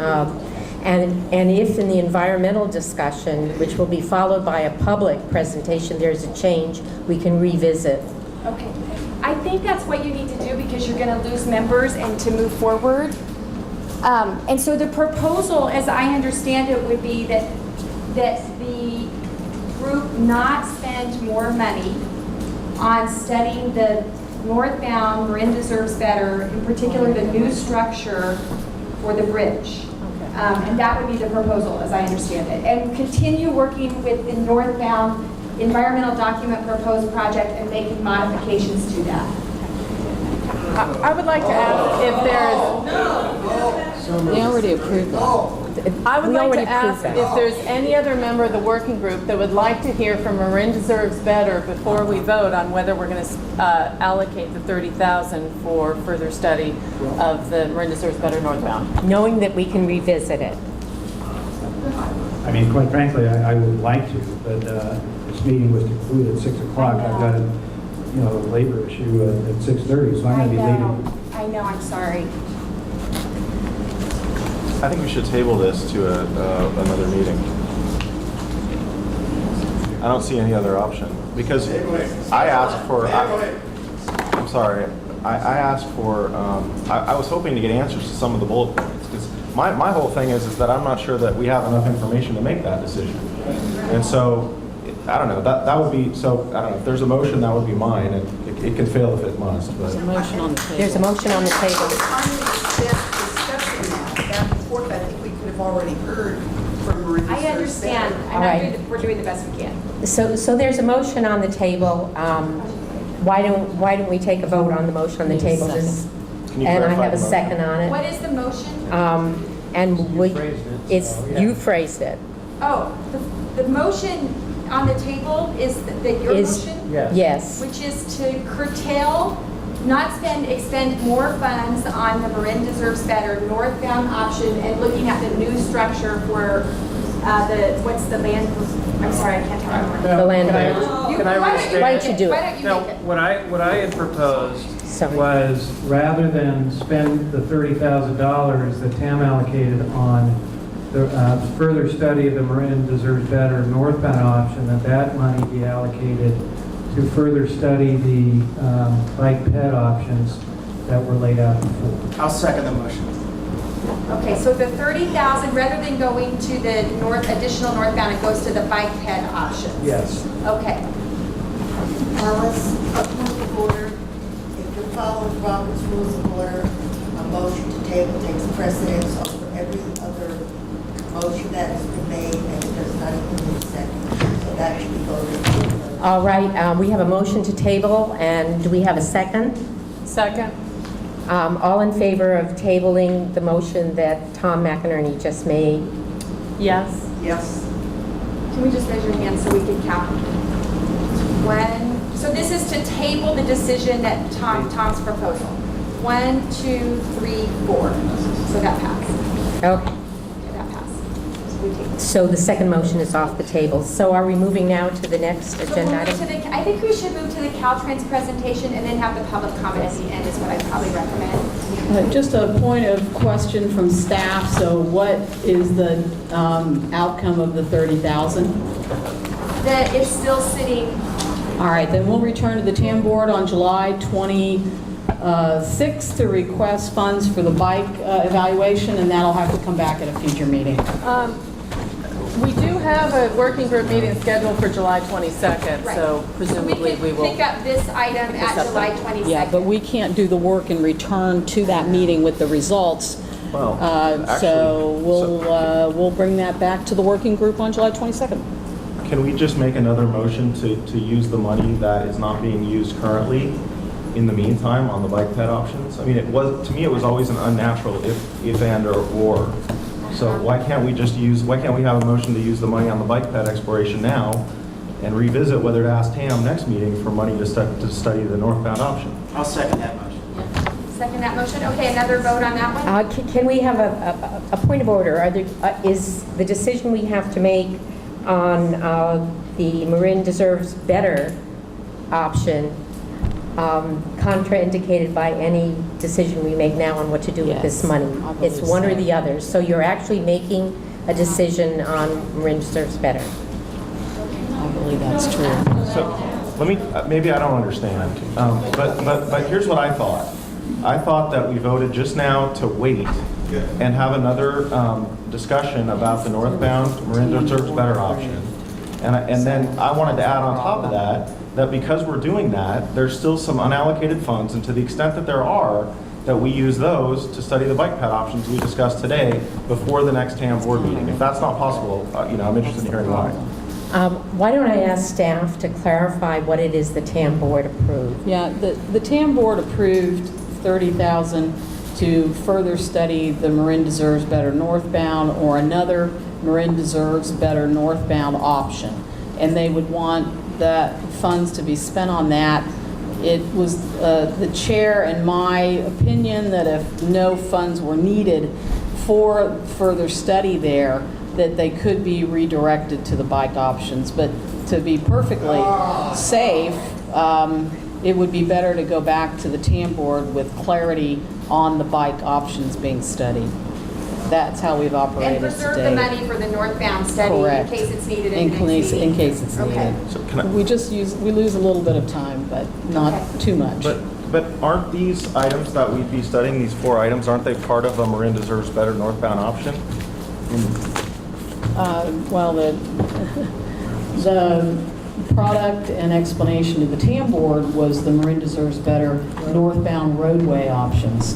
and if in the environmental discussion, which will be followed by a public presentation, there's a change, we can revisit. Okay. I think that's what you need to do because you're going to lose members and to move forward. And so the proposal, as I understand it, would be that the group not spend more money on studying the northbound Marin Deserves Better, in particular the new structure for the bridge. And that would be the proposal, as I understand it. And continue working with the northbound environmental document proposed project and making modifications to that. I would like to ask if there's... They already approved that. I would We like already to ask approved if that. there's any other member of the working group that would like to hear from Marin Deserves Better before we vote on whether we're going to allocate the $30,000 for further study of the Marin Deserves Better northbound. Knowing that we can revisit it. I mean, quite frankly, I would like to, but this meeting was concluded at 6 o'clock. I've got a labor issue at 6:30, so I'm going to be leaving. I know, I'm sorry. I think we should table this to another meeting. I don't see any other option. because I asked for, I'm sorry, I asked for, I was hoping to get answers to some of the bullet points, because my whole thing is that I'm not sure that we have enough information to make that decision. And so, I don't know, that would be, so, I don't know, if there's a motion, that would be mine, and it can fail if it must, but. There's a motion on the table. There's a motion on the table. Discussing that report, I think we could have already heard from Maria. I understand. All right. We're doing the best we can. So there's a motion on the table. Why don't we take a vote on the motion on the table? Can you And I clarify have a the motion? second on it. What is the motion? And we, it's, so, yeah. you phrased it. Oh, the motion on the table is that your Is- motion? Yes. Which is to curtail, not expend more funds on the Marin Deserves Better northbound option and looking at the new structure for what's the land, I'm sorry, I can't remember. The land. Can I restate? Why don't you do Why it? don't you Now, make it? what I had proposed Was rather than spend the $30,000 that TAM allocated on the further study of the Marin Deserves Better northbound option, that money be allocated to further study the bike ped options that were laid out before. I'll second the motion. Okay, so the 30,000, rather than going to the additional northbound, it goes to the bike ped options? Yes. Okay. Alice, a point of order. If you're following Robert's Rules of Order, a motion to table takes precedence over every other motion that has been made, and it does not include second. So that should be voted. All right, we have a motion to table, and do we have a second? Second. All in favor of tabling the motion that Tom McInerney just made? Yes. Yes. Can we just raise your hand so we can count? So this is to table the decision that Tom's proposal. 1, 2, 3, 4. So that passed. Okay. That passed. So we take. So the second motion is off the table. So are we moving now to the next So agenda we'll move item? to I think we should move to the Caltrans presentation and then have the public comment at the end is what I'd probably recommend. Just a point of question from staff. So what is the outcome of the 30,000? That it's still sitting. All right, then we'll return to the TAM board on July 26th to request funds for the bike evaluation, and that'll have to come back at a future meeting. We do have a working group meeting scheduled for July 22nd, Right. so presumably we will. Pick up this item at July 22nd. Yeah, but we can't do the work and return to that meeting with the results. Well, So we'll bring that back to the working group on July 22nd. Can we just make another motion to use the money that is not being used currently in the meantime on the bike ped options? I mean, to me, it was always an unnatural if and or. So why can't we have a motion to use the money on the bike ped exploration now and revisit whether to ask TAM next meeting for money to study the northbound option? I'll second that motion. Second that motion. Okay, another vote on that one? Can we have a point of order? Is the decision we have to make on the Marin Deserves Better option contraindicated by any decision we make now on what to do with this money? It's one or the other. So you're actually making a decision on Marin Deserves Better. I believe that's true. So let me, maybe I don't understand, but here's what I thought. I thought that we voted just now to wait and have another discussion about the northbound Marin Deserves Better option. And then I wanted to add on top of that because we're doing that, there's still some unallocated funds, and to the extent that there are, that we use those to study the bike ped options we discussed today before the next TAM board meeting. If that's not possible, I'm interested in hearing why. Why don't I ask staff to clarify what it is the TAM board approved? Yeah, the TAM board approved 30,000 to further study the Marin Deserves Better northbound or another Marin Deserves Better northbound option. And they would want the funds to be spent on that. It was the chair and my opinion that if no funds were needed for further study there, that they could be redirected to the bike options. But to be perfectly safe, it would be better to go back to the TAM board with clarity on the bike options being studied. That's how we've operated And preserve today. the money for the northbound study Correct. in case it's needed In in the next case, meeting. in case it's Okay. needed. So can I- We lose a little bit of time, but not too much. But aren't these items that we'd be studying, these 4 items, aren't they part of a Marin Deserves Better northbound option? Well, the product and explanation to the TAM board was the Marin Deserves Better northbound roadway options.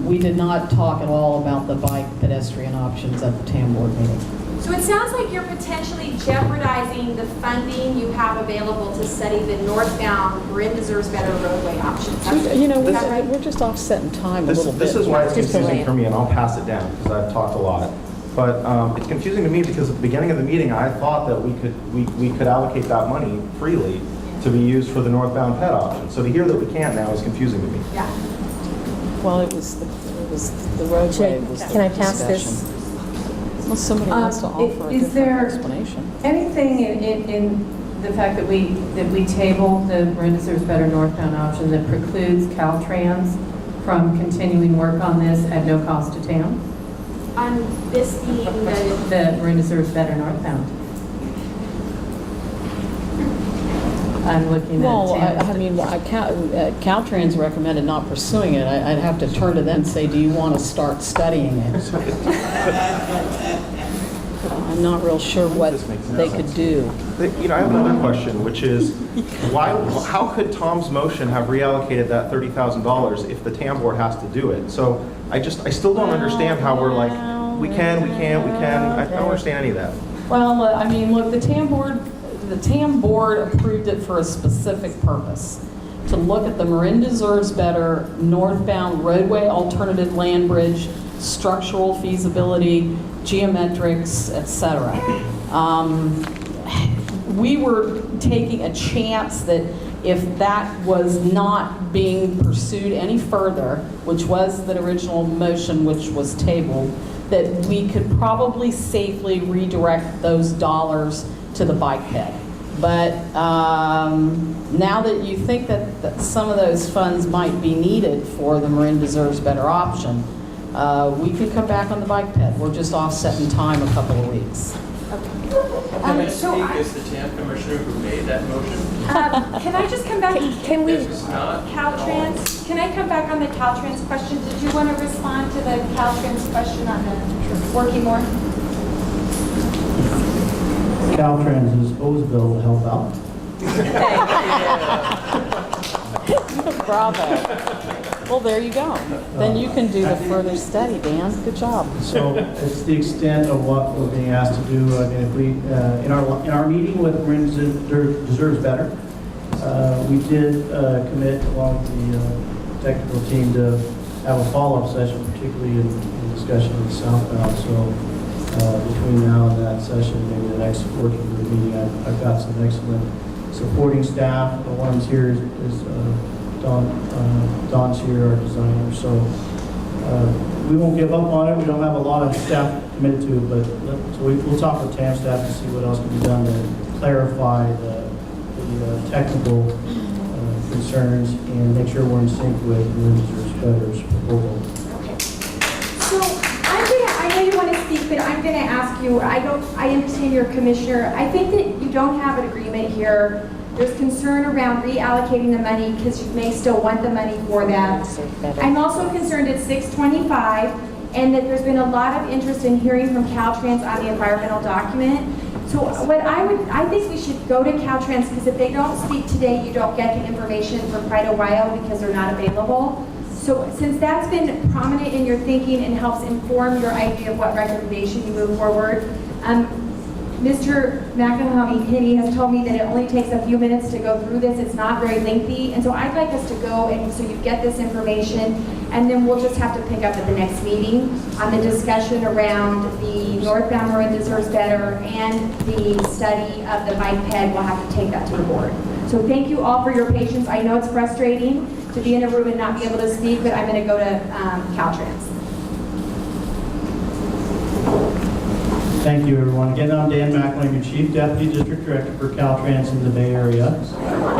We did not talk at all about the bike pedestrian options at the TAM board meeting. So it sounds like you're potentially jeopardizing the funding you have available to study the northbound Marin Deserves Better roadway options. You know, Is that right? we're just offsetting time a This little bit. this is why it's Just confusing delay for me, and I'll pass it down, because I've talked a lot. But it's confusing to me because at the beginning of the meeting, I thought that we could allocate that money freely to be used for the northbound ped option. So to hear that we can't now is confusing to me. Yeah. Well, it was the roadway was the Can I pass discussion. this? Unless somebody wants to offer a Is different there explanation. anything in the fact that we tabled the Marin Deserves Better northbound option that precludes Caltrans from continuing work on this at no cost to TAM? On this being The Marin Deserves Better northbound. I'm looking at Well, TAM. I mean, Caltrans recommended not pursuing it. I'd have to turn to them and say, do you want to start studying it? I'm not real sure what they could do. You know, I have another question, which is, how could Tom's motion have reallocated that $30,000 if the TAM board has to do it? So I still don't understand how we're like, we can. I don't understand any of that. Well, I mean, look, the TAM board approved it for a specific purpose, to look at the Marin Deserves Better northbound roadway alternative land bridge, structural feasibility, geometrics, etc. We were taking a chance that if that was not being pursued any further, which was the original motion which was tabled, that we could probably safely redirect those dollars to the bike ped. But now that you think that some of those funds might be needed for the Marin Deserves Better option, we could come back on the bike ped. We're just offsetting time a couple of weeks. Can I speak as the TAM commissioner who made that motion? Can I just come back? Can we, This is not Caltrans, can I come back on the Caltrans question? Did you want to respond to the Caltrans question on the working more? Caltrans' O's bill will help out. Bravo. Well, there you go. Then you can do the further study, Dan. Good job. So it's the extent of what we're being asked to do. I mean, if we, in our meeting with Marin Deserves Better, we did commit along with the technical team to have a follow-up session, particularly in discussion of the southbound. So between now and that session, maybe the next working group meeting, I've got some excellent supporting staff. The ones here is Don's here, our designer. So we won't give up on it. We don't have a lot of staff committed to it, but so we'll talk with TAM staff to see what else can be done to clarify the technical concerns and make sure we're in sync with Marin Deserves Better's proposal. So I know you want to speak, but I'm going to ask you, I understand you're a commissioner. I think that you don't have an agreement here. There's concern around reallocating the money because you may still want the money for that. I'm also concerned at 625 and that there's been a lot of interest in hearing from Caltrans on the environmental document. So I think we should go to Caltrans because if they don't speak today, you don't get the information for quite a while because they're not available. So since that's been prominent in your thinking and helps inform your idea of what recommendation you move forward, Mr. McEnany has told me that it only takes a few minutes to go through this. It's not very lengthy. And so I'd like us to go and so you get this information and then we'll just have to pick up at the next meeting on the discussion around the northbound Marin Deserves Better and the study of the bike ped. We'll have to take that to the board. So thank you all for your patience. I know it's frustrating to be in a room and not be able to speak, but I'm going to go to Caltrans. Thank you, everyone. Again, I'm Dan McElhaney, Chief Deputy District Director for Caltrans in the Bay Area.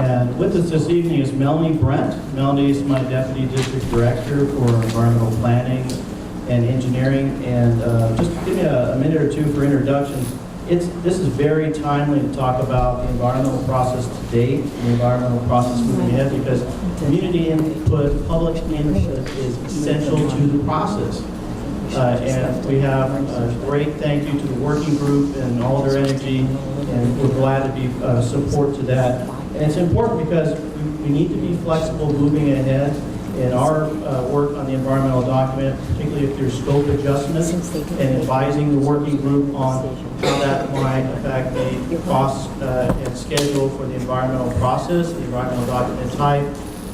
And with us this evening is Melanie Brent. Melanie is my Deputy District Director for Environmental Planning and engineering. And just give me a minute or two for introductions. This is very timely to talk about the environmental process to date, the environmental process moving ahead, because community input, public input is essential to the process. And we have a great thank you to the working group and all their energy, and we're glad to be support to that. And it's important because we need to be flexible moving ahead in our work on the environmental document, particularly if there's scope adjustments, and advising the working group on how that might affect the cost and schedule for the environmental process, the environmental document type,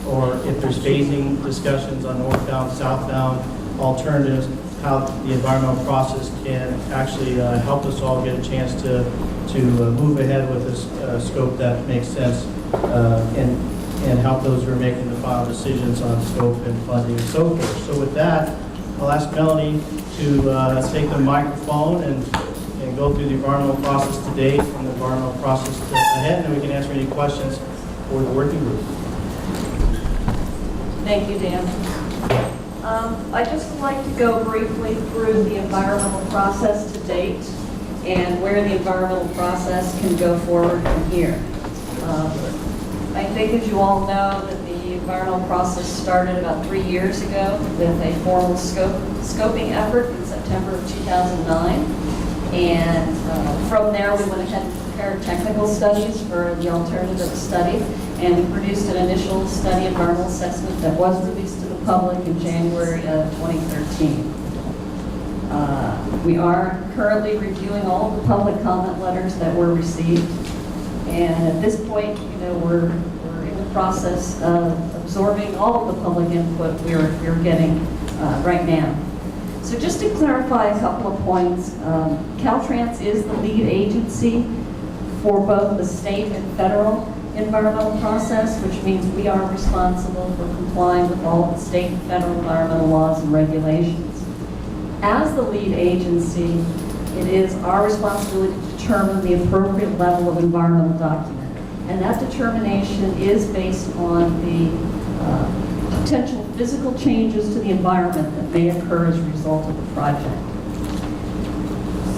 or if there's phasing discussions on northbound, southbound alternatives, how the environmental process can actually help us all get a chance to move ahead with this scope that makes sense and help those who are making the final decisions on scope and funding and so forth. So with that, I'll ask Melanie to take the microphone and go through the environmental process to date and the environmental process ahead, and then we can answer any questions for the working group. Thank you, Dan. I'd just like to go briefly through the environmental process to date and where the environmental process can go forward from here. I think, as you all know, that the environmental process started about 3 years ago with a formal scoping effort in September of 2009. And from there, we went ahead and prepared technical studies for the alternative study, and we produced an initial study environmental assessment that was released to the public in January of 2013. We are currently reviewing all of the public comment letters that were received, and at this point, we're in the process of absorbing all of the public input we're getting right now. So just to clarify a couple of points, Caltrans is the lead agency for both the state and federal environmental process, which means we are responsible for complying with all of the state and federal environmental laws and regulations. As the lead agency, it is our responsibility to determine the appropriate level of environmental document. And that determination is based on the potential physical changes to the environment that may occur as a result of the project.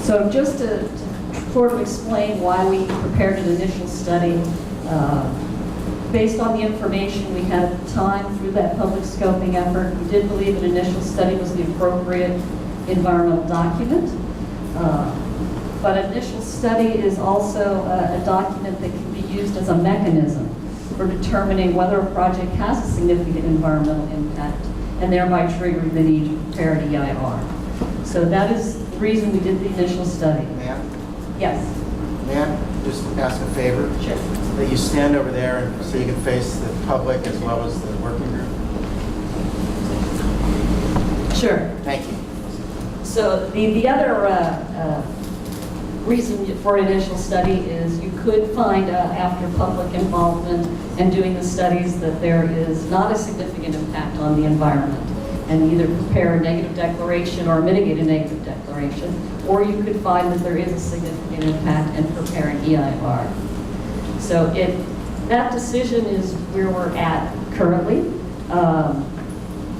So just to sort of explain why we prepared an initial study, based on the information we had at the time through that public scoping effort, we did believe an initial study was the appropriate environmental document. But an initial study is also a document that can be used as a mechanism for determining whether a project has a significant environmental impact and thereby triggering the need to prepare an EIR. So that is the reason we did the initial study. Ma'am? Yes. May I just ask a favor? Sure. That you stand over there and so you can face the public as well as the working group. Sure. Thank you. So the other reason for an initial study is you could find after public involvement and doing the studies that there is not a significant impact on the environment, and either prepare a negative declaration or mitigate a negative declaration, or you could find that there is a significant impact and prepare an EIR. So that decision is where we're at currently.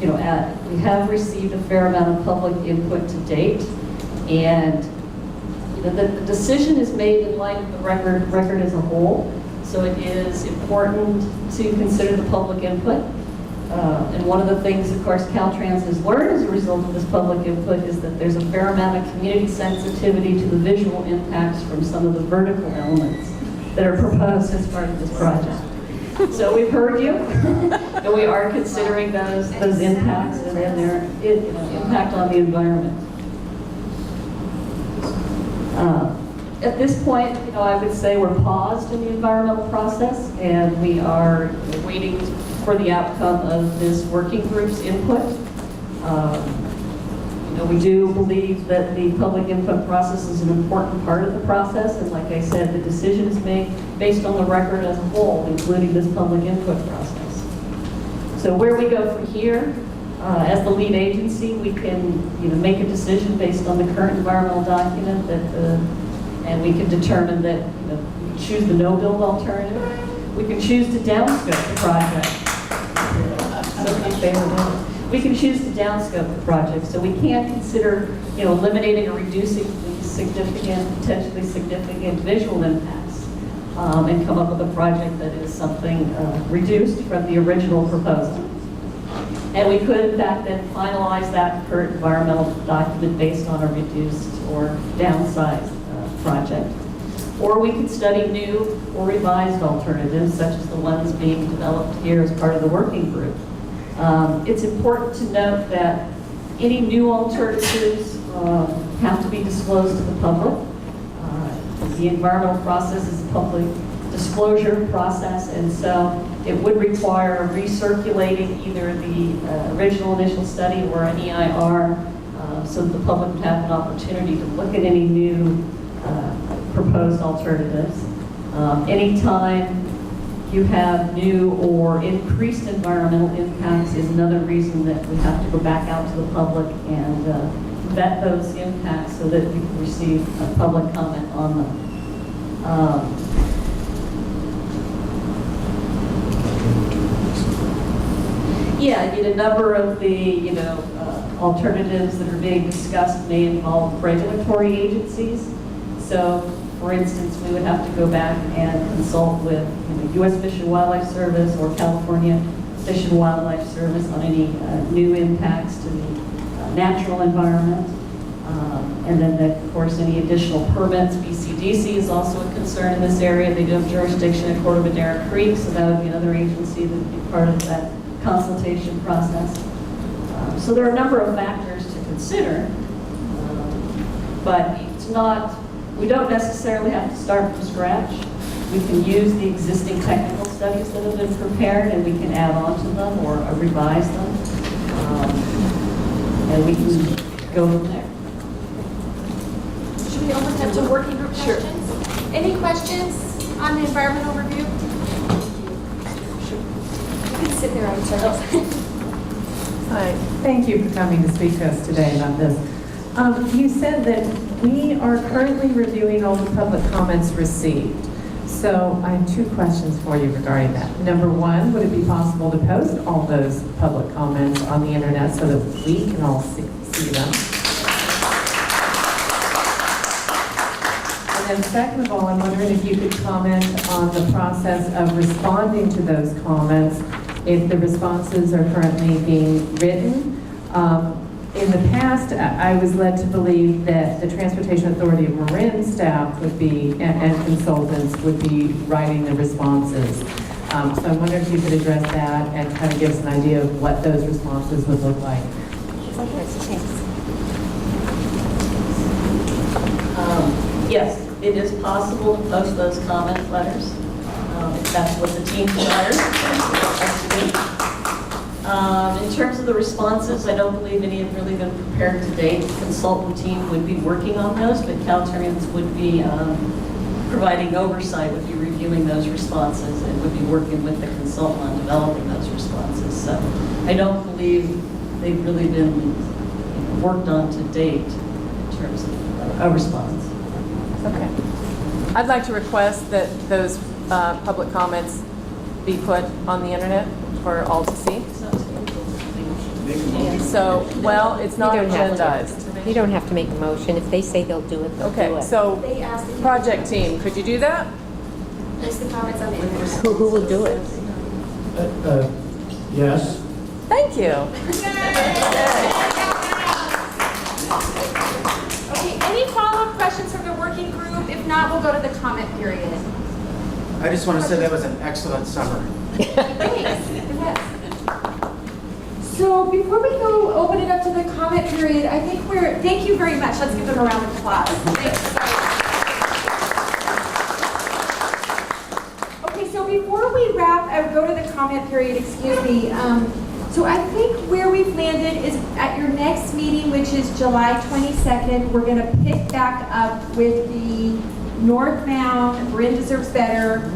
We have received a fair amount of public input to date, and the decision is made in light of the record as a whole. So it is important to consider the public input. And one of the things, of course, Caltrans has learned as a result of this public input is that there's a fair amount of community sensitivity to the visual impacts from some of the vertical elements that are proposed as part of this project. So we've heard you, and we are considering those impacts and their impact on the environment. At this point, I would say we're paused in the environmental process, and we are waiting for the outcome of this working group's input. We do believe that the public input process is an important part of the process, and like I said, the decision is made based on the record as a whole, including this public input process. So where we go from here, as the lead agency, we can make a decision based on the current environmental document and we can determine that we can choose the no-build alternative. We can choose to downscope the project. So in favor of it. We can choose to downscope the project, so we can't consider, eliminating or reducing the significant, potentially significant visual impacts, and come up with a project that is something reduced from the original proposal. And we could, in fact, then finalize that current environmental document based on a reduced or downsized project. Or we could study new or revised alternatives, such as the ones being developed here as part of the working group. It's important to note that any new alternatives have to be disclosed to the public. The environmental process is a public disclosure process, and so it would require recirculating either the original initial study or an EIR so that the public would have an opportunity to look at any new proposed alternatives. Anytime you have new or increased environmental impacts is another reason that we have to go back out to the public and vet those impacts so that we can receive a public comment on them. Yeah, I mean, a number of the, alternatives that are being discussed may involve regulatory agencies. So, for instance, we would have to go back and consult with U.S. Fish and Wildlife Service or California Fish and Wildlife Service on any new impacts to the natural environment. And then, of course, any additional permits. BCDC is also a concern in this area. They do have jurisdiction at Corte Madera Creek, so that would be another agency that would be part of that consultation process. So there are a number of factors to consider, but it's not, we don't necessarily have to start from scratch. We can use the existing technical studies that have been prepared and we can add on to them or revise them. And we can go from there. Should we open it up to working group questions? Sure. Any questions on the environmental review? You can sit there on turtles. Hi, thank you for coming to speak to us today about this. You said that we are currently reviewing all the public comments received. So I have two questions for you regarding that. Number one, would it be possible to post all those public comments on the internet so that we can all see them? And then second of all, I'm wondering if you could comment on the process of responding to those comments, if the responses are currently being written. In the past, I was led to believe that the Transportation Authority of Marin staff would be, and consultants would be writing the responses. So I'm wondering if you could address that and kind of give us an idea of what those responses would look like. Yes, it is possible to post those comment letters, if that's what the team desires. In terms of the responses, I don't believe any have really been prepared to date. The consultant team would be working on those, but Caltrans would be providing oversight, would be reviewing those responses, and would be working with the consultant on developing those responses. So I don't believe they've really been worked on to date in terms of a response. Okay. I'd like to request that those public comments be put on the internet for all to see. And so, well, it's not agendized. You don't have to make a motion. If they say they'll do it, they'll do Okay, it. so, project team, could you do that? Place the comments on the internet. Who will do it? Yes. Thank you. Okay, any follow-up questions from the working group? If not, we'll go to the comment period. I just want to say that was an excellent summary. Thanks. Yes. So before we go open it up to the comment period, I think thank you very much. Let's give them a round of applause. Thanks. Okay, so before we go to the comment period, excuse me, so I think where we've landed is at your next meeting, which is July 22nd, we're going to pick back up with the northbound Marin Deserves Better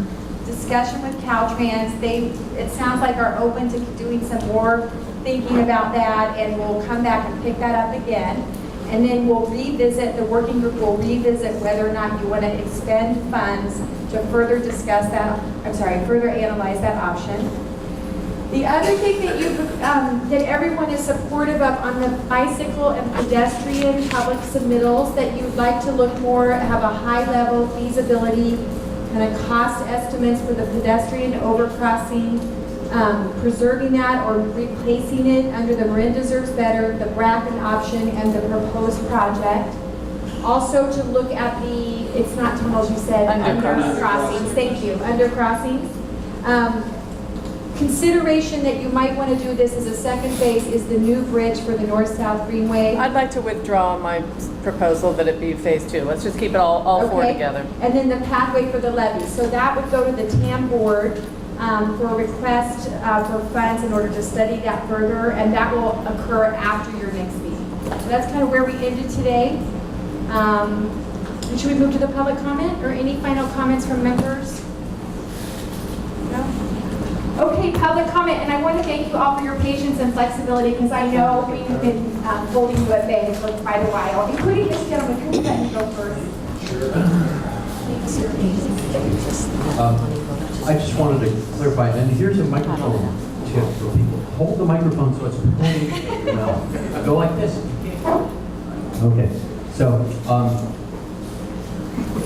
discussion with Caltrans. It sounds like are open to doing some more thinking about that, and we'll come back and pick that up again. And then we'll revisit, the working group will revisit whether or not you want to expend funds to further discuss that, further analyze that option. The other thing that that everyone is supportive of on the bicycle and pedestrian public submittals, that you'd like to look more, have a high-level feasibility, kind of cost estimates for the pedestrian overcrossing, preserving that or replacing it under the Marin Deserves Better, the Bracken option, and the proposed project. Also to look at the, it's not tunnels, you said, undercrossings. Thank you, undercrossings. Consideration that you might want to do this as a second phase is the new bridge for the north-south Greenway. I'd like to withdraw my proposal that it be phase 2. Let's just keep it all four together. And then the pathway for the levee. So that would go to the TAM board for a request for funds in order to study that further, and that will occur after your next meeting. So that's kind of where we ended today. Should we move to the public comment or any final comments from members? No? Okay, public comment, and I want to thank you all for your patience and flexibility, because I know we've been holding you at bay for quite a while, including this gentleman. Could we let you go first? I just wanted to clarify, and here's a microphone tip for people. Hold the microphone so it's pointing at your mouth. Go like this. Okay, so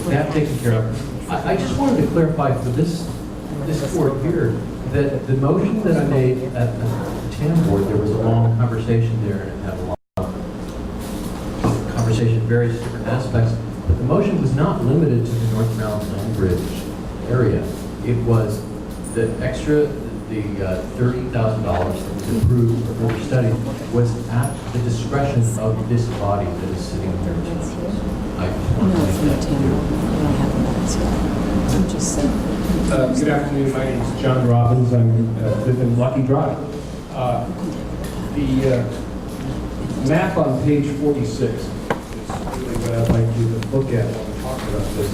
that taken care of. I just wanted to clarify for this board here that the motion that I made at the TAM board, there was a long conversation there, and it had a lot of conversation, various different aspects, but the motion was not limited to the North Mountain Land Bridge area. It was the extra, the $30,000 that was approved for further study was at the discretion of this body that is sitting here. I just want to make that clear. I'm just saying. Good afternoon. My name is John Robbins. I live in Lucky Drive. The map on page 46 is really what I'd like you to look at when we're talking about this.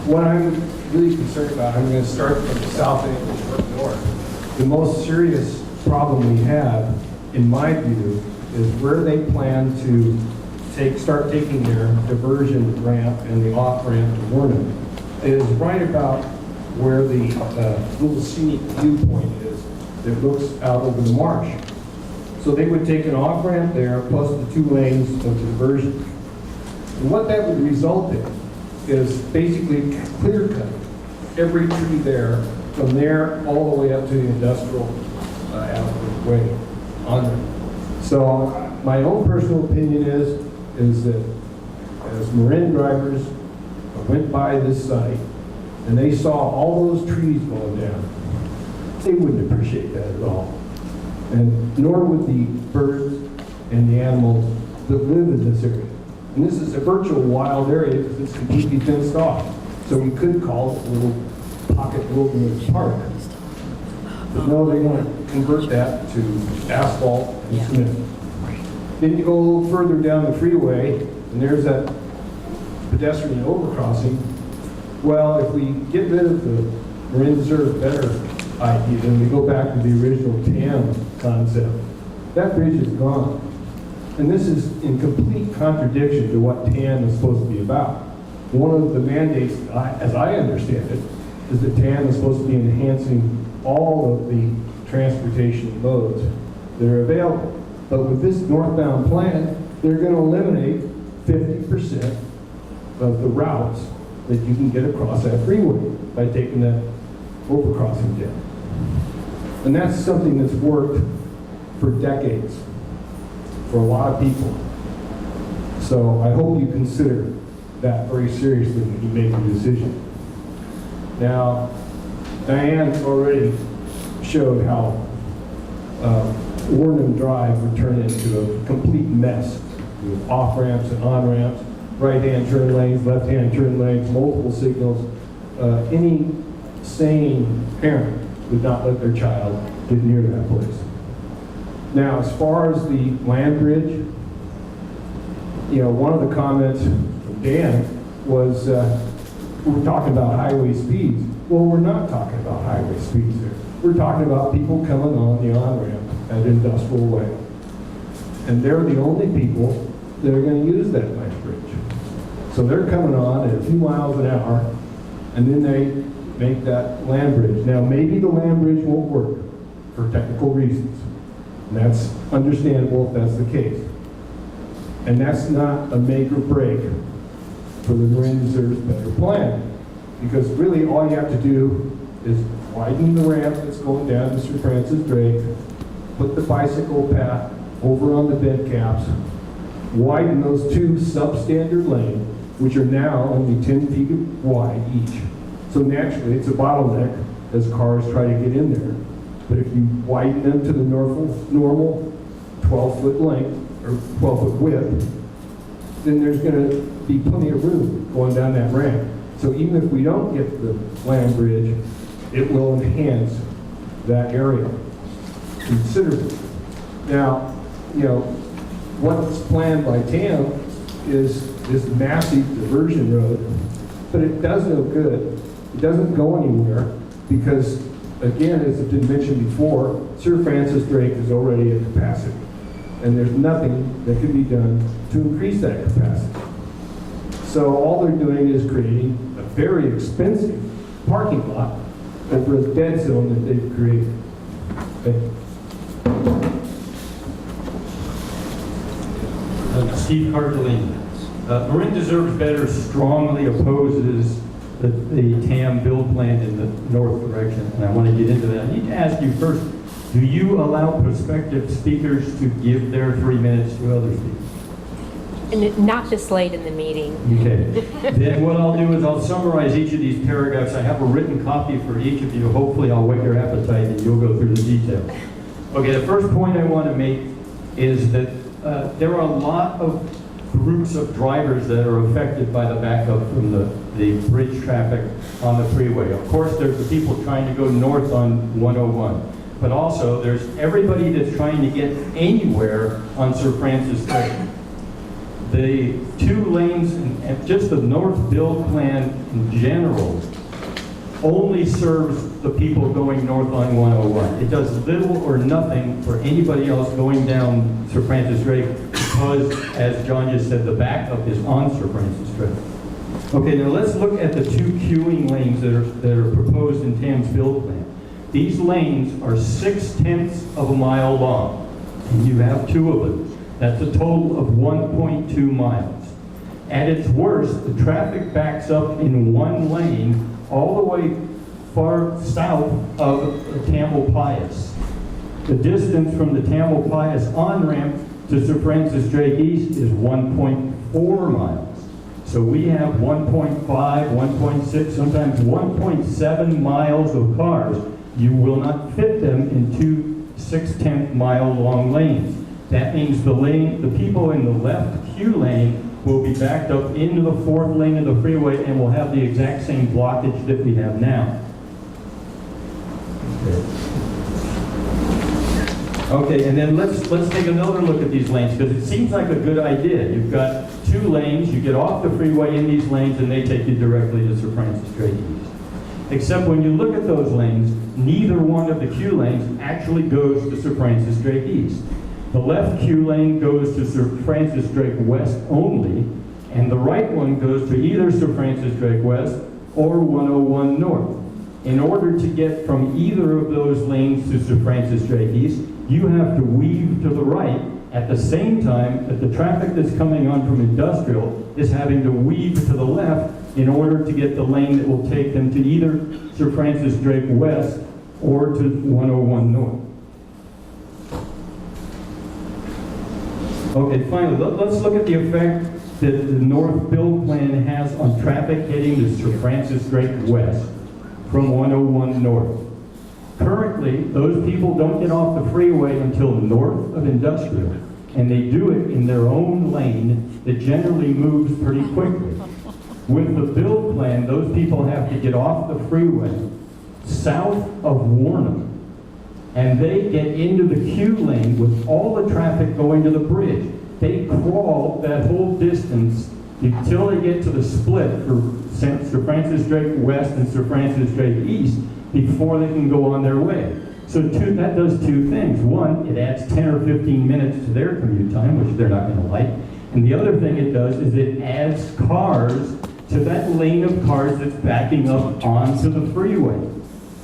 What I'm really concerned about, I'm going to start from the south end and work north. The most serious problem we have, in my view, is where they plan to start taking their diversion ramp and the off-ramp to Warren. It is right about where the little scenic viewpoint is that looks out over the marsh. So they would take an off-ramp there, plus the 2 lanes of diversion. And what that would result in is basically clear cut every tree there, from there all the way up to the industrial way on there. So my own personal opinion is that as Marin drivers went by this site, and they saw all those trees going down, they wouldn't appreciate that at all. And nor would the birds and the animals that live in this area. And this is a virtual wild area because it's completely fenced off. So we could call it a little pocket wilderness park. But no, they want to convert that to asphalt and cement. Then you go a little further down the freeway, and there's that pedestrian overcrossing. Well, if we get rid of the Marin Deserves Better idea, and we go back to the original TAM concept, that bridge is gone. And this is in complete contradiction to what TAM is supposed to be about. One of the mandates, as I understand it, is that TAM is supposed to be enhancing all of the transportation modes that are available. But with this northbound plan, they're going to eliminate 50% of the routes that you can get across that freeway by taking that overcrossing down. And that's something that's worked for decades for a lot of people. So I hope you consider that very seriously when you make a decision. Now, Diane already showed how Warren Drive would turn into a complete mess with off-ramps and on-ramps, right-hand turn lanes, left-hand turn lanes, multiple signals. Any sane parent would not let their child get near that place. Now, as far as the land bridge, you know, one of the comments from Dan was, we're talking about highway speeds. Well, we're not talking about highway speeds there. We're talking about people coming on the on-ramp at Industrial Way. And they're the only people that are going to use that land bridge. So they're coming on at a few miles an hour, and then they make that land bridge. Now, maybe the land bridge won't work, for technical reasons. And that's understandable if that's the case. And that's not a make or break for the Marine Reserve's better plan. Because really all you have to do is widen the ramp that's going down to Sir Francis Drake, put the bicycle path over on the bed caps, widen those two substandard lanes, which are now only 10 feet wide each. So naturally, it's a bottleneck as cars try to get in there. But if you widen them to the normal 12-foot length, or 12-foot width, then there's going to be plenty of room going down that ramp. So even if we don't get the land bridge, it will enhance that area considerably. Now, you know, what's planned by TAM is this massive diversion road, but it does no good. It doesn't go anywhere because, again, as has been mentioned before, Sir Francis Drake is already at capacity, and there's nothing that can be done to increase that capacity. So all they're doing is creating a very expensive parking lot over a dead zone that they've created. Okay. Steve Cardellini. Marin Deserves Better strongly opposes the TAM build plan in the north direction, and I want to get into that. I need to ask you first, do you allow prospective speakers to give their 3 minutes to other speakers? And not this late in the meeting. Okay. Then what I'll do is I'll summarize each of these paragraphs. I have a written copy for each of you. Hopefully I'll whet your appetite and you'll go through the details. Okay, the first point I want to make is that there are a lot of groups of drivers that are affected by the backup from the bridge traffic on the freeway. Of course, there's the people trying to go north on 101. But also, there's everybody that's trying to get anywhere on Sir Francis Drake. The 2 lanes and just the north build plan in general only serves the people going north on 101. It does little or nothing for anybody else going down Sir Francis Drake because, as John just said, the backup is on Sir Francis Drake. Okay, now let's look at the 2 queuing lanes that are proposed in TAM's build plan. These lanes are 6/10 of a mile long, and you have 2 of them. That's a total of 1.2 miles. At its worst, the traffic backs up in 1 lane all the way far south of Tamalpais. The distance from the Tamalpais on-ramp to Sir Francis Drake East is 1.4 miles. So we have 1.5, 1.6, sometimes 1.7 miles of cars. You will not fit them in 2 6/10 mile long lanes. That means the people in the left queue lane will be backed up into the 4th lane of the freeway and will have the exact same blockage that we have now. Okay, and then let's take another look at these lanes because it seems like a good idea. You've got 2 lanes, you get off the freeway in these lanes and they take you directly to Sir Francis Drake East. Except when you look at those lanes, neither one of the queue lanes actually goes to Sir Francis Drake East. The left queue lane goes to Sir Francis Drake West only, and the right one goes to either Sir Francis Drake West or 101 North. In order to get from either of those lanes to Sir Francis Drake East, you have to weave to the right at the same time that the traffic that's coming on from industrial is having to weave to the left in order to get the lane that will take them to either Sir Francis Drake West or to 101 North. Okay, finally, let's look at the effect that the North Build Plan has on traffic heading to Sir Francis Drake West from 101 North. Currently, those people don't get off the freeway until north of Industrial, and they do it in their own lane that generally moves pretty quickly. With the build plan, those people have to get off the freeway south of Warnham, and they get into the queue lane with all the traffic going to the bridge. They crawl that whole distance until they get to the split for Sir Francis Drake West and Sir Francis Drake East before they can go on their way. So that does 2 things. One, it adds 10 or 15 minutes to their commute time, which they're not going to like. And the other thing it does is it adds cars to that lane of cars that's backing up onto the freeway.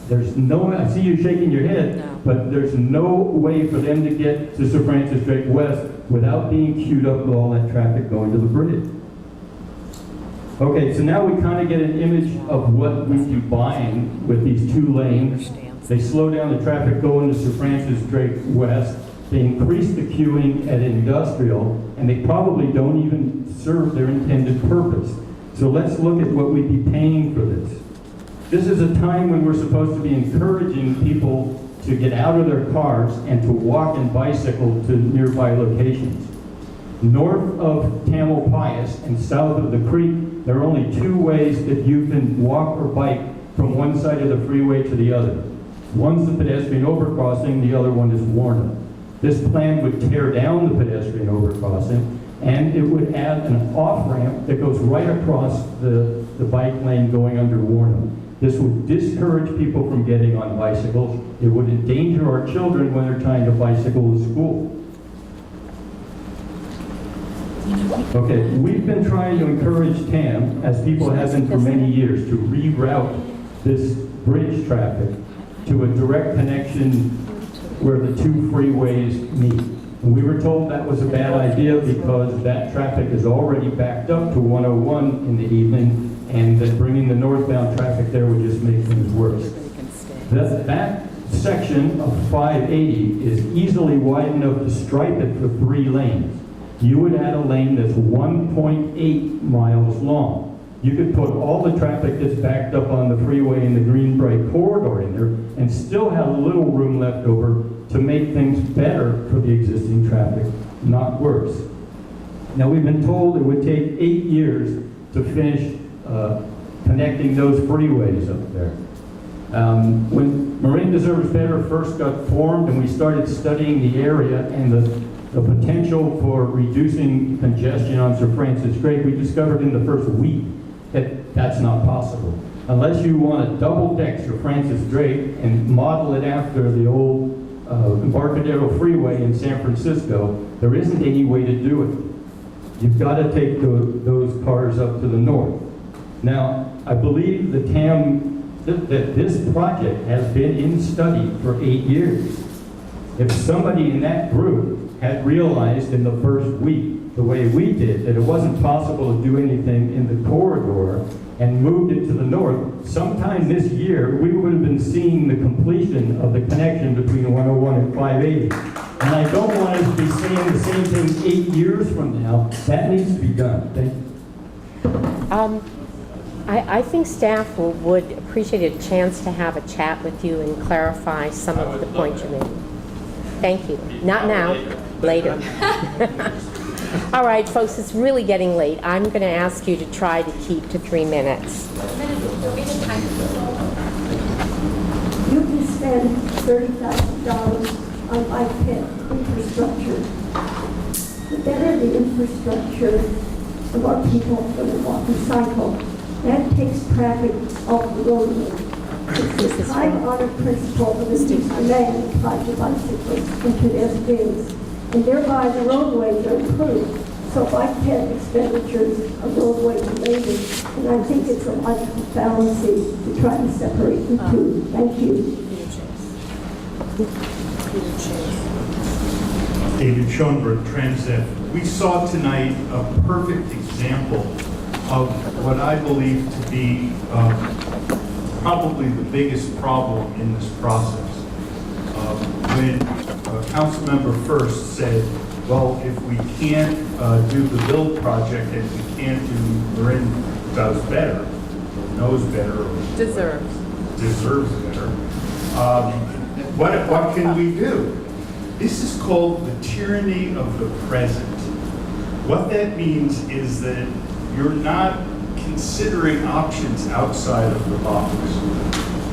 There's no, I see you shaking your head, but there's no way for them to get to Sir Francis Drake West without being queued up with all that traffic going to the bridge. Okay, so now we kind of get an image of what we'd be buying with these 2 lanes. They slow down the traffic going to Sir Francis Drake West. They increase the queuing at Industrial, and they probably don't even serve their intended purpose. So let's look at what we'd be paying for this. This is a time when we're supposed to be encouraging people to get out of their cars and to walk and bicycle to nearby locations. North of Tamalpais and south of the creek, there are only 2 ways that you can walk or bike from one side of the freeway to the other. One's the pedestrian overcrossing, the other one is Warner. This plan would tear down the pedestrian overcrossing, and it would add an off-ramp that goes right across the bike lane going under Warner. This would discourage people from getting on bicycles. It would endanger our children when they're trying to bicycle to school. Okay, we've been trying to encourage TAM, as people have been for many years, to reroute this bridge traffic to a direct connection where the 2 freeways meet. And we were told that was a bad idea because that traffic is already backed up to 101 in the evening, and that bringing the northbound traffic there would just make things worse. That section of 580 is easily wide enough to stripe it for 3 lanes. You would add a lane that's 1.8 miles long. You could put all the traffic that's backed up on the freeway in the Greenbrae corridor in there and still have a little room left over to make things better for the existing traffic, not worse. Now, we've been told it would take 8 years to finish connecting those freeways up there. When Marin Deserves Better first got formed and we started studying the area and the potential for reducing congestion on Sir Francis Drake, we discovered in the first week that that's not possible. Unless you want to double-deck Sir Francis Drake and model it after the old Embarcadero Freeway in San Francisco, there isn't any way to do it. You've got to take those cars up to the north. Now, I believe that this project has been in study for 8 years. If somebody in that group had realized in the first week, the way we did, that it wasn't possible to do anything in the corridor and moved it to the north, sometime this year, we would have been seeing the completion of the connection between 101 and 580. And I don't want us to be saying the same thing 8 years from now. That needs to be done. Thank you. I think staff would appreciate a chance to have a chat with you and clarify some of the points you made. Thank you. Not now, later. All right, folks, it's really getting late. I'm going to ask you to try to keep to 3 minutes. You can spend $30,000 on bike path infrastructure. The better the infrastructure, the more people are going to walk and cycle. That takes traffic off the roadway. It's the high honor principle of the land by the bicyclists and pedestrians, and thereby the roadways are improved. So bike path expenditures are roadway related, and I think it's a logical fallacy to try to separate the two. Thank you. David Schoenberg, Transdev. We saw tonight a perfect example of what I believe to be probably the biggest problem in this process. When Councilmember First said, well, if we can't do the build project and we can't do Marin Does Better, or knows better, or deserves better, what can we do? This is called the tyranny of the present. What that means is that you're not considering options outside of the box.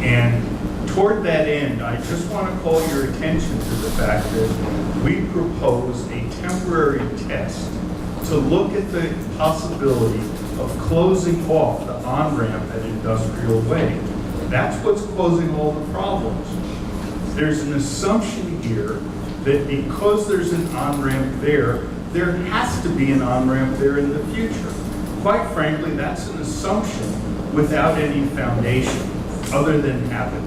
And toward that end, I just want to call your attention to the fact that we propose a temporary test to look at the possibility of closing off the on-ramp at Industrial Way. That's what's causing all the problems. There's an assumption here that because there's an on-ramp there has to be an on-ramp there in the future. Quite frankly, that's an assumption without any foundation other than habit.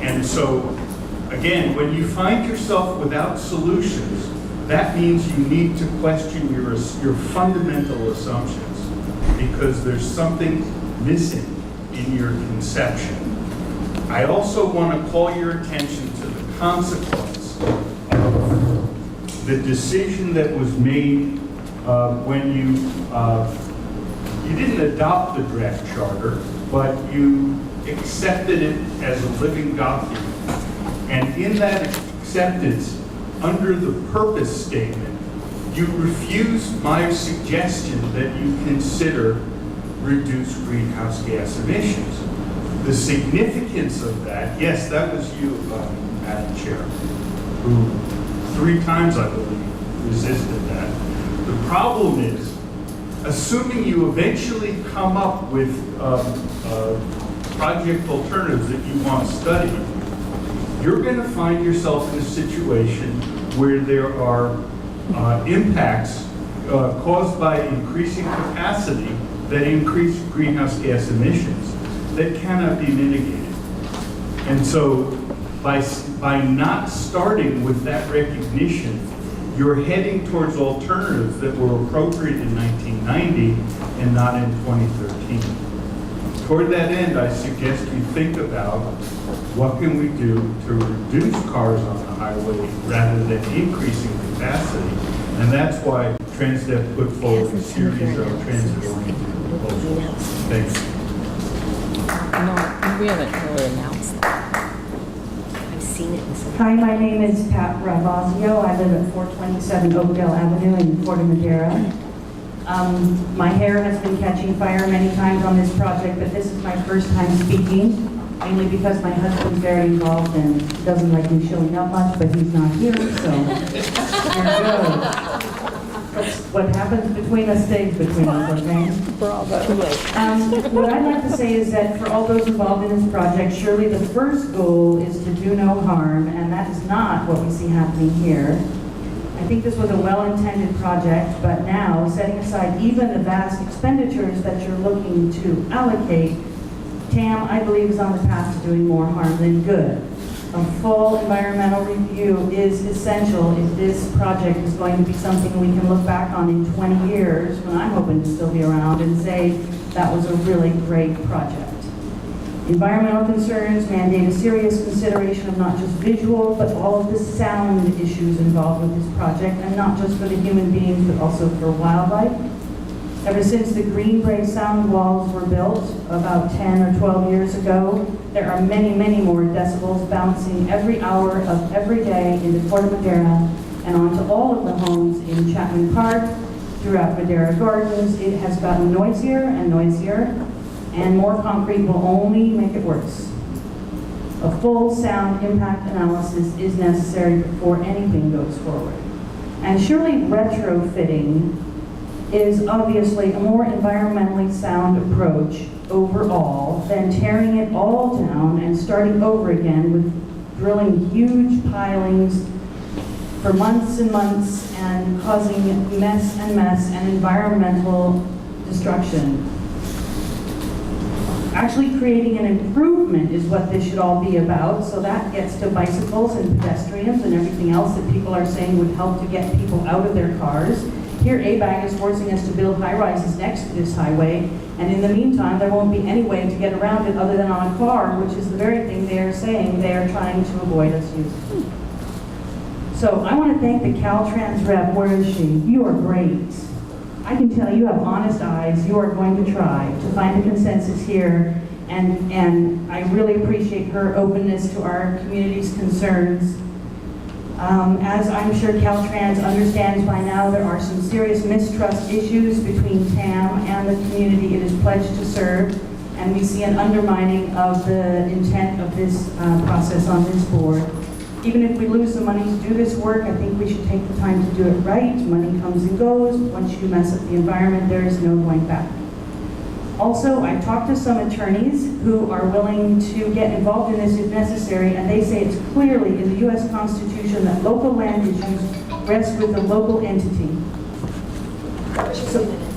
And so, again, when you find yourself without solutions, that means you need to question your fundamental assumptions, because there's something missing in your conception. I also want to call your attention to the consequence of the decision that was made when you didn't adopt the draft charter, but you accepted it as a living document. And in that acceptance, under the purpose statement, you refused my suggestion that you consider reduced greenhouse gas emissions. The significance of that, yes, that was you, Madam Chair, who 3 times, I believe, resisted that. The problem is, assuming you eventually come up with project alternatives that you want to study, you're going to find yourself in a situation where there are impacts caused by increasing capacity that increase greenhouse gas emissions that cannot be mitigated. And so by not starting with that recognition, you're heading towards alternatives that were appropriate in 1990 and not in 2013. Toward that end, I suggest you think about what can we do to reduce cars on the highway rather than increasing capacity. And that's why Transdev put forward a series of transit-oriented proposals. Thanks. No, we haven't really announced that. I've seen it. Hi, my name is Pat Ravazio. I live at 427 Oakdale Avenue in Corte Madera. My hair has been catching fire many times on this project, but this is my first time speaking, mainly because my husband's very involved and doesn't like me showing up much, but he's not here, so there it goes. What happens between us stays between us, okay? Bravo. What I'd like to say is that for all those involved in this project, surely the first goal is to do no harm, and that is not what we see happening here. I think this was a well-intended project, but now, setting aside even the vast expenditures that you're looking to allocate, TAM, I believe, is on the path to doing more harm than good. A full environmental review is essential if this project is going to be something we can look back on in 20 years, when I'm hoping to still be around, and say that was a really great project. Environmental concerns mandate a serious consideration of not just visual, but all of the sound issues involved with this project, and not just for the human beings, but also for wildlife. Ever since the Greenbrae sound walls were built about 10 or 12 years ago, there are many, many more decibels bouncing every hour of every day into Corte Madera and onto all of the homes in Chapman Park, throughout Madera Gardens. It has gotten noisier and noisier, and more concrete will only make it worse. A full sound impact analysis is necessary before anything goes forward. And surely retrofitting is obviously a more environmentally sound approach overall than tearing it all down and starting over again with drilling huge pilings for months and months and causing mess and environmental destruction. Actually creating an improvement is what this should all be about, so that gets to bicycles and pedestrians and everything else that people are saying would help to get people out of their cars. Here, ABAG is forcing us to build high-rises next to this highway, and in the meantime, there won't be any way to get around it other than on a car, which is the very thing they are saying they are trying to avoid us using. So I want to thank the Caltrans rep. Where is she? You are great. I can tell you have honest eyes. You are going to try to find a consensus here, and I really appreciate her openness to our community's concerns. As I'm sure Caltrans understands by now, there are some serious mistrust issues between TAM and the community it is pledged to serve, and we see an undermining of the intent of this process on this board. Even if we lose the money to do this work, I think we should take the time to do it right. Money comes and goes. Once you mess up the environment, there is no going back. Also, I talked to some attorneys who are willing to get involved in this if necessary, and they say it's clearly in the U.S. Constitution that local land issues rest with the local entity.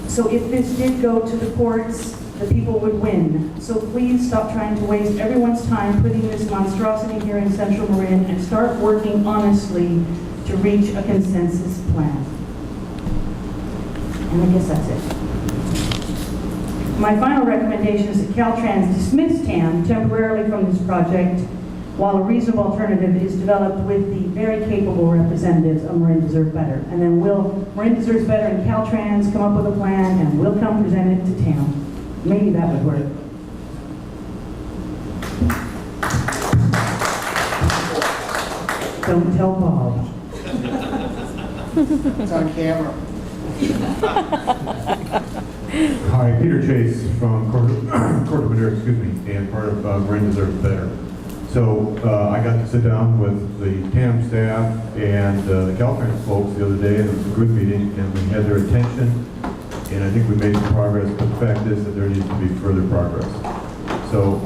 So if this did go to the courts, the people would win. So please stop trying to waste everyone's time putting this monstrosity here in Central Marin and start working honestly to reach a consensus plan. And I guess that's it. My final recommendation is that Caltrans dismiss TAM temporarily from this project while a reasonable alternative is developed with the very capable representatives of Marin Deserve Better. And then Marin Deserves Better and Caltrans come up with a plan and we'll come present it to TAM. Maybe that would work. Don't tell Bob. It's on camera. Hi, Peter Chase from Court of Madera, and part of Marin Deserves Better. So I got to sit down with the TAM staff and the Caltrans folks the other day, and it was a good meeting, and we had their attention, and I think we made some progress, but the fact is that there needs to be further progress. So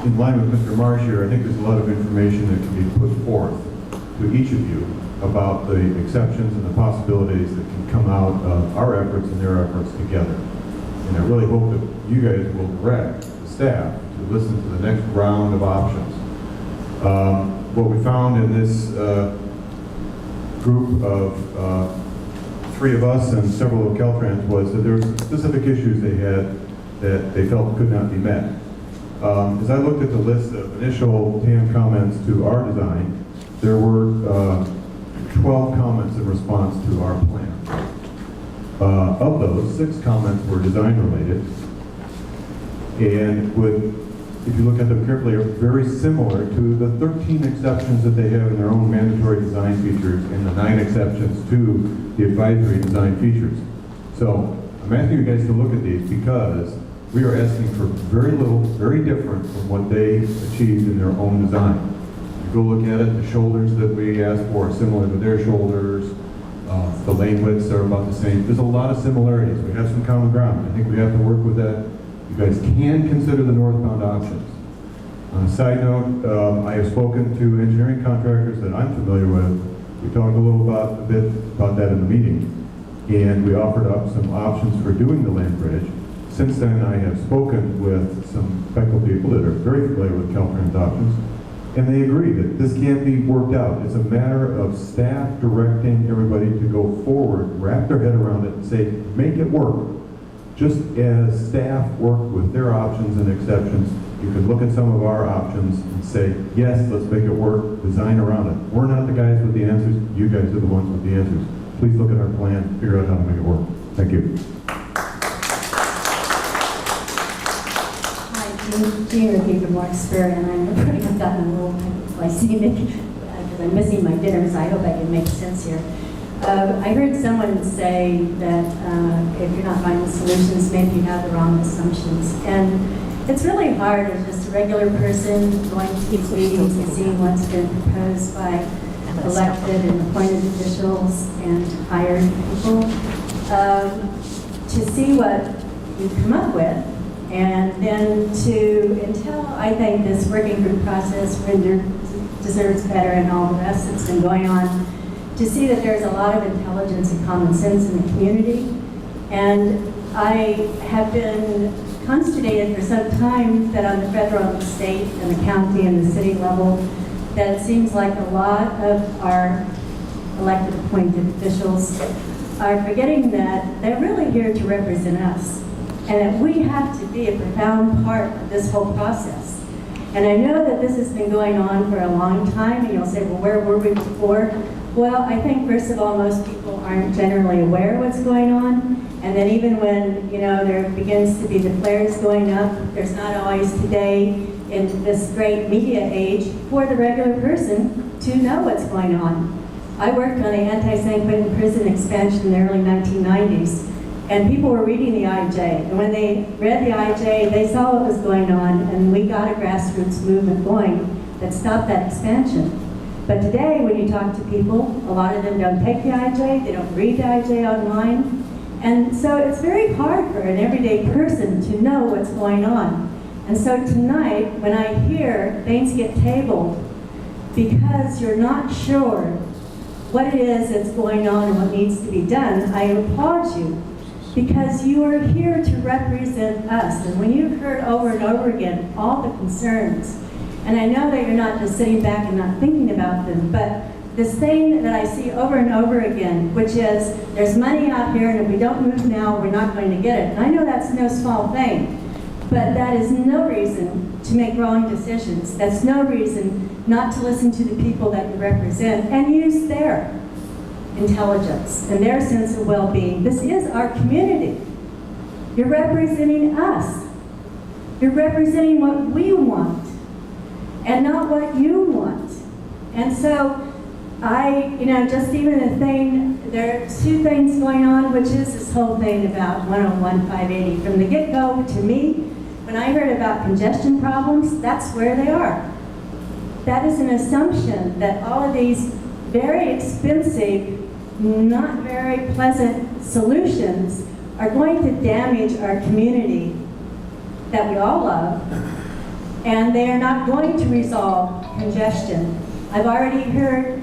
in line with Mr. Marsh here, I think there's a lot of information that can be put forth to each of you about the exceptions and the possibilities that can come out of our efforts and their efforts together. And I really hope that you guys will direct the staff to listen to the next round of options. What we found in this group of 3 of us and several of Caltrans was that there were specific issues they had that they felt could not be met. As I looked at the list of initial TAM comments to our design, there were 12 comments in response to our plan. Of those, 6 comments were design related, and if you look at them carefully, are very similar to the 13 exceptions that they have in their own mandatory design features and the 9 exceptions to the advisory design features. So I'm asking you guys to look at these because we are asking for very little, very different from what they achieved in their own design. You go look at it, the shoulders that we asked for are similar to their shoulders. The lane widths are about the same. There's a lot of similarities. We have some common ground. I think we have to work with that. You guys can consider the northbound options. On a side note, I have spoken to engineering contractors that I'm familiar with. We talked a bit about that in the meeting, and we offered up some options for doing the land bridge. Since then, I have spoken with some Bechtel people that are very familiar with Caltrans options, and they agree that this can't be worked out. It's a matter of staff directing everybody to go forward, wrap their head around it, and say, make it work. Just as staff worked with their options and exceptions, you can look at some of our options and say, yes, let's make it work, design around it. We're not the guys with the answers, you guys are the ones with the answers. Please look at our plan, figure out how to make it work. Thank you. Jean Ricky from Larkspur, and I'm afraid I've gotten a little glycemic because I'm missing my dinner, so I hope I can make sense here. I heard someone say that if you're not finding solutions, maybe you have the wrong assumptions. And it's really hard as just a regular person going to these meetings and seeing what's been proposed by elected and appointed officials and hired people, to see what you come up with. And then until I think this working group process deserves better and all the rest that's been going on, to see that there's a lot of intelligence and common sense in the community. And I have been consternated for some time that on the federal, the state, and the county, and the city level, that it seems like a lot of our elected appointed officials are forgetting that they're really here to represent us. And that we have to be a profound part of this whole process. And I know that this has been going on for a long time, and you'll say, well, where were we before? Well, I think, first of all, most people aren't generally aware of what's going on. And then even when, there begins to be the flares going up, there's not always today in this great media age for the regular person to know what's going on. I worked on the anti-San Quentin prison expansion in the early 1990s. And people were reading the IJ, and when they read the IJ, they saw what was going on, and we got a grassroots movement going that stopped that expansion. But today, when you talk to people, a lot of them don't take the IJ, they don't read the IJ online, and so it's very hard for an everyday person to know what's going on. And so tonight, when I hear things get tabled because you're not sure what it is that's going on and what needs to be done, I applaud you. because you are here to represent us. And when you've heard over and over again all the concerns, and I know that you're not just sitting back and not thinking about them, but this thing that I see over and over again, which is there's money out here, and if we don't move now, we're not going to get it. And I know that's no small thing, but that is no reason to make wrong decisions. That's no reason not to listen to the people that you represent and use their intelligence and their sense of well-being. This is our community. You're representing us. You're representing what we want and not what you want. And so just even a thing, there are two things going on, which is this whole thing about 101, 580. From the get-go, to me, when I heard about congestion problems, that's where they are. That is an assumption that all of these very expensive, not very pleasant solutions are going to damage our community that we all love, and they are not going to resolve congestion. I've already heard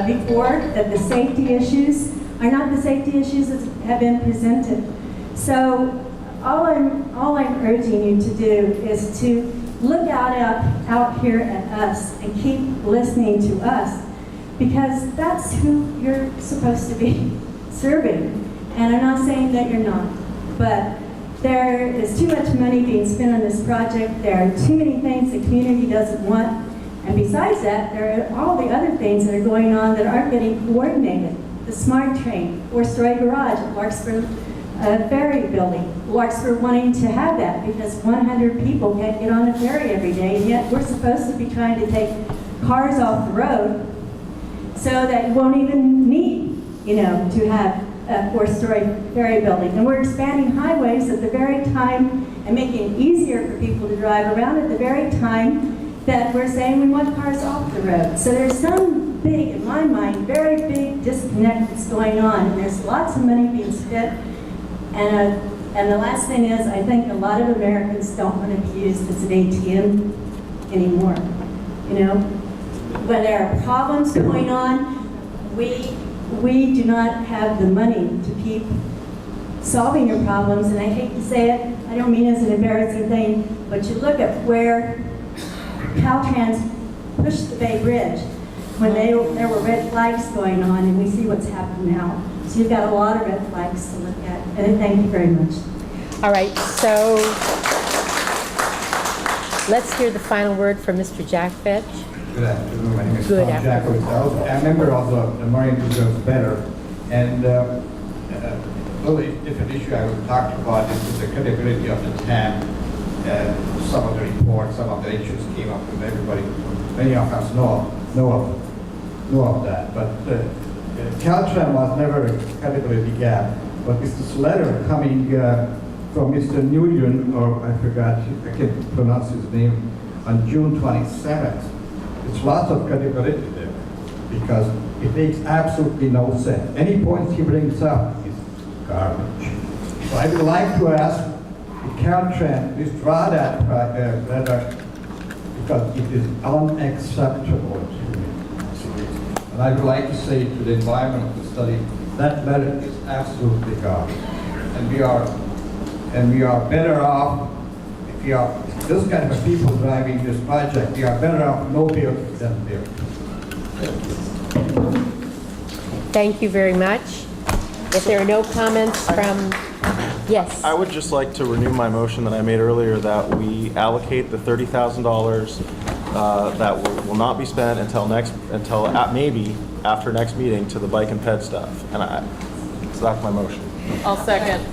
before that the safety issues are not the safety issues that have been presented. So all I'm urging you to do is to look out here at us and keep listening to us, because that's who you're supposed to be serving. And I'm not saying that you're not, but there is too much money being spent on this project. There are too many things the community doesn't want. And besides that, there are all the other things that are going on that aren't getting coordinated. The smart train, 4-story garage at Larkspur Ferry building. Larkspur wanting to have that because 100 people can't get on a ferry every day, and yet we're supposed to be trying to take cars off the road so that you won't even need, to have a 4-story ferry building. And we're expanding highways at the very time and making it easier for people to drive around at the very time that we're saying we want cars off the road. So there's some big, in my mind, very big disconnect that's going on, and there's lots of money being spent. And the last thing is, I think a lot of Americans don't want to be used as an ATM anymore. When there are problems going on, we do not have the money to keep solving your problems. And I hate to say it, I don't mean it as an embarrassing thing, but you look at where Caltrans pushed the Bay Bridge when there were red flags going on, and we see what's happened now. So you've got a lot of red flags to look at. And thank you very much. All right, so let's hear the final word from Mr. Jack Fetch. Good afternoon. My name is Good Tom Jack. I'm a member of the Marine Deserves Better. And a really different issue I would talk about is the credibility of the TAM. Some of the reports, some of the issues came up with everybody. Many of us know of that. But Caltrans was never a credibility gap. But it's this letter coming from Mr. Nguyen, or I forgot, I can't pronounce his name, on June 27th. It's lots of credibility there because it makes absolutely no sense. Any points he brings up is garbage. So I would like to ask the Caltrans withdraw that letter because it is unacceptable to me. And I would like to say to the environmental study, that letter is absolutely garbage. And we are better off if we are this kind of people driving this project. We are better off no bill than bill. Thank you very much. If there are no comments from, yes. I would just like to renew my motion that I made earlier that we allocate the $30,000 that will not be spent until maybe after next meeting to the bike and ped stuff. So that's my motion. I'll second.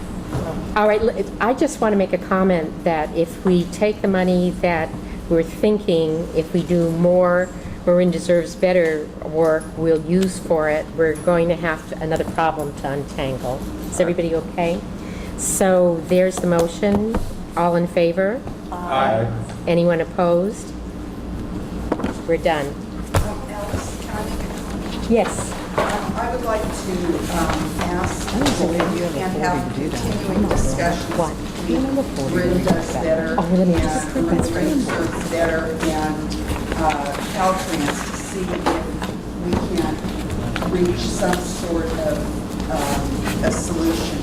All right, I just want to make a comment that if we take the money that we're thinking, if we do more Marin Deserves Better work we'll use for it, we're going to have another problem to untangle. Is everybody okay? So there's the motion. All in favor? Aye. Anyone opposed? We're done. Yes. I would like to ask if we can have continuing discussions between Marin Does Better and Marin Deserves Better and Caltrans to see if we can reach some sort of a solution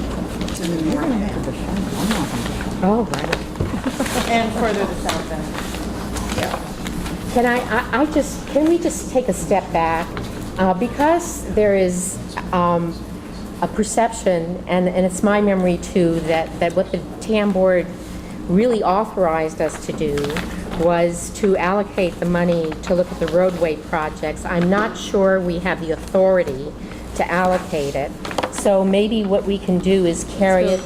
to in the north end. Oh, right. And further to south end. Can we just take a step back? Because there is a perception, and it's my memory too, that what the TAM board really authorized us to do was to allocate the money to look at the roadway projects. I'm not sure we have the authority to allocate it. So maybe what we can do is carry it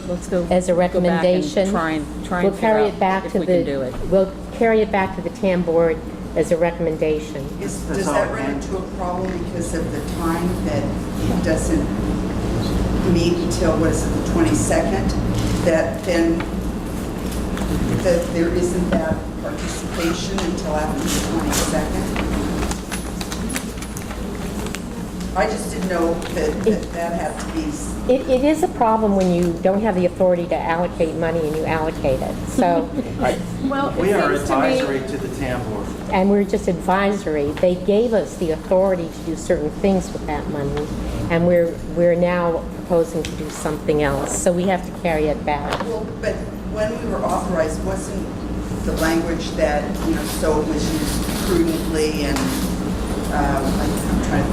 as a recommendation. We'll carry it back to the, we'll carry it back to the TAM board as a recommendation. Does that run into a problem because of the time that it doesn't meet until, what is it, the 22nd? That then, that there isn't that participation until after the 22nd? I just didn't know that had to be... It is a problem when you don't have the authority to allocate money and you allocate it, so... Well, it We are seems to me- advisory to the TAM board. And we're just advisory. They gave us the authority to do certain things with that money, and we're now proposing to do something else, so we have to carry it back. Well, but when we were authorized, wasn't the language that, so it was used prudently and, I'm trying to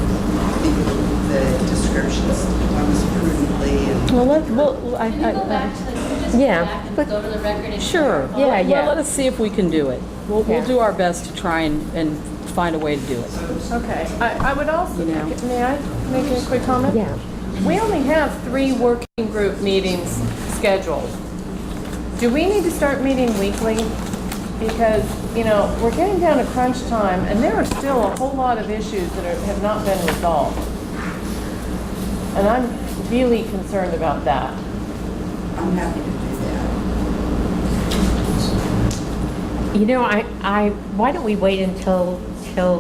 think of the descriptions, one was prudently and... Well, Can you go back to the, just Yeah, go back and go to the record and... Sure. Yeah. Well, let us see if we can do it. We'll Yeah. do our best to try and find a way to do it. Okay, I would also, You know. may I make a quick comment? Yeah. We only have 3 working group meetings scheduled. Do we need to start meeting weekly? Because, we're getting down to crunch time, and there are still a whole lot of issues that have not been resolved. And I'm really concerned about that. I'm happy to do that. Why don't we wait until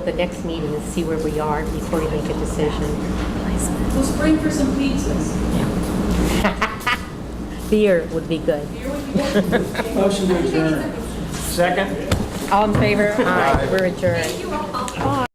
the next meeting and see where we are before we make a decision? We'll spring for some pizzas. Beer would be good. Motion to adjourn. Second? All in favor? Aye. We're adjourned. Thank you all.